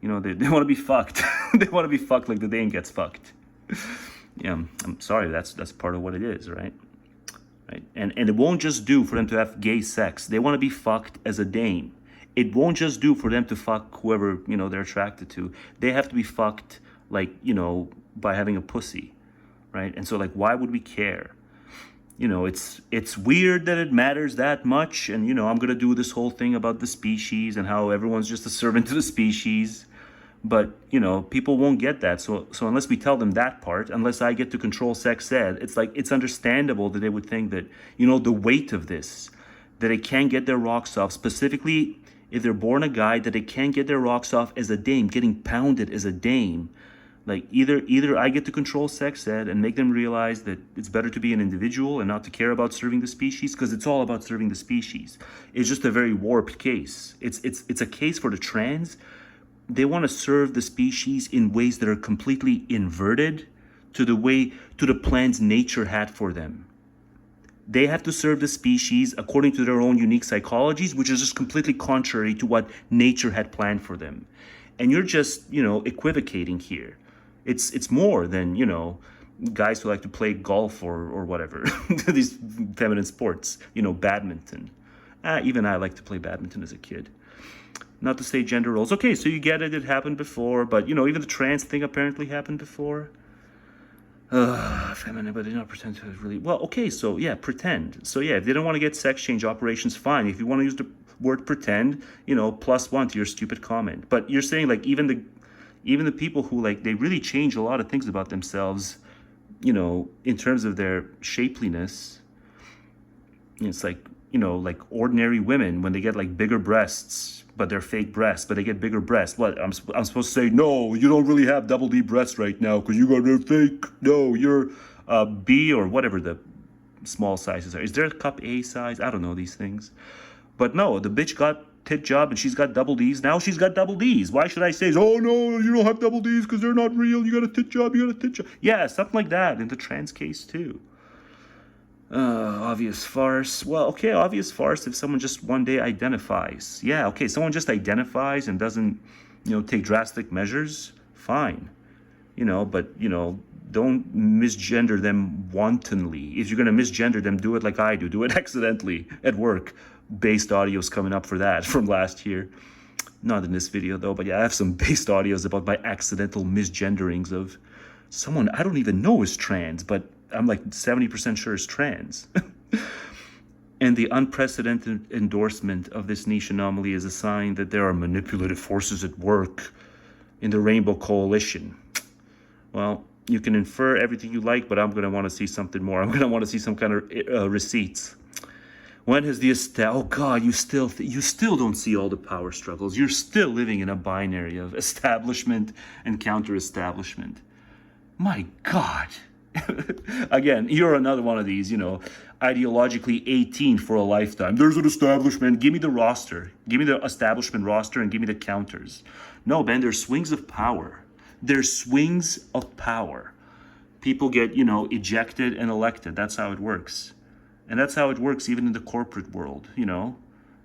You know, they want to be fucked. They want to be fucked like the Dane gets fucked. Yeah, I'm sorry, that's part of what it is, right? Right? And it won't just do for them to have gay sex. They want to be fucked as a Dane. It won't just do for them to fuck whoever, you know, they're attracted to. They have to be fucked, like, you know, by having a pussy, right? And so, like, why would we care? You know, it's weird that it matters that much. And, you know, I'm going to do this whole thing about the species and how everyone's just a servant to the species. But, you know, people won't get that. So unless we tell them that part, unless I get to control sex ed, it's like, it's understandable that they would think that, you know, the weight of this, that they can't get their rocks off, specifically if they're born a guy, that they can't get their rocks off as a dame, getting pounded as a dame. Like, either I get to control sex ed and make them realize that it's better to be an individual and not to care about serving the species, because it's all about serving the species. It's just a very warped case. It's a case for the trans. They want to serve the species in ways that are completely inverted to the plans nature had for them. They have to serve the species according to their own unique psychologies, which is just completely contrary to what nature had planned for them. And you're just, you know, equivocating here. It's more than, you know, guys who like to play golf or whatever, these feminine sports, you know, badminton. Even I liked to play badminton as a kid. Not to say gender roles. Okay, so you get it, it happened before, but, you know, even the trans thing apparently happened before. Feminine, but they don't pretend to really... Well, okay, so, yeah, pretend. So, yeah, if they don't want to get sex change operations, fine. If you want to use the word pretend, you know, +1 to your stupid comment. But you're saying, like, even the people who, like, they really change a lot of things about themselves, you know, in terms of their shapeliness. It's like, you know, like ordinary women, when they get, like, bigger breasts, but they're fake breasts, but they get bigger breasts. What, I'm supposed to say, no, you don't really have double D breasts right now because you got a fake. No, you're B or whatever the small sizes are. Is there a cup A size? I don't know these things. But no, the bitch got tit job and she's got double Ds. Now she's got double Ds. Why should I say, oh no, you don't have double Ds because they're not real. You got a tit job, you got a tit job. Yeah, something like that in the trans case too. Obvious farce. Well, okay, obvious farce if someone just one day identifies. Yeah, okay, someone just identifies and doesn't, you know, take drastic measures, fine. You know, but, you know, don't misgender them wantonly. If you're going to misgender them, do it like I do. Do it accidentally at work. Based audios coming up for that from last year. Not in this video, though, but yeah, I have some based audios about my accidental misgenderings of someone I don't even know is trans, but I'm like 70% sure is trans. And the unprecedented endorsement of this niche anomaly is a sign that there are manipulative forces at work in the Rainbow Coalition. Well, you can infer everything you like, but I'm going to want to see something more. I'm going to want to see some kind of receipts. When has the oh God, you still don't see all the power struggles. You're still living in a binary of establishment and counter-establishment. My God. Again, you're another one of these, you know, ideologically 18 for a lifetime. There's an establishment. Give me the roster. Give me the establishment roster and give me the counters. No, Ben, there's swings of power. There's swings of power. People get, you know, ejected and elected. That's how it works. And that's how it works even in the corporate world, you know.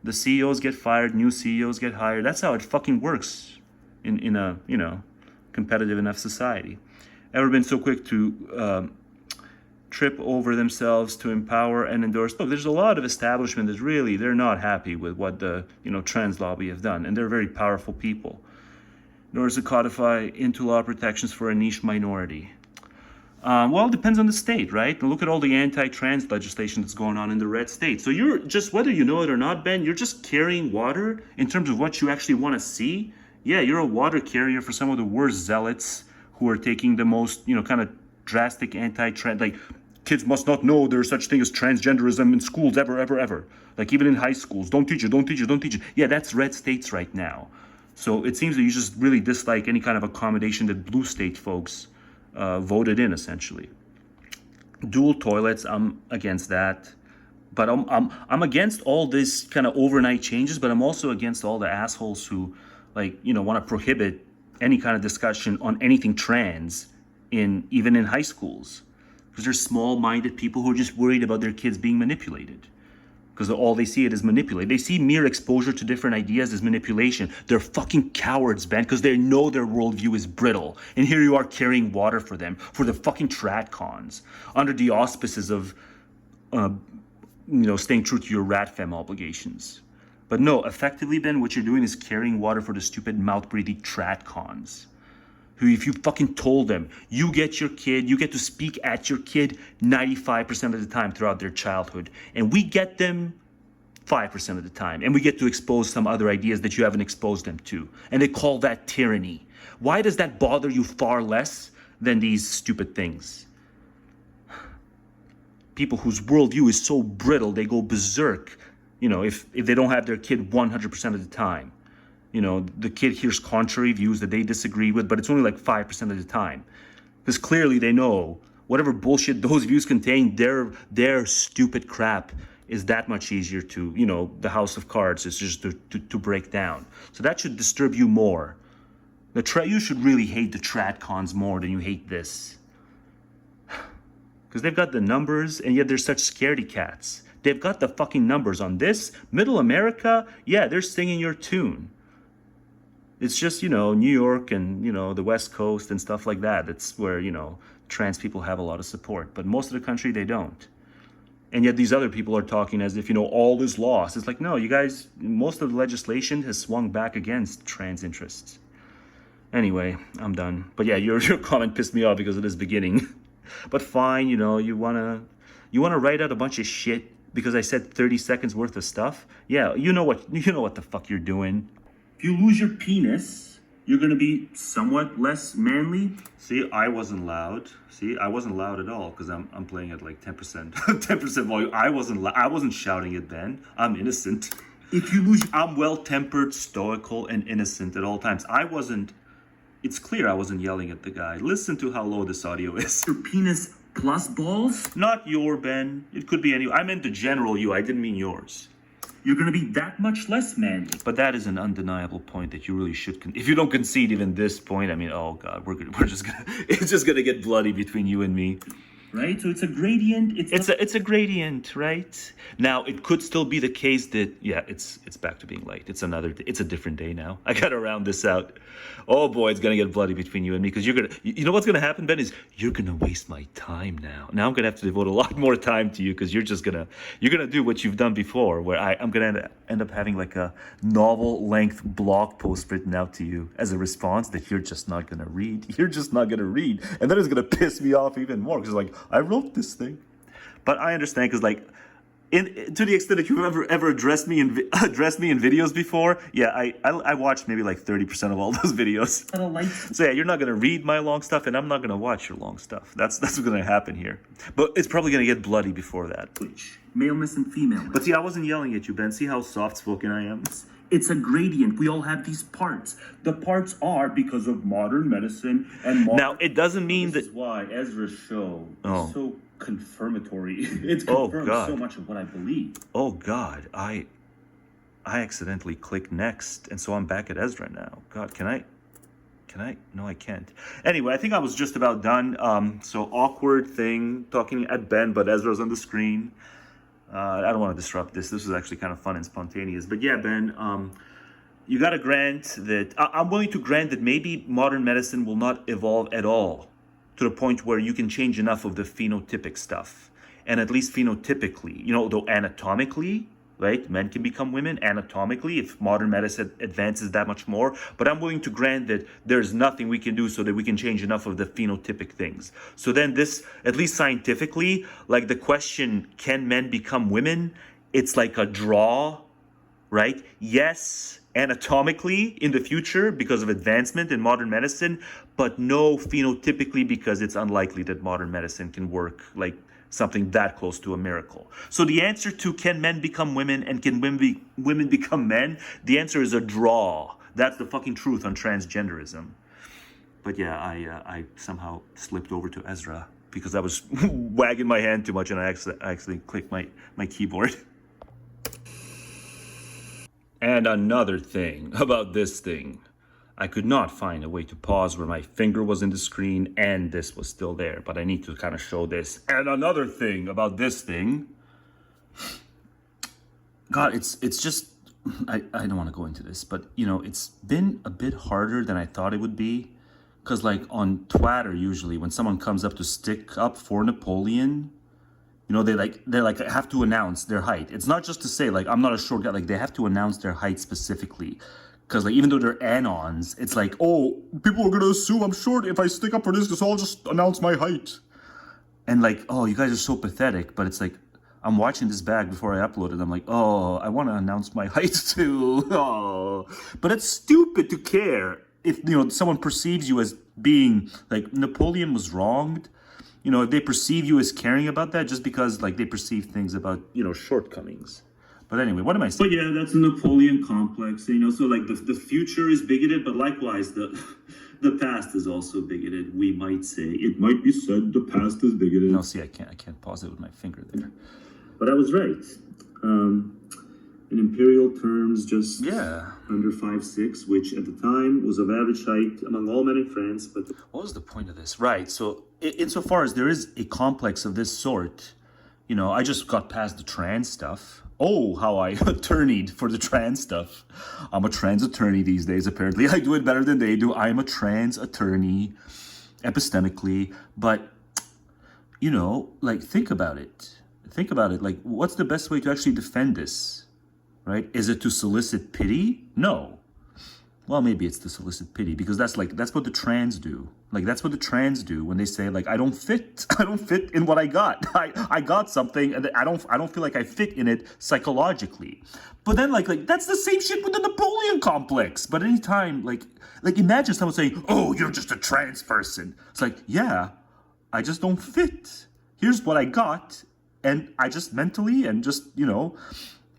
The CEOs get fired, new CEOs get hired. That's how it fucking works in a, you know, competitive enough society. Ever been so quick to trip over themselves to empower and endorse. Look, there's a lot of establishment that really, they're not happy with what the, trans lobby have done, and they're very powerful people. In order to codify into law protections for a niche minority. Well, it depends on the state, right? Look at all the anti-trans legislation that's going on in the red states. So you're just, whether you know it or not, Ben, you're just carrying water in terms of what you actually want to see. Yeah, you're a water carrier for some of the worst zealots who are taking the most, kind of drastic anti-trans, like, kids must not know there's such thing as transgenderism in schools ever. Like, even in high schools, don't teach it. Yeah, that's red states right now. So it seems that you just really dislike any kind of accommodation that blue state folks voted in, essentially. Dual toilets, I'm against that. But I'm against all this kind of overnight changes, but I'm also against all the assholes who, want to prohibit any kind of discussion on anything trans even in high schools. Because they're small-minded people who are just worried about their kids being manipulated. Because all they see it is manipulate. They see mere exposure to different ideas as manipulation. They're fucking cowards, Ben, because they know their worldview is brittle. And here you are carrying water for them, for the fucking tradcons, under the auspices of, staying true to your rat fem obligations. But no, effectively, Ben, what you're doing is carrying water for the stupid mouth-breathing tradcons. Who, if you fucking told them, you get to speak at your kid 95% of the time throughout their childhood, and we get them 5% of the time, and we get to expose some other ideas that you haven't exposed them to, and they call that tyranny. Why does that bother you far less than these stupid things? People whose worldview is so brittle, they go berserk, if they don't have their kid 100% of the time. The kid hears contrary views that they disagree with, but it's only like 5% of the time. Because clearly they know whatever bullshit those views contain, their stupid crap is that much easier to, the house of cards is just to break down. So that should disturb you more. You should really hate the tradcons more than you hate this. Because they've got the numbers, and yet they're such scaredy cats. They've got the fucking numbers on this. Middle America, yeah, they're singing your tune. It's just, New York and, the West Coast and stuff like that. That's where, trans people have a lot of support. But most of the country, they don't. And yet these other people are talking as if, all is lost. It's like, no, you guys, most of the legislation has swung back against trans interests. Anyway, I'm done. But yeah, your comment pissed me off because it is beginning. But fine, you wanna write out a bunch of shit because I said 30 seconds worth of stuff. Yeah, you know what the fuck you're doing. If you lose your penis, you're going to be somewhat less manly. See, I wasn't loud. See, I wasn't loud at all because I'm playing at like 10%. 10% volume. I wasn't shouting at Ben. I'm innocent. If you lose, I'm well-tempered, stoical, and innocent at all times. It's clear I wasn't yelling at the guy. Listen to how low this audio is. Your penis plus balls? Not your, Ben. It could be any. I meant the general you. I didn't mean yours. You're going to be that much less manly. But that is an undeniable point that you really should. If you don't concede even this point, I mean, oh God, it's just going to get bloody between you and me. Right? So it's a gradient. It's a gradient, right? Now, it could still be the case that, yeah, it's back to being light. It's a different day now. I got to round this out. Oh boy, it's going to get bloody between you and me because you know what's going to happen, Ben, is you're going to waste my time now. Now I'm going to have to devote a lot more time to you because you're going to do what you've done before where I'm going to end up having like a novel-length blog post written out to you as a response that you're just not going to read. You're just not going to read. And that is going to piss me off even more because like, I wrote this thing. But I understand because like, to the extent that you've ever addressed me in videos before, yeah, I watched maybe like 30% of all those videos. So yeah, you're not gonna read my long stuff, and I'm not gonna watch your long stuff. That's what's gonna happen here. But it's probably gonna get bloody before that. Maleness and female. But see, I wasn't yelling at you, Ben. See how soft-spoken I am. It's a gradient. We all have these parts. The parts are because of modern medicine and now it doesn't mean that. This is why Ezra's show is so confirmatory. It's confirmed so much of what I believe. Oh God, I accidentally clicked next, and so I'm back at Ezra now. God, can I? No, I can't. Anyway, I think I was just about done. So awkward thing talking at Ben, but Ezra's on the screen. I don't want to disrupt this. This was actually kind of fun and spontaneous. But yeah, Ben, you got to grant that... I'm willing to grant that maybe modern medicine will not evolve at all to the point where you can change enough of the phenotypic stuff. And at least phenotypically, you know, though anatomically, right, men can become women anatomically if modern medicine advances that much more. But I'm willing to grant that there's nothing we can do so that we can change enough of the phenotypic things. So then this, at least scientifically, like the question, can men become women? It's like a draw, right? Yes, anatomically in the future because of advancement in modern medicine, but no phenotypically because it's unlikely that modern medicine can work like something that close to a miracle. So the answer to can men become women and can women become men, the answer is a draw. That's the fucking truth on transgenderism. But yeah, I somehow slipped over to Ezra because I was wagging my hand too much and I actually clicked my keyboard. And another thing about this thing, I could not find a way to pause where my finger was in the screen and this was still there, but I need to kind of show this. And another thing about this thing, God, it's just, I don't want to go into this, but you know, it's been a bit harder than I thought it would be. Because like on Twitter, usually when someone comes up to stick up for Napoleon, you know, they have to announce their height. It's not just to say like, I'm not a short guy, like they have to announce their height specifically. Because like, even though they're anons, it's like, oh, people are going to assume I'm short if I stick up for this, so I'll just announce my height. And like, oh, you guys are so pathetic. But it's like, I'm watching this back before I upload it. I'm like, oh, I want to announce my height too. Oh. But it's stupid to care if, you know, someone perceives you as being like Napoleon was wronged. You know, if they perceive you as caring about that just because like they perceive things about, you know, shortcomings. But anyway, what am I saying? But yeah, that's a Napoleon complex, you know, so like the future is bigoted, but likewise the past is also bigoted, we might say. It might be said the past is bigoted. No, see, I can't pause it with my finger there. But I was right. In imperial terms, just under 5'6", which at the time was of average height among all men in France. But what was the point of this? Right, so insofar as there is a complex of this sort, you know, I just got past the trans stuff. Oh, how I attorneyed for the trans stuff. I'm a trans attorney these days, apparently. I do it better than they do. I'm a trans attorney, epistemically. But, you know, like, think about it. Think about it. Like, what's the best way to actually defend this? Right? Is it to solicit pity? No. Well, maybe it's to solicit pity because that's what the trans do. Like, that's what the trans do when they say, like, I don't fit in what I got. I got something and I don't feel like I fit in it psychologically. But then like that's the same shit with the Napoleon complex. But anytime like imagine someone saying, oh, you're just a trans person. It's like, yeah, I just don't fit. Here's what I got. And I just mentally and just, you know,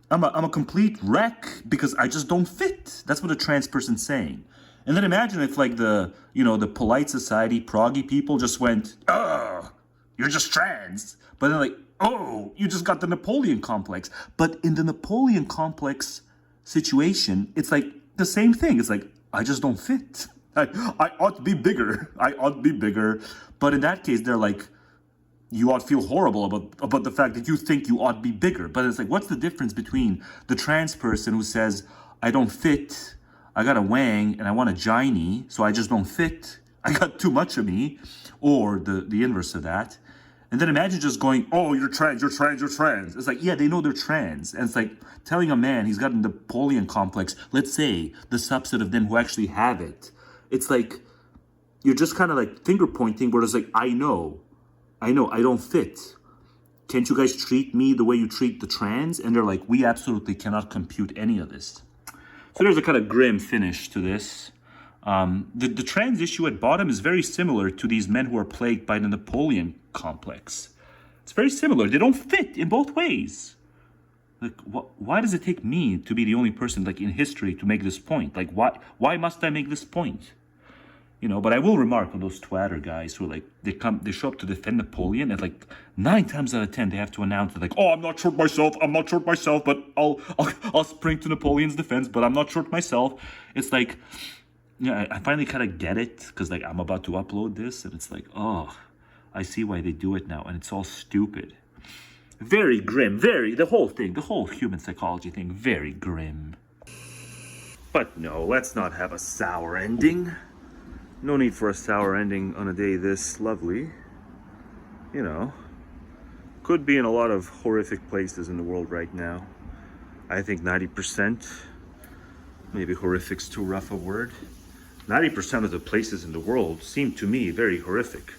I'm a complete wreck because I just don't fit. That's what a trans person's saying. And then imagine if like the polite society, proggy people just went, oh, you're just trans. But then like, oh, you just got the Napoleon complex. But in the Napoleon complex situation, it's like the same thing. It's like, I just don't fit. I ought to be bigger. I ought to be bigger. But in that case, they're like, you ought to feel horrible about the fact that you think you ought to be bigger. But it's like, what's the difference between the trans person who says, I don't fit, I got a wang and I want a giny, so I just don't fit, I got too much of me, or the inverse of that. And then imagine just going, oh, you're trans, you're trans, you're trans. It's like, yeah, they know they're trans. And it's like telling a man he's got a Napoleon complex, let's say the subset of them who actually have it. It's like, you're just kind of like finger pointing where it's like, I know, I don't fit. Can't you guys treat me the way you treat the trans? And they're like, we absolutely cannot compute any of this. So there's a kind of grim finish to this. The trans issue at bottom is very similar to these men who are plagued by the Napoleon complex. It's very similar. They don't fit in both ways. Like, why does it take me to be the only person like in history to make this point? Like, why must I make this point? You know, but I will remark on those Twitter guys who like they show up to defend Napoleon and like 9 times out of 10 they have to announce that like, oh, I'm not short myself, but I'll spring to Napoleon's defense, but I'm not short myself. It's like, yeah, I finally kind of get it because like I'm about to upload this and it's like, oh, I see why they do it now and it's all stupid. Very grim, the whole human psychology thing, very grim. But no, let's not have a sour ending. No need for a sour ending on a day this lovely. You know, could be in a lot of horrific places in the world right now. I think 90%, maybe horrific's too rough a word. 90% of the places in the world seem to me very horrific.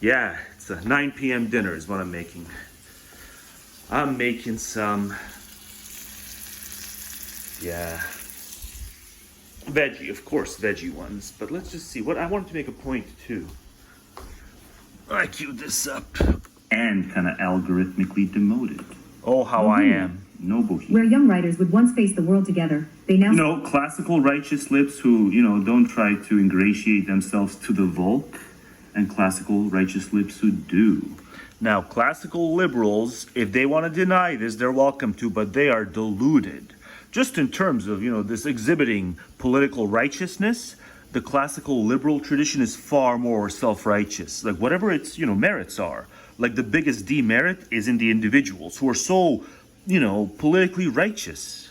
Yeah, it's a 9 p.m. dinner is what I'm making. I'm making some, yeah, veggie, of course, veggie ones. But let's just see. What I wanted to make a point too. I queued this up and kind of algorithmically demoted. Oh, how I am noble here. Where young writers would once face the world together, they now... You know, classical righteous lips who, you know, don't try to ingratiate themselves to the Volk, and classical righteous lips who do. Now, classical liberals, if they want to deny this, they're welcome to, but they are deluded. Just in terms of, you know, this exhibiting political righteousness, the classical liberal tradition is far more self-righteous. Like, whatever its, you know, merits are. Like, the biggest demerit is in the individuals who are so, you know, politically righteous.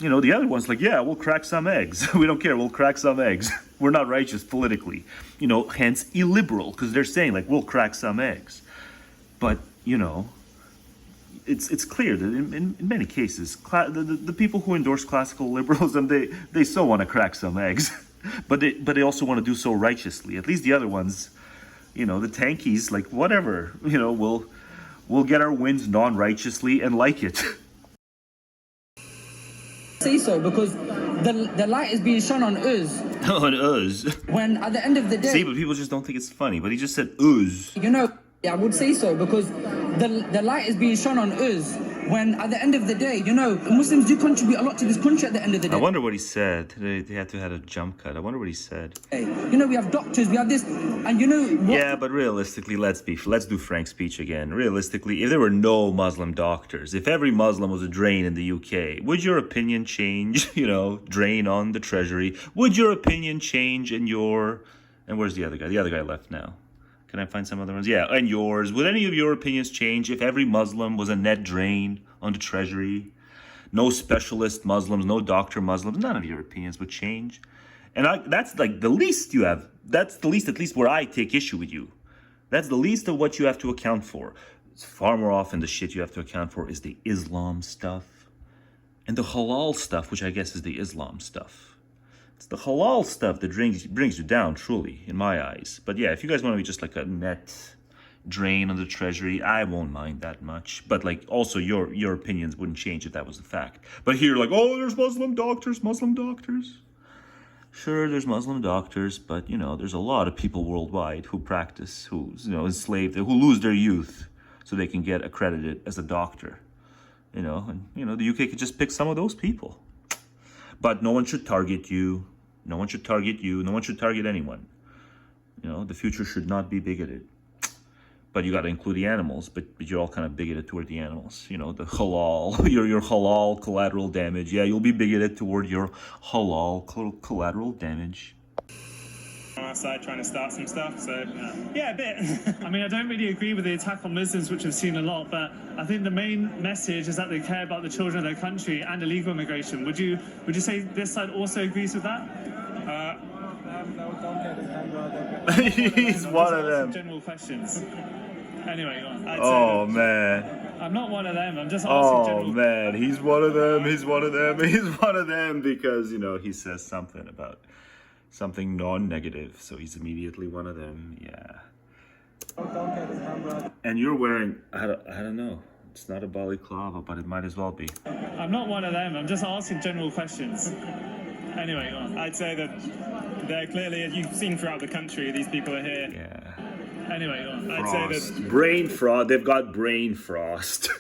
You know, the other one's like, yeah, we'll crack some eggs. We don't care, we'll crack some eggs. We're not righteous politically. You know, hence illiberal, because they're saying, like, we'll crack some eggs. But, you know, it's clear that in many cases, the people who endorse classical liberalism, they so want to crack some eggs. But they also want to do so righteously. At least the other ones, you know, the tankies, like, whatever, you know, we'll get our wins non-righteously and like it. Say so because the light is being shone on us. On us. When at the end of the day... See, but people just don't think it's funny. But he just said us. You know, I would say so because the light is being shone on us. When at the end of the day, you know, Muslims do contribute a lot to this country at the end of the day. I wonder what he said. They had to have a jump cut. I wonder what he said. You know, we have doctors, we have this, and you know... What? Yeah, but realistically, let's do frank speech again. Realistically, if there were no Muslim doctors, if every Muslim was a drain in the UK, would your opinion change? You know, drain on the treasury. Would your opinion change in your... And where's the other guy? The other guy left now. Can I find some other ones? Yeah, and yours. Would any of your opinions change if every Muslim was a net drain on the treasury? No specialist Muslims, no doctor Muslims. None of your opinions would change. And that's like the least you have. That's the least, at least where I take issue with you. That's the least of what you have to account for. It's far more often the shit you have to account for is the Islam stuff. And the halal stuff, which I guess is the Islam stuff. It's the halal stuff that brings you down, truly, in my eyes. But yeah, if you guys want to be just like a net drain on the treasury, I won't mind that much. But like, also your opinions wouldn't change if that was the fact. But here, like, oh, there's Muslim doctors. Sure, there's Muslim doctors, but you know, there's a lot of people worldwide who practice, who, you know, enslaved, who lose their youth so they can get accredited as a doctor. You know, and you know, the UK could just pick some of those people. But no one should target you. No one should target you. No one should target anyone. You know, the future should not be bigoted. But you got to include the animals. But you're all kind of bigoted toward the animals. You know, the halal, your halal collateral damage. Yeah, you'll be bigoted toward your halal collateral damage. On our side trying to start some stuff, so yeah, a bit. I mean, I don't really agree with the attack on Muslims, which we've seen a lot, but I think the main message is that they care about the children of their country and illegal immigration. Would you say this side also agrees with that? No, don't get his hand right. He's one of them. General questions. Anyway, oh man. I'm not one of them. I'm just asking general. Oh man, he's one of them. He's one of them. He's one of them because, you know, he says something about something non-negative, so he's immediately one of them. Yeah. Don't get his hand right. And you're wearing, I don't know. It's not a balaclava, but it might as well be. I'm not one of them. I'm just asking general questions. Anyway, I'd say that they're clearly, as you've seen throughout the country, these people are here. Yeah. Anyway, I'd say that brain frost. They've got brain frost.